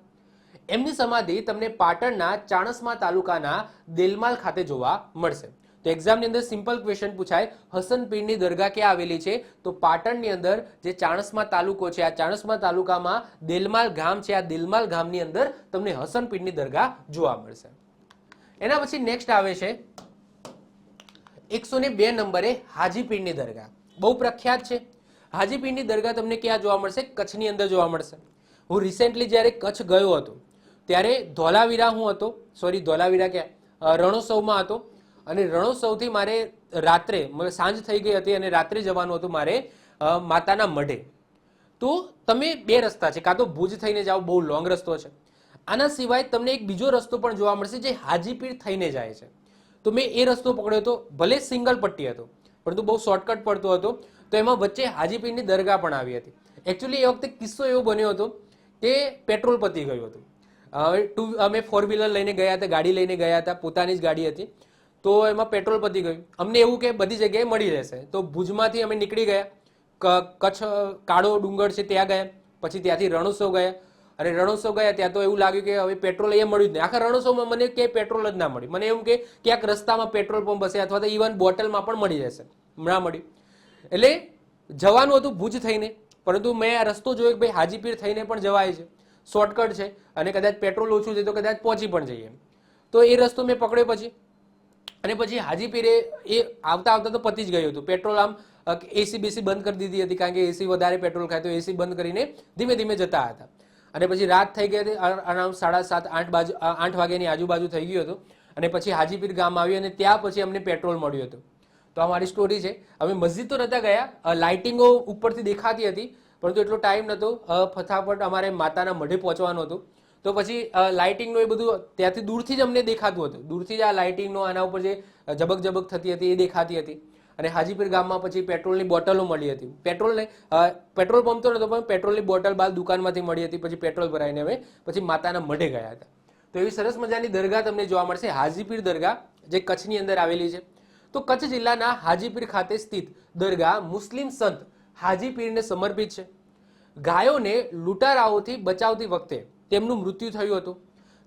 એમની સમાધિ તમને પાટણના ચાણસ્મા તાલુકાના દેલમાલ ખાતે જોવા મળશે. તો એક્ઝામની અંદર સિમ્પલ ક્વેશ્ચન પૂછાય, હસન પીરની દરગાહ ક્યાં આવેલી છે? તો પાટણની અંદર જે ચાણસ્મા તાલુકો છે, આ ચાણસ્મા તાલુકામાં દેલમાલ ગામ છે, આ દેલમાલ ગામની અંદર તમને હસન પીરની દરગાહ જોવા મળશે. એના પછી નેક્સ્ટ આવે છે 102 નંબરે હાજી પીરની દરગાહ. બહુ પ્રખ્યાત છે. હાજી પીરની દરગાહ તમને ક્યાં જોવા મળશે? કચ્છની અંદર જોવા મળશે. હું રિસેન્ટલી જ્યારે કચ્છ ગયો હતો ત્યારે ધોલાવીરા ધોલાવીરા ક્યાં રણોત્સવમાં હતો, અને રણોત્સવથી મારે રાત્રે સાંજ થઈ ગઈ હતી અને રાત્રે જવાનું હતું મારે માતાના મઢે. તો તમે બે રસ્તા છે, કાં તો ભુજ થઈને જાઓ, બહુ લોંગ રસ્તો છે. આના સિવાય તમને એક બીજો રસ્તો પણ જોવા મળશે જે હાજીપીર થઈને જાય છે. તો મેં એ રસ્તો પકડ્યો હતો, ભલે સિંગલ પટ્ટી હતો પરંતુ બહુ શોર્ટકટ પડતો હતો. તો એમાં વચ્ચે હાજીપીરની દરગાહ પણ આવી હતી. એકચ્યુઅલી એ વખતે કિસ્સો એવો બન્યો હતો કે પેટ્રોલ પતી ગયું હતું. અમે 4 વ્હીલર લઈને ગયા હતા, ગાડી લઈને ગયા હતા, પોતાની જ ગાડી હતી. તો એમાં પેટ્રોલ પતી ગયું. અમને એવું કે બધી જગ્યાએ મળી રહેશે. તો ભુજમાંથી અમે નીકળી ગયા, કચ્છ કાળો ડુંગર છે ત્યાં ગયા, પછી ત્યાંથી રણોત્સવ ગયા, અને રણોત્સવ ગયા ત્યાં તો એવું લાગ્યું કે હવે પેટ્રોલ અહીંયા મળ્યું જ નહીં. આખા રણોત્સવમાં મને ક્યાંય પેટ્રોલ જ ના મળ્યું. મને એવું કે ક્યાંક રસ્તામાં પેટ્રોલ પંપ હશે અથવા તો ઇવન બોટલમાં પણ મળી જશે, ના મળ્યું. એટલે જવાનું હતું ભુજ થઈને, પરંતુ મેં આ રસ્તો જોયો કે ભાઈ હાજીપીર થઈને પણ જવાય છે, શોર્ટકટ છે, અને કદાચ પેટ્રોલ ઓછું છે તો કદાચ પહોંચી પણ જઈએ. તો એ રસ્તો મેં પકડ્યો પછી, અને પછી હાજીપીરે એ આવતા આવતા તો પતી જ ગયું હતું. પેટ્રોલ આમ એસી બેસી બંધ કરી દીધી હતી, કારણ કે એસી વધારે પેટ્રોલ ખાય, તો એસી બંધ કરીને ધીમે ધીમે જતા હતા. અને પછી રાત થઈ ગઈ હતી, અરાઉન્ડ 7:30 8 વાગ્યાની આજુબાજુ થઈ ગયું હતું. અને પછી હાજીપીર ગામ આવ્યું અને ત્યાં પછી અમને પેટ્રોલ મળ્યું હતું. તો આ મારી સ્ટોરી છે. અમે મસ્જિદ તો નહોતા ગયા, લાઇટિંગો ઉપરથી દેખાતી હતી, પરંતુ એટલો ટાઈમ નહોતો, ફટાફટ અમારે માતાના મઢે પહોંચવાનું હતું. તો પછી લાઇટિંગનો એ બધું ત્યાંથી દૂરથી જ અમને દેખાતું હતું. દૂરથી જ આ લાઇટિંગનો આના ઉપર જે ઝબક ઝબક થતી હતી એ દેખાતી હતી. અને હાજીપીર ગામમાં પછી પેટ્રોલની બોટલો મળી હતી. પેટ્રોલ પંપ તો નહોતો, પણ પેટ્રોલની બોટલ બાદ દુકાનમાંથી મળી હતી. પછી પેટ્રોલ ભરાઈને અમે પછી માતાના મઢે ગયા હતા. તો એવી સરસ મજાની દરગાહ તમને જોવા મળશે, હાજીપીર દરગાહ, જે કચ્છની અંદર આવેલી છે. તો કચ્છ જિલ્લાના હાજીપીર ખાતે સ્થિત દરગાહ મુસ્લિમ સંત હાજીપીરને સમર્પિત છે. ગાયોને લૂંટારાઓથી બચાવતી વખતે તેમનું મૃત્યુ થયું હતું.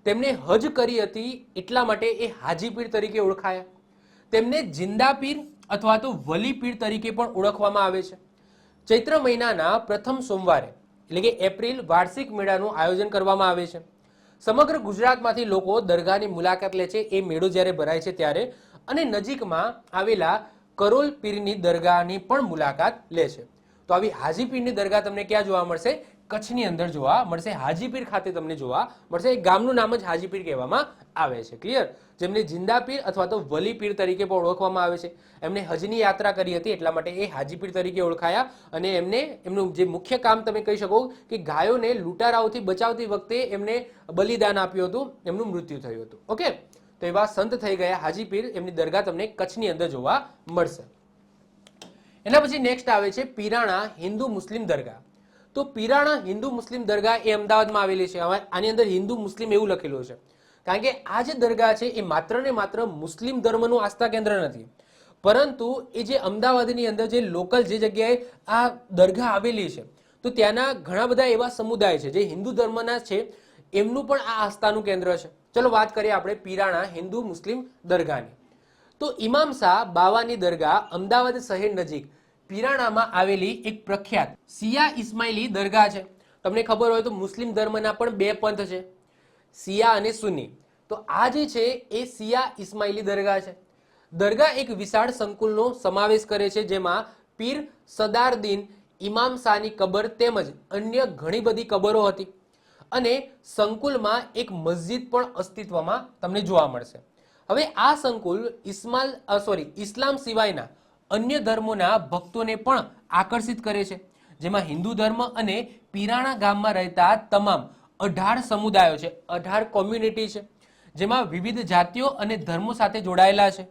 તેમને હજ કરી હતી, એટલા માટે એ હાજીપીર તરીકે ઓળખાયા. તેમને જિંદાપીર અથવા તો વલીપીર તરીકે પણ ઓળખવામાં આવે છે. ચૈત્ર મહિનાના પ્રથમ સોમવારે એટલે કે એપ્રિલ વાર્ષિક મેળાનું આયોજન કરવામાં આવે છે. સમગ્ર ગુજરાતમાંથી લોકો દરગાહની મુલાકાત લે છે એ મેળો જ્યારે ભરાય છે ત્યારે, અને નજીકમાં આવેલા કરોલ પીરની દરગાહની પણ મુલાકાત લે છે. તો આવી હાજીપીરની દરગાહ તમને ક્યાં જોવા મળશે? કચ્છની અંદર જોવા મળશે. હાજીપીર ખાતે તમને જોવા મળશે. એ ગામનું નામ જ હાજીપીર કહેવામાં આવે છે. ક્લિયર? જેમને જિંદાપીર અથવા તો વલીપીર તરીકે પણ ઓળખવામાં આવે છે. એમને હજની યાત્રા કરી હતી, એટલા માટે એ હાજીપીર તરીકે ઓળખાયા. અને એમનું જે મુખ્ય કામ તમે કહી શકો કે ગાયોને લૂંટારાઓથી બચાવતી વખતે એમને બલિદાન આપ્યું હતું, એમનું મૃત્યુ થયું હતું. ઓકે, તો એવા સંત થઈ ગયા હાજીપીર. એમની દરગાહ તમને કચ્છની અંદર જોવા મળશે. એના પછી નેક્સ્ટ આવે છે પીરાણા હિન્દુ મુસ્લિમ દરગાહ. તો પીરાણા હિન્દુ મુસ્લિમ દરગાહ એ અમદાવાદમાં આવેલી છે. આની અંદર હિન્દુ મુસ્લિમ એવું લખેલું છે, કારણ કે આ જે દરગાહ છે એ માત્ર ને માત્ર મુસ્લિમ ધર્મનું આસ્થા કેન્દ્ર નથી, પરંતુ એ જે અમદાવાદની અંદર જે લોકલ જે જગ્યાએ આ દરગાહ આવેલી છે, તો ત્યાંના ઘણા બધા એવા સમુદાય છે જે હિન્દુ ધર્મના છે, એમનું પણ આ આસ્થાનું કેન્દ્ર છે. ચલો વાત કરીએ આપણે પીરાણા હિન્દુ મુસ્લિમ દરગાહની. તો ઇમામ શાહ બાવાની દરગાહ અમદાવાદ શહેર નજીક પીરાણામાં આવેલી એક પ્રખ્યાત સિયા ઇસ્માઇલી દરગાહ છે. તમને ખબર હોય તો મુસ્લિમ ધર્મના પણ બે પંથ છે, શિયા અને સુન્ની. તો આ જે છે એ શિયા ઇસ્માઇલી દરગાહ છે. દરગાહ એક વિશાળ સંકુલનો સમાવેશ કરે છે, જેમાં પીર સદારદીન ઇમામ શાહની કબર તેમજ અન્ય ઘણી બધી કબરો હતી, અને સંકુલમાં એક મસ્જિદ પણ અસ્તિત્વમાં તમને જોવા મળશે. હવે આ સંકુલ ઇસ્લામ સિવાયના અન્ય ધર્મોના ભક્તોને પણ આકર્ષિત કરે છે, જેમાં હિન્દુ ધર્મ અને પીરાણા ગામમાં રહેતા તમામ 18 સમુદાયો છે, 18 કોમ્યુનિટી છે, જેમાં વિવિધ જાતિઓ અને ધર્મો સાથે જોડાયેલા છે.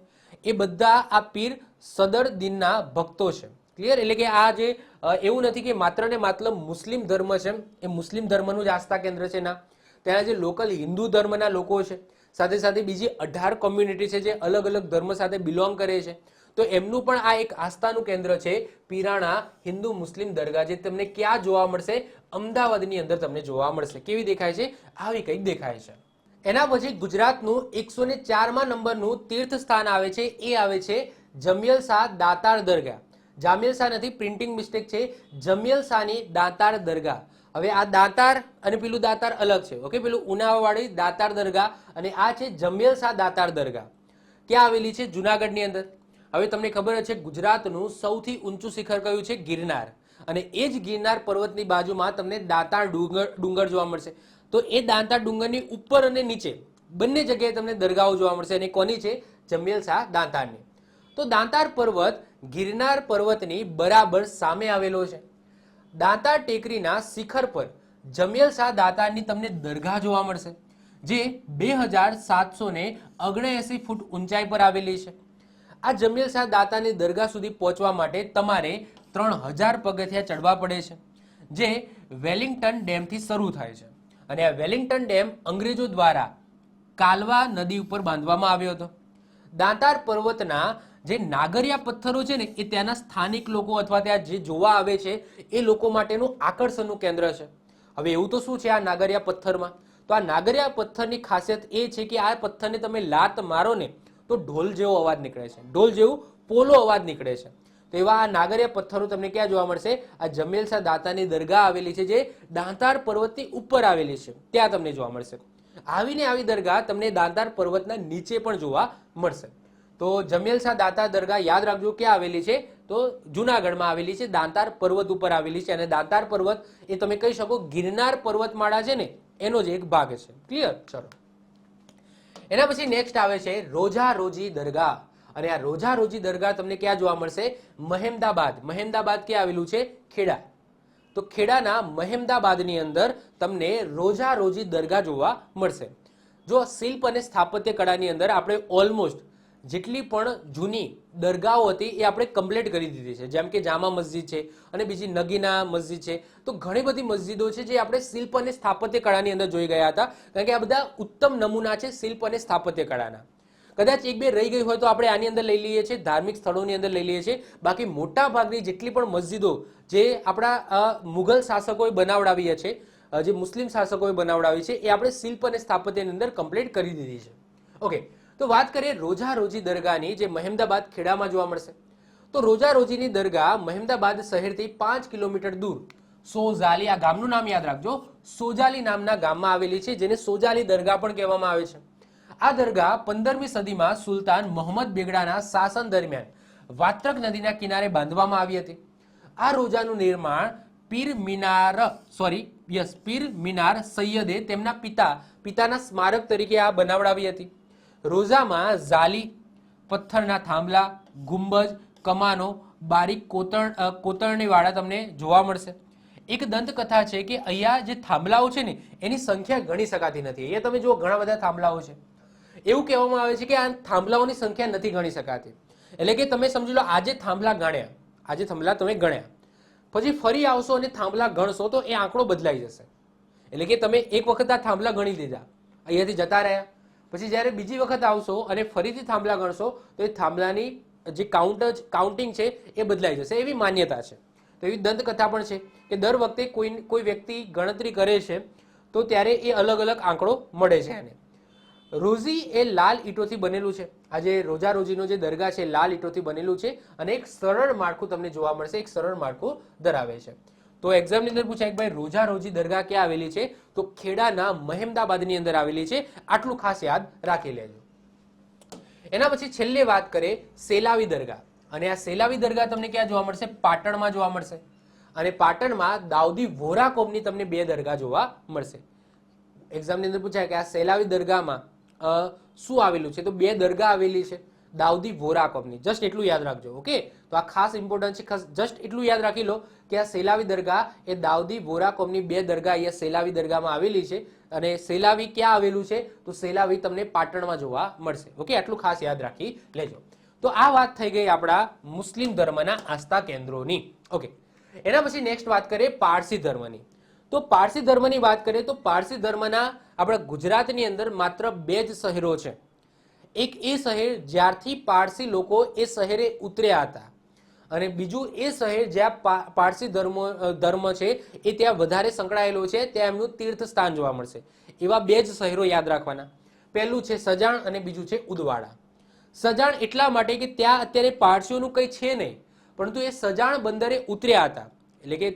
એ બધા આ પીર સદર દિનના ભક્તો છે. ક્લિયર? એટલે કે આ જે એવું નથી કે માત્ર ને માત્ર મુસ્લિમ ધર્મ છે એ મુસ્લિમ ધર્મનું જ આસ્થા કેન્દ્ર છે, ના. ત્યાંના જે લોકલ હિન્દુ ધર્મના લોકો છે, સાથે સાથે બીજી 18 કોમ્યુનિટી છે જે અલગ અલગ ધર્મ સાથે બિલોંગ કરે છે, તો એમનું પણ આ એક આસ્થાનું કેન્દ્ર છે પીરાણા હિન્દુ મુસ્લિમ દરગાહ, જે તમને ક્યાં જોવા મળશે? અમદાવાદની અંદર તમને જોવા મળશે. કેવી દેખાય છે? આવી કંઈક દેખાય છે. એના પછી ગુજરાતનું 104મા નંબરનું તીર્થ સ્થાન આવે છે, એ આવે છે જમિયલ શાહ દાતાર દરગાહ. જામિયલ શાહ નથી, પ્રિન્ટિંગ મિસ્ટેક છે, જમિયલ શાહની દાતાર દરગાહ. હવે આ દાતાર અને પેલું દાતાર અલગ છે. ઓકે, પેલું ઉનાવાવાળી દાતાર દરગાહ અને આ છે જમિયલ શાહ દાતાર દરગાહ. ક્યાં આવેલી છે? જુનાગઢની અંદર. હવે તમને ખબર છે ગુજરાતનું સૌથી ઊંચું શિખર કયું છે? ગિરનાર. અને એ જ ગિરનાર પર્વતની બાજુમાં તમને દાતાર ડુંગર જોવા મળશે. તો એ દાતાર ડુંગરની ઉપર અને નીચે બંને જગ્યાએ તમને દરગાહો જોવા મળશે, અને કોની છે? જમિયલ શાહ દાતારની. તો દાતાર પર્વત ગિરનાર પર્વતની બરાબર સામે આવેલો છે. દાતાર ટેકરીના શિખર પર જમિયલ શાહ દાતારની તમને દરગાહ જોવા મળશે, જે 2779 ફૂટ ઊંચાઈ પર આવેલી છે. આ જમિયલ શાહ દાતાની દરગાહ સુધી પહોંચવા માટે તમારે 3000 પગથિયા ચડવા પડે છે, જે વેલિંગ્ટન ડેમથી શરૂ થાય છે. અને આ વેલિંગ્ટન ડેમ અંગ્રેજો દ્વારા કાલવા નદી ઉપર બાંધવામાં આવ્યો હતો. દાતાર પર્વતના જે નાગરિયા પથ્થરો છે ને, એ ત્યાંના સ્થાનિક લોકો અથવા ત્યાં જે જોવા આવે છે એ લોકો માટેનું આકર્ષણનું કેન્દ્ર છે. હવે એવું તો શું છે આ નાગરિયા પથ્થરમાં? તો આ નાગરિયા પથ્થરની ખાસિયત એ છે કે આ પથ્થરને તમે લાત મારો ને તો ઢોલ જેવો અવાજ નીકળે છે, ઢોલ જેવું પોલો અવાજ નીકળે છે. તો એવા આ નાગરિયા પથ્થરો તમને ક્યાં જોવા મળશે? આ જમિયલ શાહ દાતાની દરગાહ આવેલી છે, જે દાતાર પર્વતની ઉપર આવેલી છે, ત્યાં તમને જોવા મળશે. આવી દરગાહ તમને દાતાર પર્વતના નીચે પણ જોવા મળશે. તો જમિયલ શાહ દાતાર દરગાહ યાદ રાખજો, ક્યાં આવેલી છે? તો જુનાગઢમાં આવેલી છે, દાતાર પર્વત ઉપર આવેલી છે. અને દાતાર પર્વત એ તમે કહી શકો ગિરનાર પર્વતમાળા છે ને એનો જ એક ભાગ છે. ક્લિયર? ચલો, એના પછી નેક્સ્ટ આવે છે રોજા રોજી દરગાહ. અને આ રોજા રોજી દરગાહ તમને ક્યાં જોવા મળશે? મહેમદાબાદ. મહેમદાબાદ ક્યાં આવેલું છે? ખેડા. તો ખેડાના મહેમદાબાદની અંદર તમને રોજા રોજી દરગાહ જોવા મળશે. જો શિલ્પ અને સ્થાપત્ય કળાની અંદર આપણે ઓલમોસ્ટ જેટલી પણ જૂની દરગાહો હતી એ આપણે કમ્પ્લીટ કરી દીધી છે, જેમ કે જામા મસ્જિદ છે અને બીજી નગીના મસ્જિદ છે. તો ઘણી બધી મસ્જિદો છે જે આપણે શિલ્પ અને સ્થાપત્ય કળાની અંદર જોઈ ગયા હતા, કારણ કે આ બધા ઉત્તમ નમૂના છે શિલ્પ અને સ્થાપત્ય કળાના. કદાચ એક બે રહી ગઈ હોય તો આપણે આની અંદર લઈ લઈએ છીએ, ધાર્મિક સ્થળોની અંદર લઈ લઈએ છીએ. બાકી મોટા ભાગની જેટલી પણ મસ્જિદો જે આપણા મુઘલ શાસકોએ બનાવડાવી છે, જે મુસ્લિમ શાસકોએ બનાવડાવી છે, એ આપણે શિલ્પ અને સ્થાપત્યની અંદર કમ્પ્લીટ કરી દીધી છે. ઓકે, તો વાત કરીએ રોજા રોજી દરગાહની, જે મહેમદાબાદ ખેડામાં જોવા મળશે. તો રોજા રોજીની દરગાહ મહેમદાબાદ શહેરથી 5 કિલોમીટર દૂર સોજાલી, આ ગામનું નામ યાદ રાખજો, સોજાલી નામના ગામમાં આવેલી છે, જેને સોજાલી દરગાહ પણ કહેવામાં આવે છે. આ દરગાહ 15મી સદીમાં સુલતાન મોહમ્મદ બેગડાના શાસન દરમિયાન વાત્રક નદીના કિનારે બાંધવામાં આવી હતી. આ રોજાનું નિર્માણ પીર મિનાર સૈયદે તેમના પિતાના સ્મારક તરીકે આ બનાવડાવી હતી. રોજામાં ઝાલી, પથ્થરના થાંભલા, ગુંબજ, કમાનો, બારીક કોતરણી વાળા તમને જોવા મળશે. એક દંતકથા છે કે અહીંયા જે થાંભલાઓ છે ને એની સંખ્યા ગણી શકાતી નથી. અહીંયા તમે જુઓ ઘણા બધા થાંભલાઓ છે. એવું કહેવામાં આવે છે કે આ થાંભલાઓની સંખ્યા નથી ગણી શકાતી. એટલે કે તમે સમજી લો આજે થાંભલા ગણ્યા, આજે થાંભલા તમે ગણ્યા, પછી ફરી આવશો અને થાંભલા ગણશો તો એ આંકડો બદલાઈ જશે. એટલે કે તમે એક વખત આ થાંભલા ગણી લીધા, અહીંયાથી જતા રહ્યા, પછી જ્યારે બીજી વખત આવશો અને ફરીથી થાંભલા ગણશો તો એ થાંભલાની જે કાઉન્ટિંગ છે એ બદલાઈ જશે, એવી માન્યતા છે. તો એવી દંતકથા પણ છે કે દર વખતે કોઈ વ્યક્તિ ગણતરી કરે છે તો ત્યારે એ અલગ અલગ આંકડો મળે છે એને. રોઝી એ લાલ ઈંટોથી બનેલું છે. આ જે રોજા રોજીનો જે દરગાહ છે લાલ ઈંટોથી બનેલું છે અને એક સરળ માળખું તમને જોવા મળશે, એક સરળ માળખું ધરાવે છે. તો એક્ઝામની અંદર પૂછાય કે ભાઈ રોજા રોજી દરગાહ ક્યાં આવેલી છે? તો ખેડાના મહેમદાબાદની અંદર આવેલી છે. આટલું ખાસ યાદ રાખી લેજો. એના પછી છેલ્લે વાત કરીએ સેલાવી દરગાહ. અને આ સેલાવી દરગાહ તમને ક્યાં જોવા મળશે? પાટણમાં જોવા મળશે. અને પાટણમાં દાઉદી વોરા કોમની તમને 2 દરગાહ જોવા મળશે. એક્ઝામની અંદર પૂછાય કે આ સેલાવી દરગાહમાં શું આવેલું છે? તો 2 દરગાહ આવેલી છે દાઉદી વોરા કોમની. જસ્ટ એટલું યાદ રાખજો. ઓકે, તો આ ખાસ ઇમ્પોર્ટન્ટ છે. જસ્ટ એટલું યાદ રાખી લો કે આ સેલાવી દરગાહ એ દાઉદી વોરા કોમની 2 દરગાહ અહીંયા સેલાવી દરગાહમાં આવેલી છે. અને સેલાવી ક્યાં આવેલું છે? તો સેલાવી તમને પાટણમાં જોવા મળશે. ઓકે, આટલું ખાસ યાદ રાખી લેજો. તો આ વાત થઈ ગઈ આપણા મુસ્લિમ ધર્મના આસ્થા કેન્દ્રોની. ઓકે, એના પછી નેક્સ્ટ વાત કરીએ પારસી ધર્મની. તો પારસી ધર્મની વાત કરીએ તો પારસી ધર્મના આપણા ગુજરાતની અંદર માત્ર 2 જ શહેરો છે. એક એ શહેર જ્યારથી પારસી લોકો એ શહેરે ઉતર્યા હતા, અને બીજું એ શહેર જ્યાં પારસી ધર્મ છે એ ત્યાં વધારે સંકળાયેલો છે, ત્યાં એમનું તીર્થ સ્થાન જોવા મળશે. એવા 2 જ શહેરો યાદ રાખવાના. પહેલું છે સજાણ અને બીજું છે ઉદવાડા. સજાણ એટલા માટે કે ત્યાં અત્યારે પારસીઓનું કંઈ છે નહીં, પરંતુ એ સજાણ બંદરે ઉતર્યા હતા. એટલે કે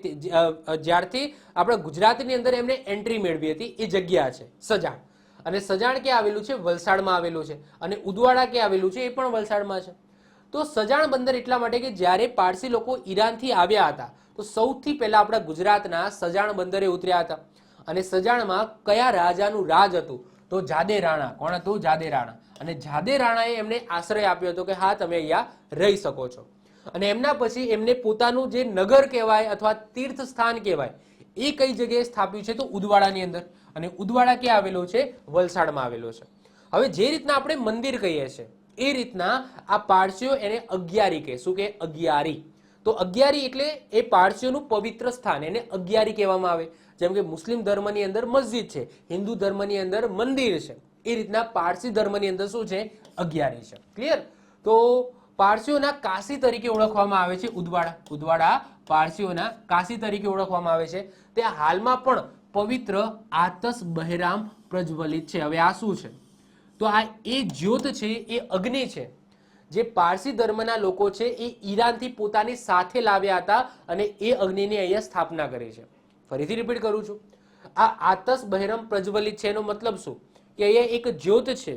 જ્યારથી આપણા ગુજરાતની અંદર એમને એન્ટ્રી મેળવી હતી એ જગ્યા છે સજાણ. અને સજાણ ક્યાં આવેલું છે? વલસાડમાં આવેલું છે. અને ઉદવાડા ક્યાં આવેલું છે? એ પણ વલસાડમાં છે. તો સજાણ બંદર એટલા માટે કે જ્યારે પારસી લોકો ઈરાનથી આવ્યા હતા તો સૌથી પહેલા આપણા ગુજરાતના સજાણ બંદરે ઉતર્યા હતા. અને સજાણમાં કયા રાજાનું રાજ હતું? તો જાદે રાણા. કોણ હતું? જાદે રાણા. અને જાદે રાણાએ એમને આશ્રય આપ્યો હતો કે હા, તમે અહીંયા રહી શકો છો. અને એમના પછી એમને પોતાનું જે નગર કહેવાય અથવા તીર્થ સ્થાન કહેવાય એ કઈ જગ્યાએ સ્થાપ્યું છે? તો ઉદવાડાની અંદર. અને ઉદવાડા ક્યાં આવેલો છે? વલસાડમાં આવેલો છે. હવે જે રીતના આપણે મંદિર કહીએ છીએ એ રીતના આ પારસીઓ એને અગિયારી કહે. શું કહે? અગિયારી. તો અગિયારી એટલે એ પારસીઓનું પવિત્ર સ્થાન, એને અગિયારી કહેવામાં આવે. જેમ કે મુસ્લિમ ધર્મની અંદર મસ્જિદ છે, હિન્દુ ધર્મની અંદર મંદિર છે, એ રીતના પારસી ધર્મની અંદર શું છે? અગિયારી છે. ક્લિયર? તો પારસીઓના કાશી તરીકે ઓળખવામાં આવે છે ઉદવાડા. ઉદવાડા પારસીઓના કાશી તરીકે ઓળખવામાં આવે છે. ત્યાં હાલમાં પણ પવિત્ર આતશ બહેરામ પ્રજ્વલિત છે. હવે આ શું છે? તો આ એ જ્યોત છે, એ અગ્નિ છે જે પારસી ધર્મના લોકો છે એ ઈરાનથી પોતાની સાથે લાવ્યા હતા અને એ અગ્નિની અહીંયા સ્થાપના કરી છે. ફરીથી રિપીટ કરું છું, આ આતશ બહેરામ પ્રજ્વલિત છે એનો મતલબ શું? કે અહીંયા એક જ્યોત છે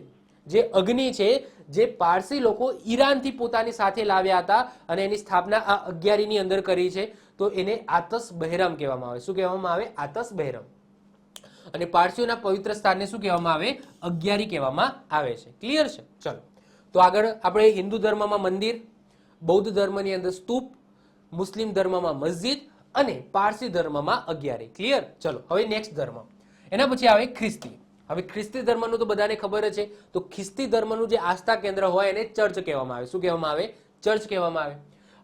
જે અગ્નિ છે જે પારસી લોકો ઈરાનથી પોતાની સાથે લાવ્યા હતા અને એની સ્થાપના આ અગિયારીની અંદર કરી છે. તો એને આતશ બહેરામ કહેવામાં આવે. શું કહેવામાં આવે? આતશ બહેરામ. અને પારસીઓના પવિત્ર સ્થાનને શું કહેવામાં આવે? અગિયારી કહેવામાં આવે છે. ક્લિયર છે? ચલો, તો આગળ આપણે હિન્દુ ધર્મમાં મંદિર, બૌદ્ધ ધર્મની અંદર સ્તૂપ, મુસ્લિમ ધર્મમાં મસ્જિદ અને પારસી ધર્મમાં અગિયારી. ક્લિયર? ચલો, હવે નેક્સ્ટ ધર્મ. એના પછી આવે ખ્રિસ્તી. હવે ખ્રિસ્તી ધર્મનું તો બધાને ખબર જ છે. તો ખ્રિસ્તી ધર્મનું જે આસ્થા કેન્દ્ર હોય એને ચર્ચ કહેવામાં આવે. શું કહેવામાં આવે? ચર્ચ કહેવામાં આવે.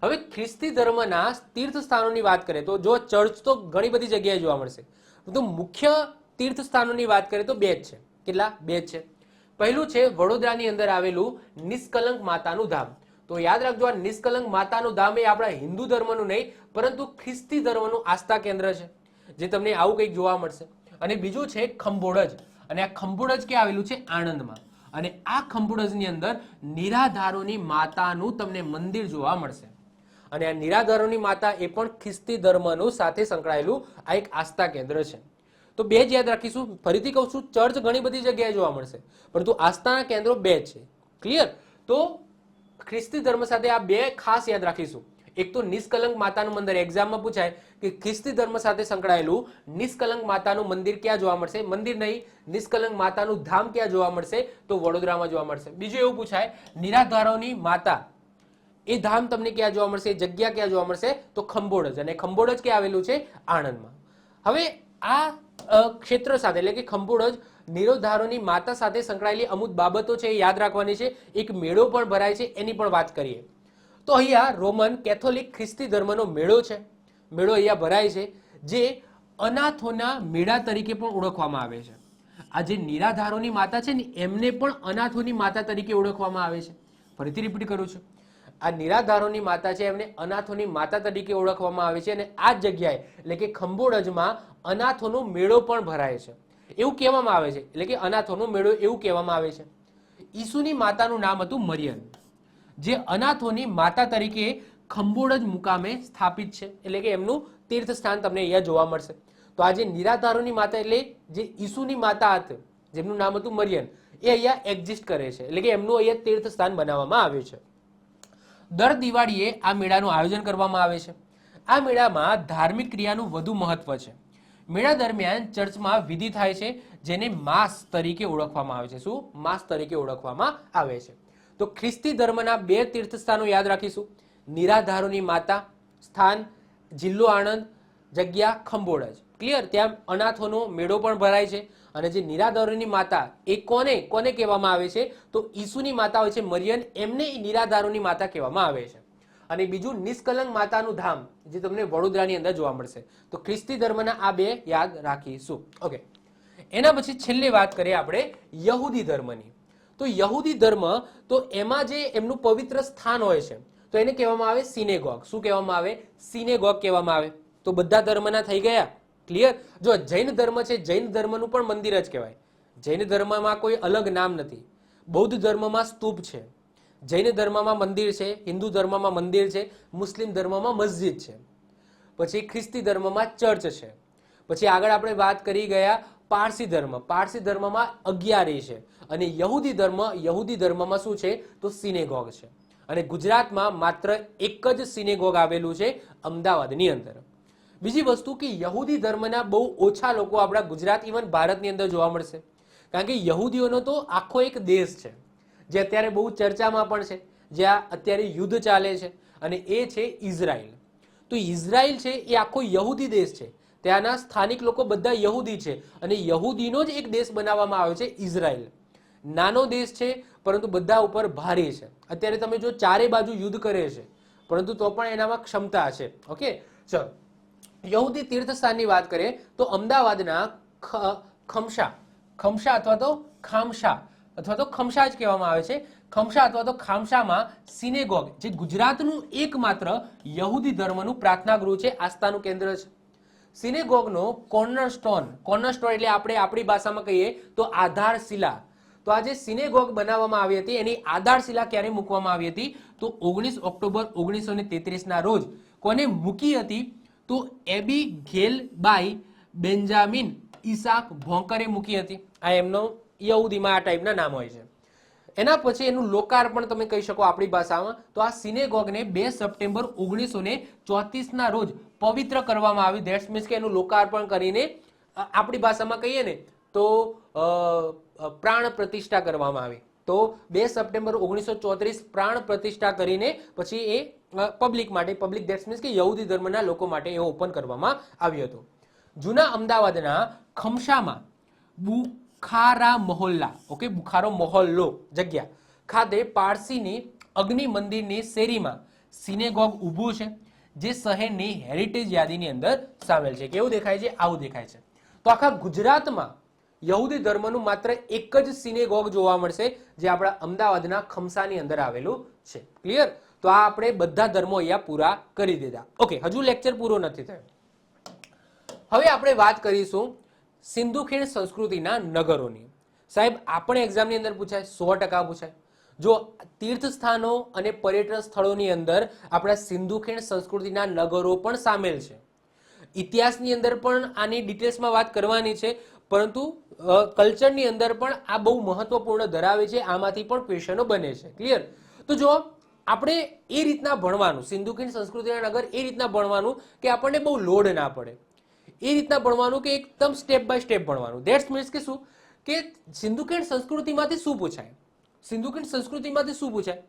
હવે ખ્રિસ્તી ધર્મના તીર્થ સ્થાનોની વાત કરીએ તો જો ચર્ચ તો ઘણી બધી જગ્યાએ જોવા મળશે, તો મુખ્ય તીર્થ સ્થાનોની વાત કરીએ તો 2 જ છે. કેટલા? 2 જ છે. પહેલું છે વડોદરાની અંદર આવેલું નિષ્કલંક માતાનું ધામ. તો યાદ રાખજો, આ નિષ્કલંક માતાનું ધામ એ આપણા હિન્દુ ધર્મનું નહીં પરંતુ ખ્રિસ્તી ધર્મનું આસ્થા કેન્દ્ર છે, જે તમને આવું કંઈક જોવા મળશે. અને બીજું છે ખંભોળજ. અને આ ખંભોળજ ક્યાં આવેલું છે? આણંદમાં. અને આ ખંભોળજની અંદર નિરાધારોની માતાનું તમને મંદિર જોવા મળશે. અને આ નિરાધારોની માતા એ પણ ખ્રિસ્તી ધર્મનું સાથે સંકળાયેલું આ એક આસ્થા કેન્દ્ર છે. તો 2 જ યાદ રાખીશું. ફરીથી કહું છું, ચર્ચ ઘણી બધી જગ્યાએ જોવા મળશે પરંતુ આસ્થાના કેન્દ્રો 2 છે. ક્લિયર? તો ખ્રિસ્તી ધર્મ સાથે આ 2 ખાસ યાદ રાખીશું. એક તો નિષ્કલંક માતાનું મંદિર. એક્ઝામમાં પૂછાય કે ખ્રિસ્તી ધર્મ સાથે સંકળાયેલું નિષ્કલંક માતાનું મંદિર ક્યાં જોવા મળશે? મંદિર નહીં, નિષ્કલંક માતાનું ધામ ક્યાં જોવા મળશે? તો વડોદરામાં જોવા મળશે. બીજું એવું પૂછાય નિરાધારોની માતા એ ધામ તમને ક્યાં જોવા મળશે? એ જગ્યા ક્યાં જોવા મળશે? તો ખંભોળજ. અને ખંભોળજ ક્યાં આવેલું છે? આણંદમાં. હવે આ ક્ષેત્ર સાથે એટલે કે ખંભોળજ નિરાધારોની માતા સાથે સંકળાયેલી અમુક બાબતો છે એ યાદ રાખવાની છે. એક મેળો પણ ભરાય છે, એની પણ વાત કરીએ. તો અહીંયા રોમન કેથોલિક ખ્રિસ્તી ધર્મનો મેળો છે. મેળો અહીંયા ભરાય છે જે અનાથોના મેળા તરીકે પણ ઓળખવામાં આવે છે. આ જે નિરાધારોની માતા છે ને એમને પણ અનાથોની માતા તરીકે ઓળખવામાં આવે છે. ફરીથી રિપીટ કરું છું, આ નિરાધારોની માતા છે એમને અનાથોની માતા તરીકે ઓળખવામાં આવે છે. અને આ જગ્યાએ એટલે કે ખંભોળજમાં અનાથોનો મેળો પણ ભરાય છે એવું કહેવામાં આવે છે. એટલે કે અનાથોનો મેળો એવું કહેવામાં આવે છે. ઈસુની માતાનું નામ હતું મરિયમ, જે અનાથોની માતા તરીકે ખંભોળજ મુકામે સ્થાપિત છે. એટલે કે એમનું તીર્થ સ્થાન તમને અહીંયા જોવા મળશે. તો આ જે નિરાધારોની માતા એટલે જે ઈસુની માતા હતી જેમનું નામ હતું મરિયમ, એ અહીંયા એક્ઝિસ્ટ કરે છે. એટલે કે એમનું અહીંયા તીર્થ સ્થાન બનાવવામાં આવ્યું છે. દર દિવાળીએ આ મેળાનું આયોજન કરવામાં આવે છે. આ મેળામાં ધાર્મિક ક્રિયાનું વધુ મહત્વ છે. મેળા દરમિયાન ચર્ચમાં વિધિ થાય છે જેને માસ તરીકે ઓળખવામાં આવે છે. શું? માસ તરીકે ઓળખવામાં આવે છે. તો ખ્રિસ્તી ધર્મના 2 તીર્થ સ્થાનો યાદ રાખીશું. નિરાધારોની માતા સ્થાન જિલ્લો આણંદ, જગ્યા ખંભોળજ. ક્લિયર? ત્યાં અનાથોનો મેળો પણ ભરાય છે. અને જે નિરાધારોની માતા એ કોને કોને કહેવામાં આવે છે? તો ઈસુની માતા હોય છે મરિયમ, એમને નિરાધારોની માતા કહેવામાં આવે છે. અને બીજું નિષ્કલંક માતાનું ધામ જે તમને વડોદરાની અંદર જોવા મળશે. તો ખ્રિસ્તી ધર્મના આ 2 યાદ રાખીશું. ઓકે, એના પછી છેલ્લે વાત કરીએ આપણે યહૂદી ધર્મની. તો યહૂદી ધર્મ, તો એમાં જે એમનું પવિત્ર સ્થાન હોય છે તો એને કહેવામાં આવે સિનેગોગ. શું કહેવામાં આવે? સિનેગોગ કહેવામાં આવે. તો બધા ધર્મના થઈ ગયા. ક્લિયર? જો જૈન ધર્મ છે, જૈન ધર્મનું પણ મંદિર જ કહેવાય. જૈન ધર્મમાં કોઈ અલગ નામ નથી. બૌદ્ધ ધર્મમાં સ્તૂપ છે, જૈન ધર્મમાં મંદિર છે, હિન્દુ ધર્મમાં મંદિર છે, મુસ્લિમ ધર્મમાં મસ્જિદ છે, પછી ખ્રિસ્તી ધર્મમાં ચર્ચ છે. પછી આગળ આપણે વાત કરી ગયા પારસી ધર્મ. પારસી ધર્મમાં 11 છે. અને યહૂદી ધર્મમાં શું છે? તો સિનેગોગ છે. અને ગુજરાતમાં માત્ર એક જ સિનેગોગ આવેલું છે, અમદાવાદની અંદર. બીજી વસ્તુ કે યહૂદી ધર્મના બહુ ઓછા લોકો આપણા ગુજરાત ઇવન ભારતની અંદર જોવા મળશે. કારણ કે યહૂદીઓનો તો આખો એક દેશ છે જે અત્યારે બહુ ચર્ચામાં પણ છે, જ્યાં અત્યારે યુદ્ધ ચાલે છે, અને એ છે ઇઝરાયલ. તો ઇઝરાયલ છે એ આખો યહૂદી દેશ છે. ત્યાંના સ્થાનિક લોકો બધા યહૂદી છે અને યહૂદીનો જ એક દેશ બનાવવામાં આવ્યો છે ઇઝરાયલ. નાનો દેશ છે પરંતુ બધા ઉપર ભારે છે. અત્યારે તમે જો ચારે બાજુ યુદ્ધ કરે છે પરંતુ તો પણ એનામાં ક્ષમતા છે. ઓકે, ચલો યહૂદી તીર્થસ્થાનની વાત કરીએ તો અમદાવાદના ખમશા અથવા તો ખમશા જ કહેવામાં આવે છે. ખમશા અથવા તો ખામશામાં સિનેગોગ, જે ગુજરાતનું એકમાત્ર યહૂદી ધર્મનું પ્રાર્થના ગૃહ છે, આસ્થાનું કેન્દ્ર છે. સિનેગોગનો કોર્નરસ્ટોન એટલે આપણે આપણી ભાષામાં કહીએ તો આધારશિલા. તો આ જે સિનેગોગ બનાવવામાં આવી હતી એની આધારશિલા ક્યારે મૂકવામાં આવી હતી? તો 19 ઓક્ટોબર 1933ના રોજ. કોને મૂકી હતી? તો એબીગેલબાઈ બેન્જામિન ઈસાક ભોંકરે મૂકી હતી. આ એમનો યહૂદીમાં આ ટાઈપના નામ હોય છે. એના પછી એનું લોકાર્પણ તમે કહી શકો આપણી ભાષામાં. તો આ સિનેગોગને 2 સપ્ટેમ્બર 1934ના રોજ પવિત્ર કરવામાં આવ્યું. ધેટ્સ મીન્સ કે એનું લોકાર્પણ કરીને આપણી ભાષામાં કહીએ ને તો પ્રાણ પ્રતિષ્ઠા કરવામાં આવી. તો 2 સપ્ટેમ્બર 1934 પ્રાણ પ્રતિષ્ઠા કરીને પછી એ પબ્લિક ધેટ્સ મીન્સ કે યહૂદી ધર્મના લોકો માટે એ ઓપન કરવામાં આવ્યું હતું. જૂના અમદાવાદના ખમશામાં બુખારા મહોલ્લા, ઓકે, બુખારો મહોલ્લો જગ્યા ખાતે પારસીની અગ્નિ મંદિરની શેરીમાં સિનેગોગ ઊભું છે, જે શહેરની હેરિટેજ યાદીની અંદર સામેલ છે. કેવું દેખાય છે? આવું દેખાય છે. તો આખા ગુજરાતમાં યહૂદી ધર્મનું માત્ર એક જ સિનેગોગ જોવા મળશે, જે આપણા અમદાવાદના ખમસાની અંદર આવેલું છે. ક્લિયર? તો આ આપણે બધા ધર્મો અહીંયા પૂરા કરી દીધા. ઓકે, હજુ લેક્ચર પૂરો નથી થયો. હવે આપણે વાત કરીશું સિંધુ ખીણ સંસ્કૃતિના નગરોની. સાહેબ, આપણે એક્ઝામની અંદર પૂછાય, 100% પૂછાય. જો તીર્થ સ્થાનો અને પર્યટન સ્થળોની અંદર આપણા સિંધુ ખીણ સંસ્કૃતિના નગરો પણ સામેલ છે. ઇતિહાસની અંદર પણ આની ડિટેલ્સમાં વાત કરવાની છે, પરંતુ કલ્ચરની અંદર પણ આ બહુ મહત્વપૂર્ણ ધરાવે છે. આમાંથી પણ ક્વેશ્ચનો બને છે. ક્લિયર? તો જો આપણે એ રીતના ભણવાનું, સિંધુ ખીણ સંસ્કૃતિના નગર એ રીતના ભણવાનું કે આપણને બહુ લોડ ના પડે. એ રીતના ભણવાનું કે એકદમ સ્ટેપ બાય સ્ટેપ ભણવાનું. ધેટ્સ મીન્સ કે શું કે સિંધુ ખીણ સંસ્કૃતિમાંથી શું પૂછાય? સિંધુ ખીણ સંસ્કૃતિમાંથી શું પૂછાય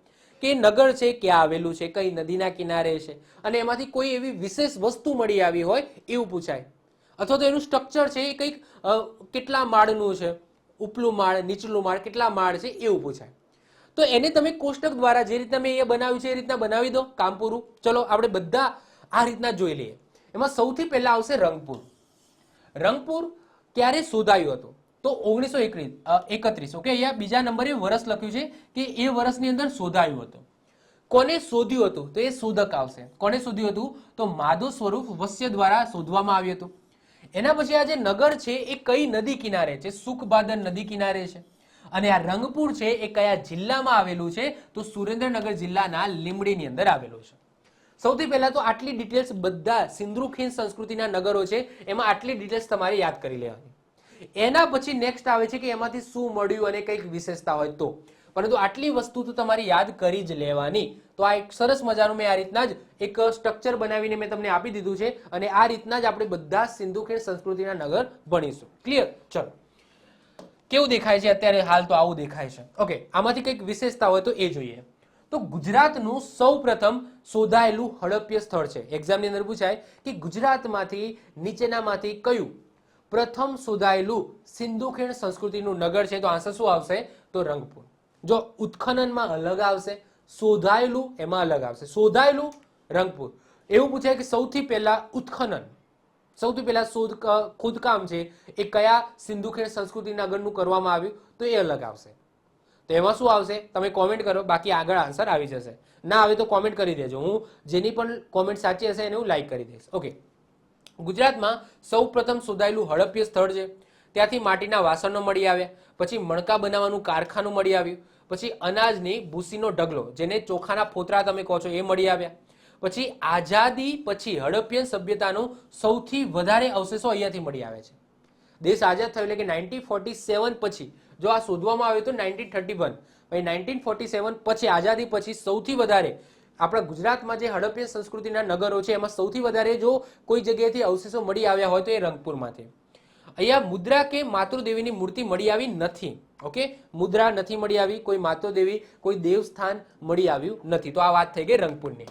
કે નગર છે ક્યાં આવેલું છે, કઈ નદીના કિનારે છે, અને એમાંથી કોઈ એવી વિશેષ વસ્તુ મળી આવી હોય એવું પૂછાય. અથવા તો એનું સ્ટ્રક્ચર છે એ કંઈક કેટલા માળનું છે, ઉપલું માળ, નીચલું માળ, કેટલા માળ છે એવું પૂછાય. તો એને તમે કોષ્ટક દ્વારા જે રીતના મેં અહીંયા બનાવ્યું છે એ રીતના બનાવી દો, કામ પૂરું. ચલો આપણે બધા આ રીતના જોઈ લઈએ. એમાં સૌથી પહેલા આવશે રંગપુર. રંગપુર ક્યારે શોધાયું હતું? તો 1931. ઓકે, અહીંયા બીજા નંબરે વર્ષ લખ્યું છે કે એ વર્ષની અંદર શોધાયું હતું. કોને શોધ્યું હતું? તો એ શોધક આવશે. કોને શોધ્યું હતું? તો માધવ સ્વરૂપ વસ્ય દ્વારા શોધવામાં આવ્યું હતું. એના પછી આ જે નગર છે એ કઈ નદી કિનારે છે? સુખબાદર નદી કિનારે છે. અને આ રંગપુર છે એ કયા જિલ્લામાં આવેલું છે? તો સુરેન્દ્રનગર જિલ્લાના લીંબડીની અંદર આવેલું છે. સૌથી પહેલા તો આટલી ડિટેલ્સ બધા સિંધુ ખીણ સંસ્કૃતિના નગરો છે એમાં આટલી ડિટેલ્સ તમારે યાદ કરી લેવાની. એના પછી નેક્સ્ટ આવે છે કે એમાંથી શું મળ્યું અને કઈક વિશેષતા હોય તો, પરંતુ આટલી વસ્તુ તો તમારે યાદ કરી જ લેવાની. તો આ એક સરસ મજાનું મેં આ રીતના જ એક સ્ટ્રક્ચર બનાવીને મેં તમને આપી દીધું છે અને આ રીતના જ આપણે બધા સિંધુ ખીણ સંસ્કૃતિના નગર ભણીશું. ક્લિયર? ચલો, કેવું દેખાય છે અત્યારે? હાલ તો આવું દેખાય છે. ઓકે, આમાંથી કંઈક વિશેષતા હોય તો એ જોઈએ. તો ગુજરાતનું સૌ પ્રથમ શોધાયેલું હડપ્ય સ્થળ છે. એક્ઝામની અંદર પૂછાય કે ગુજરાતમાંથી નીચેનામાંથી કયું પ્રથમ શોધાયેલું સિંધુ ખીણ સંસ્કૃતિનું નગર છે? તો આન્સર શું આવશે? તો રંગપુર. જો ઉત્ખનનમાં અલગ આવશે, શોધાયેલું એમાં અલગ આવશે. શોધાયેલું રંગપુર. એવું પૂછાય કે સૌથી પહેલા ઉત્ખનન, સૌથી પહેલા ખોદકામ છે એ કયા સિંધુ ખીણ સંસ્કૃતિ નગરનું કરવામાં આવ્યું? તો એ અલગ આવશે. તો એમાં શું આવશે? તમે કોમેન્ટ કરો, બાકી આગળ આન્સર આવી જશે. ના આવે તો કોમેન્ટ કરી દેજો. હું જેની પણ કોમેન્ટ સાચી હશે એને હું લાઈક કરી દઈશ. ઓકે, ગુજરાતમાં સૌ પ્રથમ શોધાયેલું હડપ્ય સ્થળ છે. ત્યાંથી માટીના વાસણો મળી આવ્યા, પછી મણકા બનાવવાનું કારખાનું મળી આવ્યું, પછી અનાજની ભૂસીનો ઢગલો જેને ચોખાના ફોતરા તમે કહો છો એ મળી આવ્યા. પછી આઝાદી પછી હડપ્યન સભ્યતાનું સૌથી વધારે અવશેષો અહીંયાથી મળી આવે છે. દેશ આઝાદ થયો એટલે કે 1947 પછી જો આ શોધવામાં આવ્યું તો 1931, ભાઈ 1947 પછી આઝાદી પછી સૌથી વધારે આપણા ગુજરાતમાં જે હડપ્યન સંસ્કૃતિના નગરો છે એમાં સૌથી વધારે જો કોઈ જગ્યાએથી અવશેષો મળી આવ્યા હોય તો એ રંગપુરમાંથી. અહીંયા મુદ્રા કે માતૃદેવીની મૂર્તિ મળી આવી નથી. ઓકે, મુદ્રા નથી મળી આવી, કોઈ માતૃદેવી કોઈ દેવસ્થાન મળી આવ્યું નથી. તો આ વાત થઈ ગઈ રંગપુરની.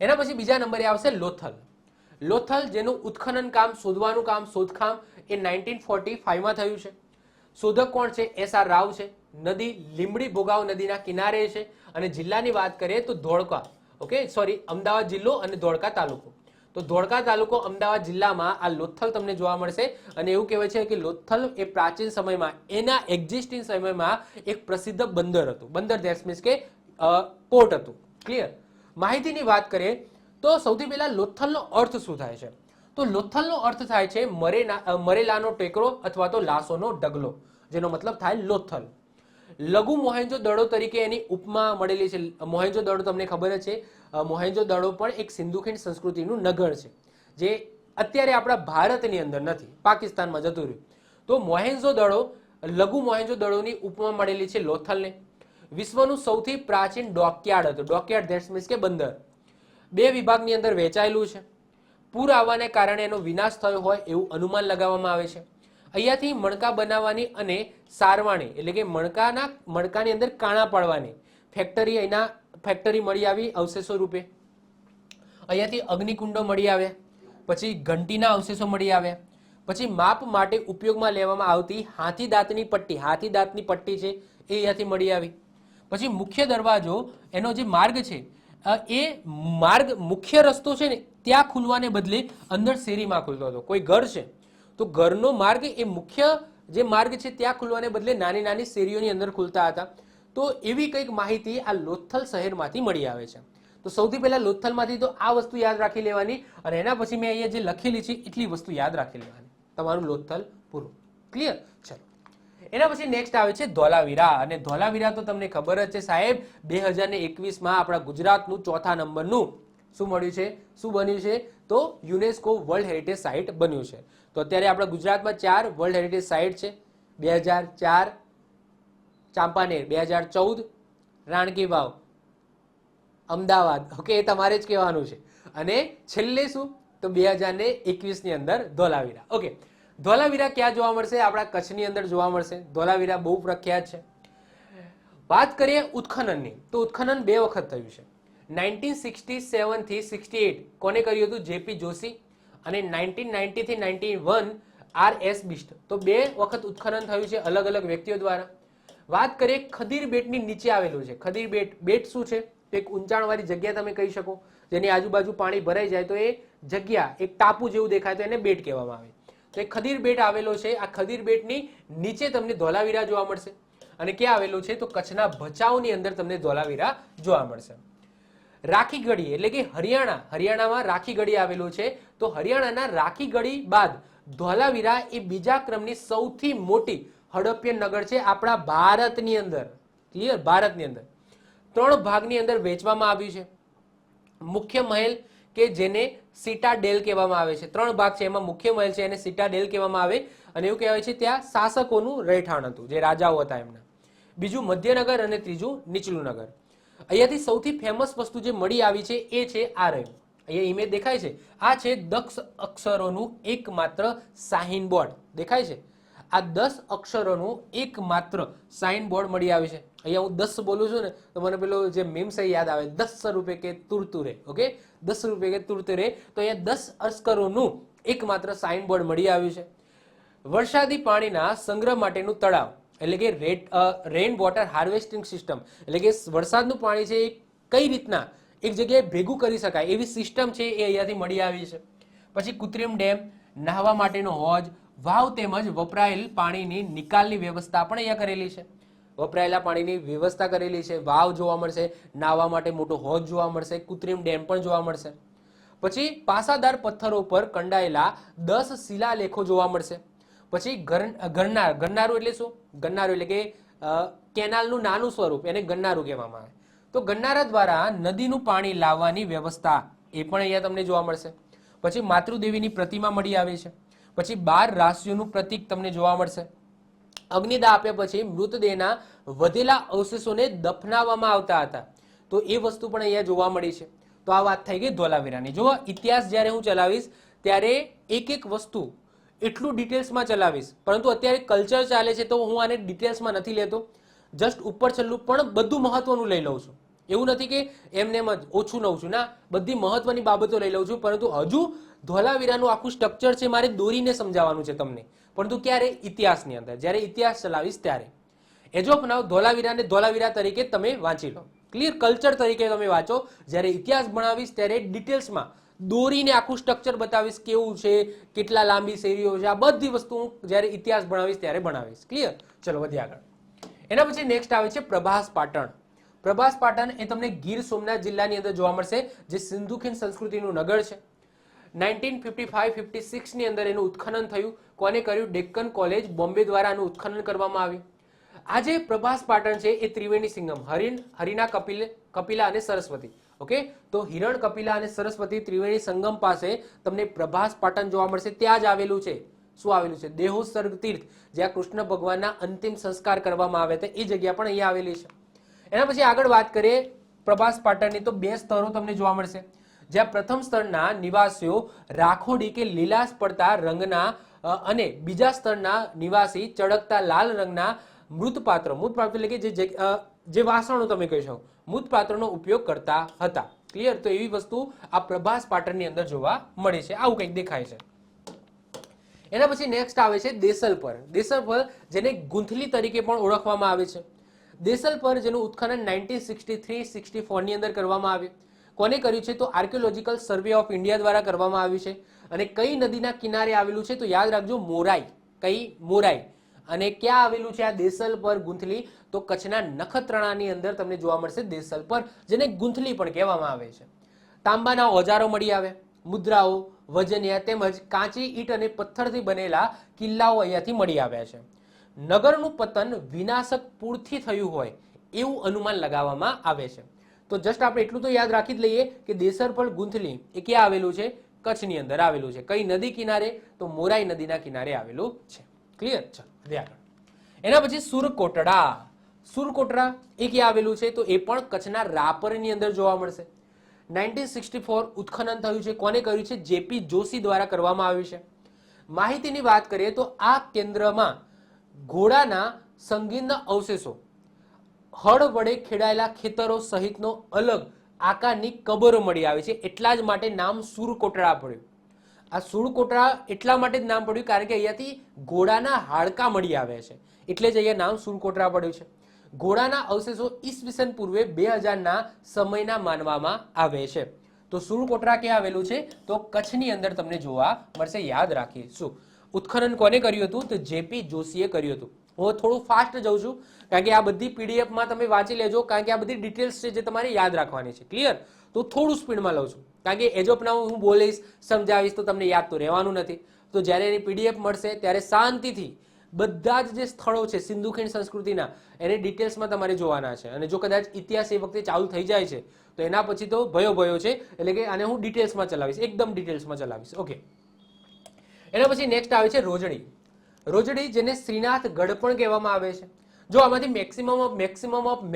એના પછી બીજા નંબરે આવશે લોથલ. લોથલ જેનું ઉત્ખનન કામ, શોધવાનું કામ, શોધકામ એ 1945માં થયું છે. શોધક કોણ છે? SR રાવ છે. નદી લીંબડી ભોગાવ નદીના કિનારે છે અને જિલ્લાની વાત કરીએ તો ધોળકા. ઓકે, સોરી, અમદાવાદ જિલ્લો અને ધોળકા તાલુકો. તો ધોળકા તાલુકો અમદાવાદ જિલ્લામાં આ લોથલ તમને જોવા મળશે. અને એવું કહેવાય છે કે લોથલ એ પ્રાચીન સમયમાં એના એક્ઝિસ્ટિંગ સમયમાં એક પ્રસિદ્ધ બંદર હતું. બંદર ધેટ્સ મીન્સ કે પોર્ટ હતું. ક્લિયર? માહિતીની વાત કરીએ તો સૌથી પહેલા લોથલનો અર્થ શું થાય છે? તો લોથલનો અર્થ થાય છે મરેલાનો ટેકરો અથવા તો લાશોનો ઢગલો, જેનો મતલબ થાય લોથલ. લઘુ મોહેન્જો દડો તરીકે એની ઉપમા મળેલી છે. મોહેન્જો દડો તમને ખબર જ છે, મોહેન્જો દડો પણ એક સિંધુ ખીણ સંસ્કૃતિનું નગર છે જે અત્યારે આપણા ભારતની અંદર નથી, પાકિસ્તાનમાં જતું રહ્યું. તો મોહેન્જો દડો, લઘુ મોહેન્જો દડોની ઉપમા મળેલી છે લોથલને. વિશ્વનું સૌથી પ્રાચીન ડોકયાર્ડ હતું. ડોકયાર્ડ ધેટ્સ મીન્સ કે બંદર. 2 વિભાગની અંદર વહેંચાયેલું છે. પૂર આવવાને કારણે એનો વિનાશ થયો હોય એવું અનુમાન લગાવવામાં આવે છે. અહીંયાથી મણકા બનાવવાની અને સારવાણી એટલે કે મણકાની અંદર કાણા પાડવાની ફેક્ટરી મળી આવી અવશેષો રૂપે. અહીંયાથી અગ્નિકુંડો મળી આવ્યા, પછી ઘંટીના અવશેષો મળી આવ્યા, પછી માપ માટે ઉપયોગમાં લેવામાં આવતી હાથી દાંતની પટ્ટી છે એ અહીંયાથી મળી આવી. પછી મુખ્ય દરવાજો, એનો જે માર્ગ છે એ માર્ગ, મુખ્ય રસ્તો છે ને ત્યાં ખુલવાને બદલે અંદર શેરીમાં ખુલતો હતો. કોઈ ઘર છે તો ઘરનો માર્ગ એ મુખ્ય જે માર્ગ છે ત્યાં ખુલવાને બદલે નાની નાની શેરીઓની અંદર ખુલતા હતા. તો એવી કંઈક માહિતી આ લોથલ શહેરમાંથી મળી આવે છે. તો સૌથી પહેલા લોથલમાંથી તો આ વસ્તુ યાદ રાખી લેવાની અને એના પછી મેં અહીંયા જે લખેલી છે એટલી વસ્તુ યાદ રાખી લેવાની. તમારું લોથલ પૂરું. ક્લિયર? ચલો, એના પછી નેક્સ્ટ આવે છે ધોલાવીરા. અને ધોલાવીરા તો તમને ખબર જ છે સાહેબ, 2021માં આપણા ગુજરાતનું 4થા નંબરનું શું મળ્યું છે, શું બન્યું છે? તો યુનેસ્કો વર્લ્ડ હેરિટેજ સાઇટ બન્યું છે. તો અત્યારે આપણા ગુજરાતમાં 4 વર્લ્ડ હેરિટેજ સાઇટ છે. 2004 ચાંપાનેર, 2014 રાણકી વાવ, અમદાવાદ. ઓકે, એ તમારે જ કહેવાનું છે. અને છેલ્લે શું? તો 2021ની અંદર ધોલાવીરા. ઓકે, ધોલાવીરા ક્યાં જોવા મળશે? આપણા કચ્છની અંદર જોવા મળશે. ધોલાવીરા બહુ પ્રખ્યાત છે. વાત કરીએ ઉત્ખનનની, તો ઉત્ખનન 2 વખત થયું છે. 1967 થી 68 કોને કર્યું હતું? JP જોશી. અને 1990 થી 91 RS બિસ્ટ. તો 2 વખત ઉત્ખનન થયું છે અલગ અલગ વ્યક્તિઓ દ્વારા. વાત કરીએ ખદીર બેટની નીચે આવેલું છે. ખદીર બેટ શું છે? તો એક ઊંચાણવાળી જગ્યા તમે કહી શકો, જેની આજુબાજુ પાણી ભરાઈ જાય તો એ જગ્યા એક ટાપુ જેવું દેખાય તો એને બેટ કહેવામાં આવે. તો તો એ ખદીર બેટ આવેલો છે. આ ખદીર બેટની નીચે તમને ધોલાવીરા જોવા મળશે. અને ક્યાં આવેલું છે? તો કચ્છના ભચાઉની અંદર તમને ધોલાવીરા જોવા મળશે. રાખીગઢી એટલે કે હરિયાણામાં રાખીગઢી આવેલું છે. તો હરિયાણાના રાખીગઢી બાદ ધોલાવીરા એ બીજા ક્રમની સૌથી મોટી હડપ્પન નગર છે આપણા ભારતની અંદર. ક્લિયર? ભારતની અંદર 3 ભાગની અંદર વહેંચવામાં આવ્યું છે. મુખ્ય મહેલ કે જેને સિટાડેલ કહેવામાં આવે છે. 3 ભાગ છે, એમાં મુખ્ય મહેલ છે એને સિટાડેલ કહેવામાં આવે. અને એવું કહેવાય છે ત્યાં શાસકોનું રહેઠાણ હતું, જે રાજાઓ હતા એમના. બીજું મધ્યનગર અને ત્રીજું નીચલું નગર. અહીંયાથી સૌથી ફેમસ વસ્તુ જે મળી આવી છે એ છે આ રહ્યું. અહીંયા ઇમેજ દેખાય છે. આ છે દક્ષ અક્ષરોનું એકમાત્ર સાઇન બોર્ડ. દેખાય છે? આ 10 અક્ષરોનું એકમાત્ર સાઇન બોર્ડ મળી આવી છે. અહીંયા હું 10 બોલું છું ને તો મને પેલો જે મીમ્સ યાદ આવે, 10 રૂપિયા કે તુરતુરે. ઓકે, 10 રૂપિયા કે તુરતુરે. તો અહીંયા 10 અક્ષરોનું એકમાત્ર સાઇન બોર્ડ મળી આવ્યું છે. વરસાદી પાણીના સંગ્રહ માટેનું તળાવ એટલે કે રેન વોટર હાર્વેસ્ટિંગ સિસ્ટમ એટલે કે વરસાદનું પાણી છે એ કઈ રીતના એક જગ્યાએ ભેગું કરી શકાય એવી સિસ્ટમ છે એ અહીંયાથી મળી આવી છે. પછી કૃત્રિમ ડેમ, નહાવા માટેનો હોજ, વાવ તેમજ વપરાયેલ પાણીની નિકાલની વ્યવસ્થા પણ અહીંયા કરેલી છે. વપરાયેલા પાણીની વ્યવસ્થા કરેલી છે. વાવ જોવા મળશે, નહાવા માટે મોટો હોજ જોવા મળશે, કૃત્રિમ ડેમ પણ જોવા મળશે. પછી પાસાદાર પથ્થરો પર કંડાયેલા 10 શિલાલેખો જોવા મળશે. પછી ગરનારું એટલે શું? ગરનારું એટલે કે કેનાલનું નાનું સ્વરૂપ, એને ગરનારું કહેવામાં આવે. તો ગરનારા દ્વારા નદીનું પાણી લાવવાની વ્યવસ્થા એ પણ અહીંયા તમને જોવા મળશે. પછી માતૃદેવીની પ્રતિમા મળી આવી છે. પછી 12 રાશિઓનું પ્રતીક તમને જોવા મળશે. અગ્નિદાહ આપ્યા પછી મૃતદેહના વધેલા અવશેષોને દફનાવવામાં આવતા હતા. તો એ વસ્તુ પણ અહીંયા જોવા મળી છે. તો આ વાત થઈ ગઈ ધોલાવીરાની. જો ઇતિહાસ જ્યારે હું ચલાવીશ ત્યારે એક એક વસ્તુ એટલું ડિટેલ્સમાં ચલાવીશ, પરંતુ અત્યારે કલ્ચર ચાલે છે તો હું આને ડિટેલ્સમાં નથી લેતો. જસ્ટ ઉપર છેલ્લું પણ બધું મહત્વનું લઈ લઉં છું. એવું નથી કે એમને એમ જ ઓછું લઉં છું, ના, બધી મહત્વની બાબતો લઈ લઉં છું. પરંતુ હજુ ધોલાવીરાનું આખું સ્ટ્રક્ચર છે મારે દોરીને સમજાવવાનું છે તમને. પરંતુ ક્યારે? ઇતિહાસની અંદર. જ્યારે ઇતિહાસ ચલાવીશ ત્યારે. એજ ઓફ નાઉ ધોલાવીરાને ધોલાવીરા તરીકે તમે વાંચી લો. ક્લિયર? કલ્ચર તરીકે તમે વાંચો. જ્યારે ઇતિહાસ ભણાવીશ ત્યારે ડિટેલ્સમાં દોરીને આખું સ્ટ્રક્ચર બતાવીશ, કેવું છે, કેટલા લાંબી શેરીઓ છે, આ બધી વસ્તુ હું જ્યારે ઇતિહાસ ભણાવીશ ત્યારે ભણાવીશ. ક્લિયર? ચલો વધીએ આગળ. એના પછી નેક્સ્ટ આવે છે પ્રભાસ પાટણ. પ્રભાસ પાટણ એ તમને ગીર સોમનાથ જિલ્લાની અંદર જોવા મળશે, જે સિંધુ ખીણ સંસ્કૃતિનું નગર છે. 1955-56 ની અંદર એનું ઉત્ખનન થયું. કોને કર્યું? ડેક્કન કોલેજ બોમ્બે દ્વારા આનું ઉત્ખનન કરવામાં આવ્યું. આજે પ્રભાસ પાટણ છે એ ત્રિવેણી સંગમ, હરિના કપિલા અને સરસ્વતી. ઓકે, તો હિરણ, કપિલા અને સરસ્વતી ત્રિવેણી સંગમ પાસે તમને પ્રભાસ પાટણ જોવા મળશે. ત્યાં જ આવેલું છે. શું આવેલું છે? દેહોત્સર્ગ તીર્થ, જ્યાં કૃષ્ણ ભગવાનના અંતિમ સંસ્કાર કરવામાં આવ્યા હતા, એ જગ્યા પણ અહીંયા આવેલી છે. એના પછી આગળ વાત કરીએ પ્રભાસ પાટણની તો 2 સ્તરો તમને જોવા મળશે. જ્યાં પ્રથમ સ્તરના નિવાસીઓ રાખોડી કે લીલાશ પડતા રંગના અને બીજા સ્તરના નિવાસી ચળકતા લાલ રંગના મૃતપાત્ર એટલે કે જે વાસણો તમે કહી શકો, મૃતપાત્રનો ઉપયોગ કરતા હતા. ક્લિયર? તો એવી વસ્તુ આ પ્રભાસ પાટણની અંદર જોવા મળે છે. આવું કંઈક દેખાય છે. એના પછી નેક્સ્ટ આવે છે દેસલપર. દેસલપર જેને ગુંથલી તરીકે પણ ઓળખવામાં આવે છે. દેસલપર જેનું ઉત્ખનન 1963-64 ની અંદર કરવામાં આવ્યું. કોને કર્યું છે? તો આર્કિયોલોજીકલ સર્વે ઓફ ઇન્ડિયા દ્વારા કરવામાં આવ્યું છે. અને કઈ નદીના કિનારે આવેલું છે? તો યાદ રાખજો, મોરાઈ. કઈ? મોરાઈ. અને ક્યાં આવેલું છે આ દેસલપર ગુંથલી? તો કચ્છના નખત્રાણાની અંદર તમને જોવા મળશે દેસલપર, જેને ગુંથલી પણ કહેવામાં આવે છે. તાંબાના ઓજારો મળી આવે, મુદ્રાઓ, વજનિયા તેમજ કાચી ઈંટ અને પથ્થરથી બનેલા કિલ્લાઓ અહીંયાથી મળી આવ્યા છે. નગરનું પતન વિનાશક પૂરથી થયું હોય એવું અનુમાન લગાવવામાં આવે છે. તો જસ્ટ આપણે એટલું તો યાદ રાખી જ લઈએ કે દેસલપર ગુંથલી એ ક્યાં આવેલું છે? કચ્છની અંદર આવેલું છે. કઈ નદી કિનારે? તો મોરાઈ નદીના કિનારે આવેલું છે. ક્લિયર? ચાલો આગળ. એના પછી સુરકોટડા. સુરકોટડા એ ક્યાં આવેલું છે? તો એ પણ કચ્છના રાપરની અંદર જોવા મળશે. 1964 ઉત્ખનન થયું છે. કોને કર્યું છે? જેપી જોશી દ્વારા કરવામાં આવ્યું છે. માહિતીની વાત કરીએ તો આ કેન્દ્રમાં ઘોડાના સંગીનના અવશેષો, હળ વડે ખેડાયેલા ખેતરો સહિતનો અલગ આકારની કબરો મળી આવી છે. એટલા જ માટે નામ સુરકોટડા પડ્યું. આ સુરકોટડા એટલા માટે જ નામ પડ્યું કારણ કે અહીંયાથી ઘોડાના હાડકા મળી આવ્યા છે, એટલે જ અહીંયા નામ સુરકોટડા પડ્યું છે. ઘોડાના અવશેષો ઈસવીસન પૂર્વે 2000ના સમયના માનવામાં આવે છે. તો સુરકોટડા ક્યાં આવેલું છે? તો કચ્છની અંદર તમને જોવા મળશે. યાદ રાખીશું. ઉત્ખનન કોને કર્યું હતું? તો જેપી જોશીએ કર્યું હતું. હું થોડું ફાસ્ટ જાઉં છું કારણ કે આ બધી પીડીએફમાં તમે વાંચી લેજો, કારણ કે આ બધી ડિટેલ્સ છે જે તમારે યાદ રાખવાની છે. ક્લિયર? તો થોડું સ્પીડમાં લઉં છું કારણ કે એજ ઓફ નાઉ હું બોલીશ, સમજાવીશ તો તમને યાદ તો રહેવાનું નથી. તો જ્યારે એની પીડીએફ મળશે ત્યારે શાંતિથી બધા જ જે સ્થળો છે સિંધુ ખીણ સંસ્કૃતિના એને ડિટેલ્સમાં તમારે જોવાના છે. અને જો કદાચ ઇતિહાસ એ વખતે ચાલુ થઈ જાય છે તો એના પછી તો ભયો છે, એટલે કે આને હું ડિટેલ્સમાં ચલાવીશ, એકદમ ડિટેલ્સમાં ચલાવીશ. ઓકે, એના પછી નેક્સ્ટ આવે છે રોજડી. રોજડી જેને શ્રીનાથગઢ પણ કહેવામાં આવે છે. જો આમાંથી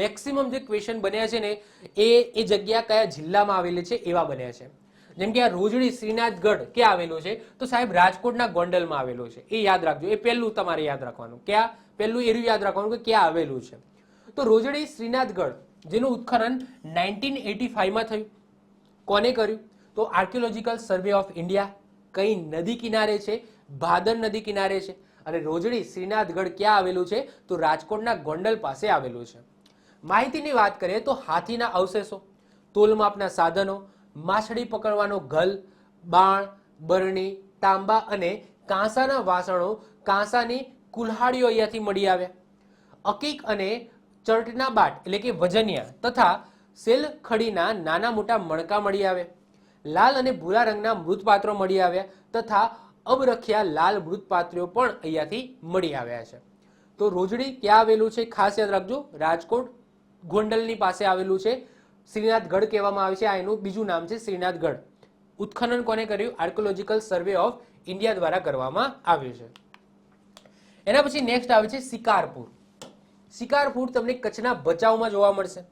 મેક્સિમમ જે ક્વેશ્ચન બન્યા છે ને એ જગ્યા કયા જિલ્લામાં આવેલી છે એવા બન્યા છે. જેમ કે આ રોજડી શ્રીનાથગઢ ક્યાં આવેલો છે? તો સાહેબ રાજકોટના ગોંડલમાં આવેલો છે. એ યાદ રાખજો, એ પહેલું તમારે યાદ રાખવાનું. ક્યાં? પહેલું એરું યાદ રાખવાનું કે ક્યાં આવેલું છે. તો રોજડી શ્રીનાથગઢ જેનું ઉત્ખનન 1985માં થયું. કોને કર્યું? તો આર્કિયોલોજીકલ સર્વે ઓફ ઇન્ડિયા. કઈ નદી કિનારે છે? ભાદર નદી કિનારે છે. અને રોજડી શ્રીનાથગઢ ક્યાં આવેલું છે? તો રાજકોટના ગોંડલ પાસે આવેલું છે. માહિતીની વાત કરીએ તો હાથીના અવશેષો, તોલમાપના સાધનો, માછલી પકડવાનો ગલ, બાણ, બરણી, તાંબા અને કાંસાના વાસણો, કાંસાની કુલ્હાડીઓ અહીંયાથી મળી આવ્યા. અકીક અને ચર્ટના બાટ એટલે કે વજનિયા તથા સેલખડીના નાના મોટા મણકા મળી આવ્યા. લાલ અને ભૂરા રંગના મૃતપાત્રો મળી આવ્યા તથા અબરખ્યા લાલ મૃતપાત્રો પણ અહીંયાથી મળી આવ્યા છે. તો રોજડી ક્યાં આવેલું છે? ખાસ યાદ રાખજો, રાજકોટ ગોંડલની પાસે આવેલું છે. શ્રીનાથગઢ કહેવામાં આવે છે, આ એનું બીજું નામ છે શ્રીનાથગઢ. ઉત્ખનન કોને કર્યું? આર્કિયોલોજીકલ સર્વે ઓફ ઇન્ડિયા દ્વારા કરવામાં આવ્યું છે. એના પછી નેક્સ્ટ આવે છે શિકારપુર. શિકારપુર તમને કચ્છના ભચાઉમાં જોવા મળશે,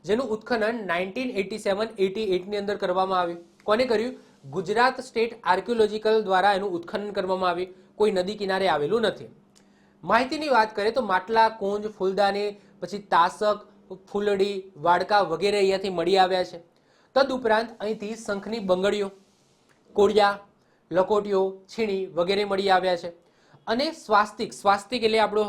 જેનું ઉત્ખનન 1987-88 ની અંદર કરવામાં આવ્યું. કોને કર્યું? ગુજરાત સ્ટેટ આર્કિયોલોજીકલ દ્વારા એનું ઉત્ખનન કરવામાં આવ્યું. કોઈ નદી કિનારે આવેલું નથી. માહિતીની વાત કરીએ તો માટલા, કુંજ, ફૂલદાની, પછી તાસક, ફૂલડી, વાડકા વગેરે અહીંયાથી મળી આવ્યા છે. તદુપરાંત અહીંથી શંખની બંગડીઓ, કોળિયા, લકોટીઓ, છીણી વગેરે મળી આવ્યા છે. અને સ્વાસ્તિક એટલે આપણો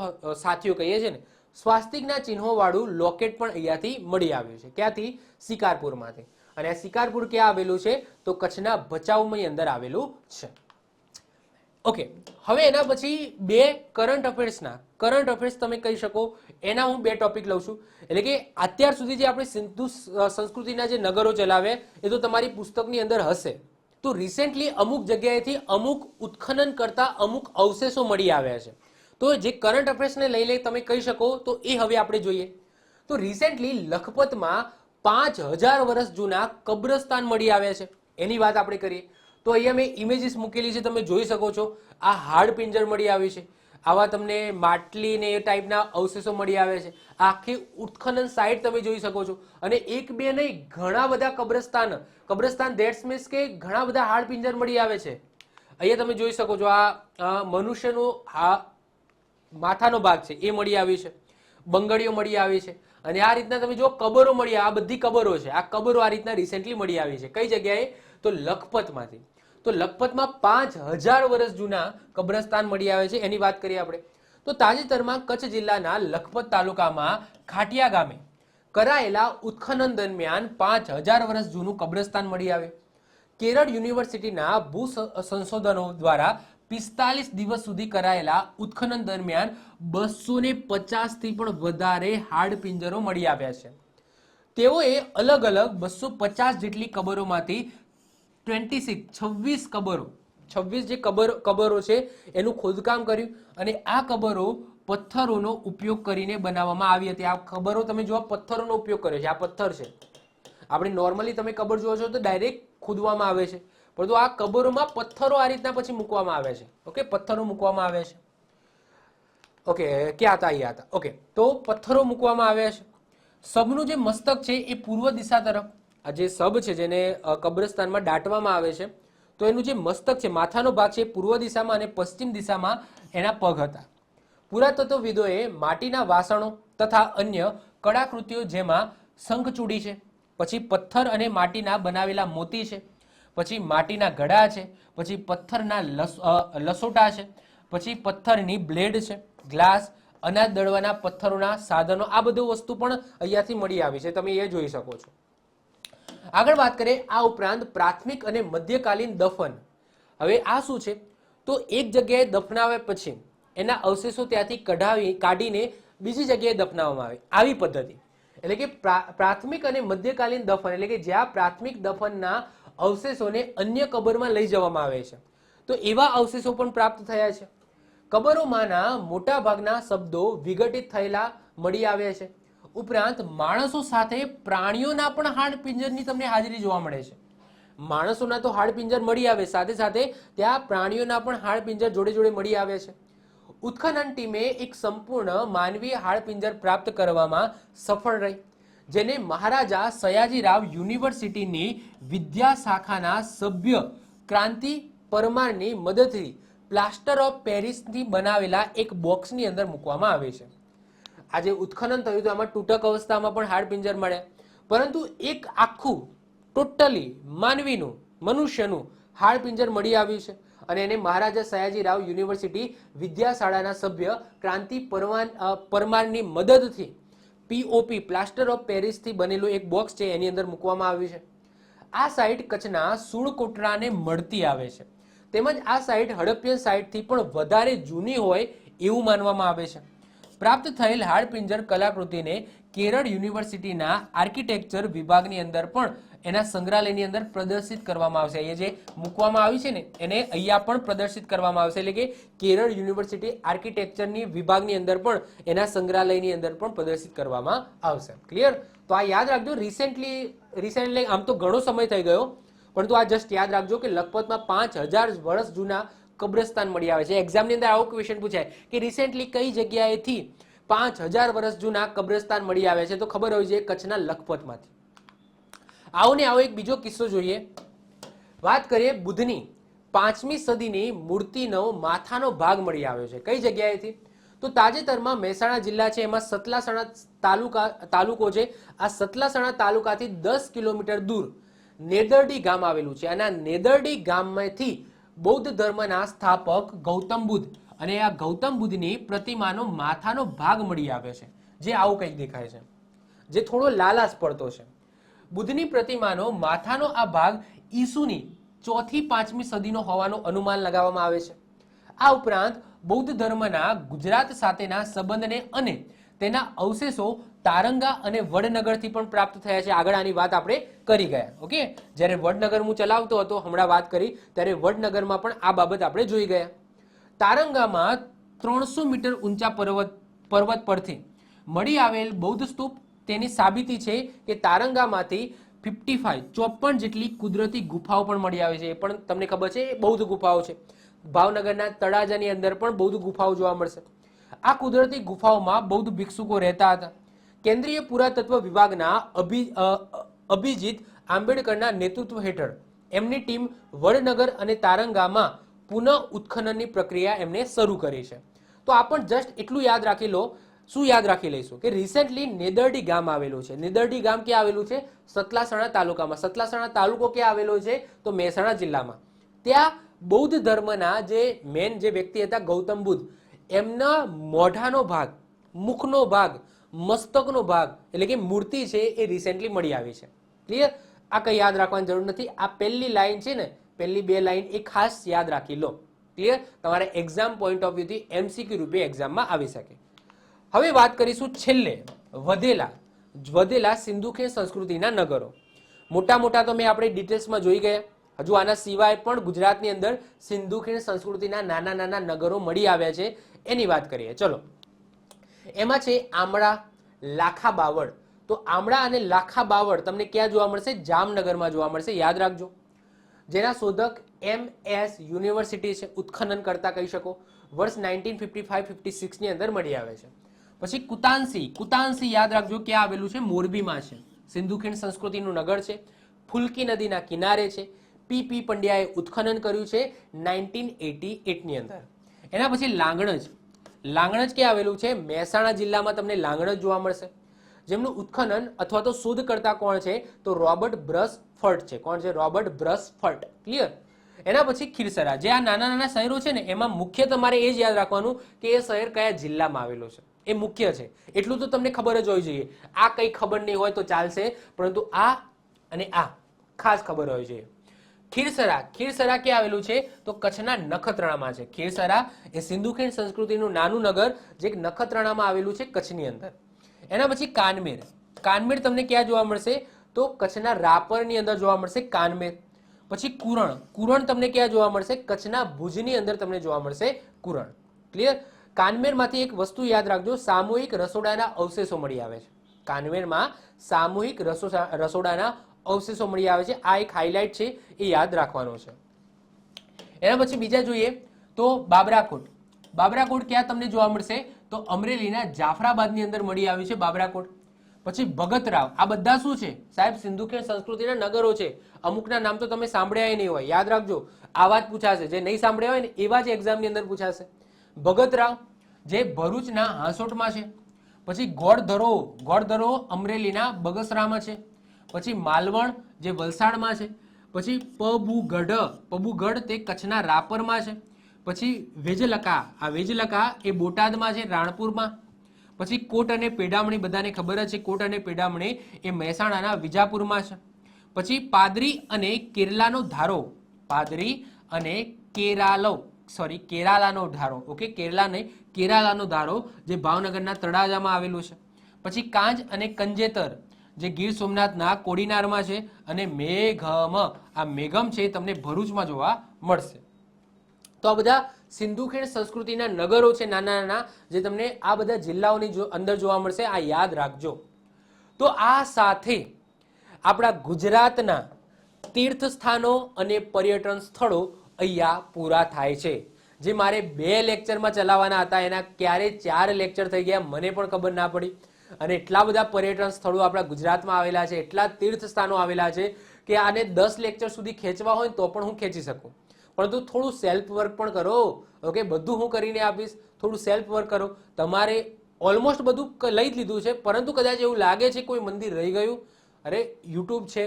સાથીઓ કહીએ છીએ ને, સ્વાસ્તિકના ચિહ્નો વાળું લોકેટ પણ અહીંયાથી મળી આવ્યું છે. ક્યાંથી? શિકારપુરમાંથી. અને આ શિકારપુર ક્યાં આવેલું છે? તો કચ્છના ભચાઉની અંદર આવેલું છે. ઓકે, હવે એના પછી બે કરંટ અફેર્સ તમે કહી શકો એના હું બે ટોપિક લઉં છું. એટલે કે અત્યાર સુધી જે આપણે સિંધુ સંસ્કૃતિના જે નગરો ચલાવ્યા એ તો તમારી પુસ્તકની અંદર હશે. તો રિસેન્ટલી અમુક જગ્યાએથી અમુક ઉત્ખનન કરતા અમુક અવશેષો મળી આવ્યા છે. તો જે કરંટ અફેર્સને લઈ તમે કહી શકો તો એ હવે આપણે જોઈએ. તો રિસેન્ટલી લખપતમાં 5000 વર્ષ જૂના કબ્રસ્તાન મળી આવ્યા છે, એની વાત આપણે કરીએ તો અહીંયા મેં ઇમેજીસ મૂકેલી છે, તમે જોઈ શકો છો. આ હાડ પિંજર મળી આવ્યું છે, આવા તમને માટલી ને એ ટાઈપના અવશેષો મળી આવે છે. આખી ઉત્ખનન સાઇટ તમે જોઈ શકો છો. અને એક બે નહીં, ઘણા બધા કબ્રસ્તાન ધેટ્સ મીન્સ કે ઘણા બધા હાડ પિંજર મળી આવે છે. અહીંયા તમે જોઈ શકો છો આ મનુષ્યનો માથાનો ભાગ છે એ મળી આવી છે, બંગડીઓ મળી આવી છે. અને આ રીતના તમે જો કબરો મળી, આ બધી કબરો છે, આ કબરો આ રીતના રિસેન્ટલી મળી આવી છે. કઈ જગ્યાએ? તો લખપતમાંથી. તો લખપતમાં 5000 વર્ષ જૂના કબ્રસ્તાન મળી આવે છે, એની વાત કરીએ આપણે. તો તાજેતરમાં કચ્છ જિલ્લાના લખપત તાલુકામાં ખાટિયા ગામે કરાયેલા ઉત્ખનન દરમિયાન 5000 વર્ષ જૂનું કબ્રસ્તાન મળી આવે. કેરળ યુનિવર્સિટીના ભૂ સંશોધનો દ્વારા 45 દિવસ સુધી કરાયેલા ઉત્ખનન દરમિયાન 250 થી પણ વધારે હાડ પિંજરો મળી આવ્યા છે. તેઓએ અલગ અલગ 250 જેટલી કબરોમાંથી 26 જે કબરો છે એનું ખોદકામ કર્યું. અને આ કબરો પથ્થરોનો ઉપયોગ કરીને બનાવવામાં આવી હતી. આ કબરો તમે જુઓ, પથ્થરોનો ઉપયોગ કર્યો છે. આ પથ્થર છે. આપણે નોર્મલી તમે કબર જુઓ છો તો ડાયરેક્ટ ખોદવામાં આવે છે, પરંતુ આ કબરોમાં પથ્થરો આ રીતના પછી મૂકવામાં આવે છે. ઓકે, પથ્થરો મૂકવામાં આવે છે. ઓકે, ક્યાં હતા? અહીંયા હતા. ઓકે, તો પથ્થરો મૂકવામાં આવ્યા છે. સબનું જે મસ્તક છે એ પૂર્વ દિશા તરફ, આ જે સબ છે જેને કબ્રસ્તાનમાં દાટવામાં આવે છે, તો એનું જે મસ્તક છે, માથાનો ભાગ છે, પૂર્વ દિશામાં અને પશ્ચિમ દિશામાં એના પગ હતા. પુરાતત્વવિદોએ માટીના વાસણો તથા અન્ય કળાકૃતિઓ જેમાં શંખચૂડી છે, પછી પથ્થર અને માટીના બનાવેલા મોતી છે, પછી માટીના ઘડા છે, પછી પથ્થરના લસોટા છે, પછી પથ્થરની બ્લેડ છે, ગ્લાસ, અનાજ દળવાના પથ્થરોના સાધનો, આ બધું વસ્તુ પણ અહીંયાથી મળી આવી છે. તમે એ જોઈ શકો છો. આગળ વાત કરીએ આ ઉપરાંત પ્રાથમિક અને મધ્યકાલીન દફન. હવે આ શું છે? તો એક જગ્યાએ દફનાવ્યા પછી એના અવશેષો ત્યાંથી કાઢીને બીજી જગ્યાએ દફનાવવામાં આવે, આવી પદ્ધતિ. એટલે કે પ્રાથમિક અને મધ્યકાલીન દફન, એટલે કે જ્યાં પ્રાથમિક દફનના અવશેષોને અન્ય કબરમાં લઈ જવામાં આવે છે, તો એવા અવશેષો પણ પ્રાપ્ત થયા છે. કબરોમાંના મોટા ભાગના શબ્દો વિઘટિત થયેલા મળી આવ્યા છે. ઉપરાંત માણસો સાથે પ્રાણીઓના પણ હાડપિંજરની તમને હાજરી જોવા મળે છે. માણસોના તો હાડપિંજર મળી આવે, સાથે સાથે ત્યાં પ્રાણીઓના પણ હાડપિંજર જોડે જોડે મળી આવે છે. ઉત્ખનન ટીમે એક સંપૂર્ણ માનવીય હાડપિંજર પ્રાપ્ત કરવામાં સફળ રહી, જેને મહારાજા સયાજીરાવ યુનિવર્સિટીની વિદ્યા શાખાના સભ્ય ક્રાંતિ પરમારની મદદથી પ્લાસ્ટર ઓફ પેરિસથી બનાવેલા એક બોક્સની અંદર મૂકવામાં આવે છે. આજે ઉત્ખનન થયું તો એમાં તૂટક અવસ્થામાં પણ હાડપિંજર મળ્યા, પરંતુ એક આખું ટોટલી માનવીનું, મનુષ્યનું હાડપિંજર મળી આવ્યું છે અને એને મહારાજા સયાજીરાવ યુનિવર્સિટી વિદ્યાશાળાના સભ્ય ક્રાંતિ પરમારની મદદથી પીઓપી પ્લાસ્ટર ઓફ પેરિસથી બનેલું એક બોક્સ છે એની અંદર મૂકવામાં આવ્યું છે. આ સાઇટ કચ્છના સુળકોટરાને મળતી આવે છે, તેમજ આ સાઇટ હડપ્પન સાઇટથી પણ વધારે જૂની હોય એવું માનવામાં આવે છે. પ્રાપ્ત થયેલ હાડપિંજર કલાકૃતિને કેરળ યુનિવર્સિટીના આર્કિટેક્ચર વિભાગની અંદર પણ એના સંગ્રહાલયની અંદર પ્રદર્શિત કરવામાં આવશે. અહીંયા જે મૂકવામાં આવી છે ને એને અહીંયા પણ પ્રદર્શિત કરવામાં આવશે, એટલે કે કેરળ યુનિવર્સિટી આર્કિટેક્ચરની વિભાગની અંદર પણ એના સંગ્રહાલયની અંદર પણ પ્રદર્શિત કરવામાં આવશે. ક્લિયર? તો આ યાદ રાખજો. રિસેન્ટલી આમ તો ઘણો સમય થઈ ગયો, પરંતુ આ જસ્ટ યાદ રાખજો કે લખપતમાં 5000 વર્ષ જૂના કબ્રસ્તાન મળી આવે છે. એક્ઝામની અંદર આવો ક્વેશ્ચન પૂછાય કે રિસેન્ટલી કઈ જગ્યાએથી 5000 વર્ષ જૂના કબ્રસ્તાન મળી આવે છે, તો ખબર હોવી જોઈએ કચ્છના લખપતમાંથી. આવો ને આવો એક બીજો કિસ્સો જોઈએ. વાત કરીએ બુદ્ધની 5મી સદીની મૂર્તિનો માથાનો ભાગ મળી આવ્યો છે. કઈ જગ્યાએથી? તો તાજેતરમાં મહેસાણા જિલ્લા છે, એમાં સતલાસણા તાલુકો છે. આ સતલાસણા તાલુકાથી 10 કિલોમીટર દૂર નેદરડી ગામ આવેલું છે અને આ નેદરડી ગામમાંથી બૌદ્ધ ધર્મના સ્થાપક ગૌતમ બુદ્ધ અને આ ગૌતમ બુદ્ધની પ્રતિમાનો માથાનો ભાગ મળી આવ્યો છે, જે આવું કંઈક દેખાય છે, જે થોડો લાલાશ પડતો છે. બુદ્ધની પ્રતિમાનો માથાનો આ ભાગ ઈસુની 4થી 5મી સદીનો હોવાનું અનુમાન લગાવવામાં આવે છે. આ ઉપરાંત બૌદ્ધ ધર્મના ગુજરાત સાથેના સંબંધને અને તેના અવશેષો તારંગા અને વડનગરથી પણ પ્રાપ્ત થયા છે. આગળ આની વાત આપણે કરી ગયા. ઓકે, જ્યારે વડનગર હું ચલાવતો હતો, હમણાં વાત કરી, ત્યારે વડનગરમાં પણ આ બાબત આપણે જોઈ ગયા. તારંગામાં 300 મીટર ઊંચા પર્વત પરથી મળી આવેલ બૌદ્ધ સ્તૂપ તેની સાબિતી છે કે તારંગામાંથી 54 જેટલી કુદરતી ગુફાઓ પણ મળી આવે છે. એ પણ તમને ખબર છે, બૌદ્ધ ગુફાઓ છે. ભાવનગરના તળાજાની અંદર પણ બૌદ્ધ ગુફાઓ જોવા મળશે. આ કુદરતી ગુફાઓમાં બૌદ્ધ ભિક્ષુકો રહેતા હતા. કેન્દ્રીય પુરાતત્વ વિભાગના અભિજીત આંબેડકરના નેતૃત્વ હેઠળ એમની ટીમ વડનગર અને તારંગામાં પુનઃ ઉત્ખનનની પ્રક્રિયા એમને શરૂ કરી છે. તો આ પણ જસ્ટ એટલું યાદ રાખી લો. શું યાદ રાખી લઈશું કે રિસેન્ટલી નેદરડી ગામ આવેલું છે. નેદરડી ગામ ક્યાં આવેલું છે? સતલાસણા તાલુકામાં. સતલાસણા તાલુકો ક્યાં આવેલો છે? તો મહેસાણા જિલ્લામાં. ત્યાં બૌદ્ધ ધર્મના જે મેન જે વ્યક્તિ હતા ગૌતમ બુદ્ધ, એમના મોઢાનો ભાગ, મુખનો ભાગ, મસ્તકનો ભાગ એટલે કે મૂર્તિ છે એ રિસેન્ટલી મળી આવી છે. ક્લિયર? આ કંઈ યાદ રાખવાની જરૂર નથી. આ પહેલી લાઈન છે ને, પહેલી 2 લાઈન એ ખાસ યાદ રાખી લો. ક્લિયર? તમારે એક્ઝામ પોઈન્ટ ઓફ વ્યૂથી એમસીક્યુ રૂપે એક્ઝામમાં આવી શકે. હવે વાત કરીશું છેલ્લે વધેલા સિંધુખેણ સંસ્કૃતિના નગરો. મોટા મોટા તો મેં આપણે ડિટેલ્સમાં જોઈ ગયા. હજુ આના સિવાય પણ ગુજરાતની અંદર સિંધુખેણ સંસ્કૃતિના નાના નાના નગરો મળી આવ્યા છે, એની વાત કરીએ. ચલો, એમાં છે આમળા, લાખા બાવળ. તો આમળા અને લાખા બાવળ તમને ક્યાં જોવા મળશે? જામનગરમાં જોવા મળશે. યાદ રાખજો. જેના શોધક MS યુનિવર્સિટી છે, ઉત્ખનન કરતા કહી શકો. વર્ષ 1955-56 ની અંદર મળી આવે છે. પછી કુતાંસી યાદ રાખજો ક્યાં આવેલું છે? મોરબીમાં છે. સિંધુખેણ સંસ્કૃતિનું નગર છે, ફુલકી નદીના કિનારે છે. PP પંડ્યાએ ઉત્ખનન કર્યું છે 1988 ની અંદર. એના પછી લાંગણજ ક્યાં આવેલું છે? મહેસાણા જિલ્લામાં તમને લાંગણજ જોવા મળશે, જેમનું ઉત્ખનન અથવા તો શોધ કરતા કોણ છે? તો રોબર્ટ બ્રસફર્ટ છે. કોણ છે? રોબર્ટ બ્રસફર્ટ. ક્લિયર? એના પછી ખીરસરા. જે આ નાના નાના શહેરો છે ને, એમાં મુખ્ય તમારે એ જ યાદ રાખવાનું કે એ શહેર કયા જિલ્લામાં આવેલો છે, એ મુખ્ય છે. એટલું તો તમને ખબર જ હોવી જોઈએ. આ કંઈ ખબર નહીં હોય તો ચાલશે, પરંતુ આ અને આ ખાસ ખબર હોવી જોઈએ. ખીરસરા, ખીરસરા ક્યાં આવેલું છે? તો કચ્છના નખત્રાણામાં છે. ખીરસરા એ સિંધુ ખીણ સંસ્કૃતિનું નાનું નગર જે નખત્રાણામાં આવેલું છે કચ્છની અંદર. એના પછી કાનમેર. કાનમેર તમને ક્યાં જોવા મળશે? તો કચ્છના રાપરની અંદર જોવા મળશે કાનમેર. પછી કુરણ. કુરણ તમને ક્યાં જોવા મળશે? કચ્છના ભુજની અંદર તમને જોવા મળશે કુરણ. ક્લિયર? કાનમેરમાંથી એક વસ્તુ યાદ રાખજો, સામૂહિક રસોડાના અવશેષો મળી આવે છે. કાનમેરમાં સામૂહિક રસોડાના અવશેષો મળી આવે છે. આ એક હાઇલાઇટ છે, એ યાદ રાખવાનો છે. એના પછી બીજા જોઈએ તો બાબરાકોટ. બાબરાકોટ ક્યાં તમને જોવા મળશે? તો અમરેલીના જાફરાબાદની અંદર મળી આવ્યું છે બાબરાકોટ. પછી ભગતરાવ. આ બધા શું છે સાહેબ? સિંધુ ખીણ સંસ્કૃતિના નગરો છે. અમુકના નામ તો તમે સાંભળ્યા નહીં હોય, યાદ રાખજો. આવા જ પૂછાશે, જે નહીં સાંભળ્યા હોય ને એવા જ એક્ઝામની અંદર પૂછાશે. ભગતરાવ જે ભરૂચના હાંસોટમાં છે. પછી ગોળધરો. ગોળધરો અમરેલીના બગસરામાં છે. પછી માલવણ જે વલસાડમાં છે. પછી પબુગઢ. પબુગઢ તે કચ્છના રાપરમાં છે. પછી વેજલકા. આ વેજલકા એ બોટાદમાં છે, રાણપુરમાં. પછી કોટ અને પેડામણી, બધાને ખબર જ છે કોટ અને પેડામણી એ મહેસાણાના વિજાપુરમાં છે. પછી પાદરી અને કેરલાનો ધારો. પાદરી અને કેરાલાનો ધારો. ઓકે, કેરલા નહીં, કેરાલાનો ધારો જે ભાવનગરના તળાજામાં આવેલું છે. પછી કાંજ અને કંજેતર જે ગીર સોમનાથના કોડીનારમાં છે. અને મેઘમ. આ મેઘમ છે તમને ભરૂચમાં જોવા મળશે. તો આ બધા સિંધુ ખીણ સંસ્કૃતિના નગરો છે નાના નાના, જે તમને આ બધા જિલ્લાઓની અંદર જોવા મળશે. આ યાદ રાખજો. તો આ સાથે આપણા ગુજરાતના તીર્થ સ્થાનો અને પર્યટન સ્થળો અહીંયા પૂરા થાય છે. જે મારે 2 લેક્ચરમાં ચલાવવાના હતા એના ક્યારે 4 લેક્ચર થઈ ગયા મને પણ ખબર ના પડી. અને એટલા બધા પર્યટન સ્થળો આપણા ગુજરાતમાં આવેલા છે, એટલા તીર્થ સ્થાનો આવેલા છે કે આને 10 લેક્ચર સુધી ખેંચવા હોય તો પણ હું ખેંચી શકું. પરંતુ થોડું સેલ્ફ વર્ક પણ કરો. ઓકે, બધું હું કરીને આપીશ, થોડું સેલ્ફ વર્ક કરો. તમારે ઓલમોસ્ટ બધું લઈ જ લીધું છે, પરંતુ કદાચ એવું લાગે છે કોઈ મંદિર રહી ગયું, અરે યુટ્યુબ છે,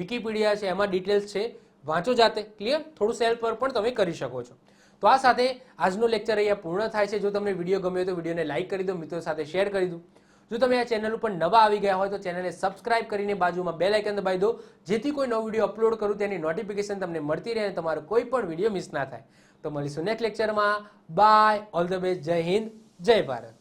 વિકીપીડિયા છે, એમાં ડિટેલ્સ છે, વાંચો જાતે. ક્લિયર? થોડું સેલ્ફ વર્ક પણ તમે કરી શકો છો. તો આ સાથે આજનો લેક્ચર અહીંયા પૂર્ણ થાય છે. જો તમને વિડીયો ગમ્યો તો વિડીયોને લાઇક કરી દો, મિત્રો સાથે શેર કરી દો. જો તમે આ ચેનલ ઉપર નવા આવી ગયા હોય તો ચેનલને સબસ્ક્રાઇબ કરીને બાજુમાં બેલ આઇકન દબાવી દો, જેથી કોઈ નવો વિડીયો અપલોડ કરું તેની નોટિફિકેશન તમને મળતી રહે અને તમારો કોઈ પણ વિડીયો મિસ ના થાય. તો મળીશું નેક્સ્ટ લેક્ચરમાં. Bye, all the best. Jai Hind, જય ભારત.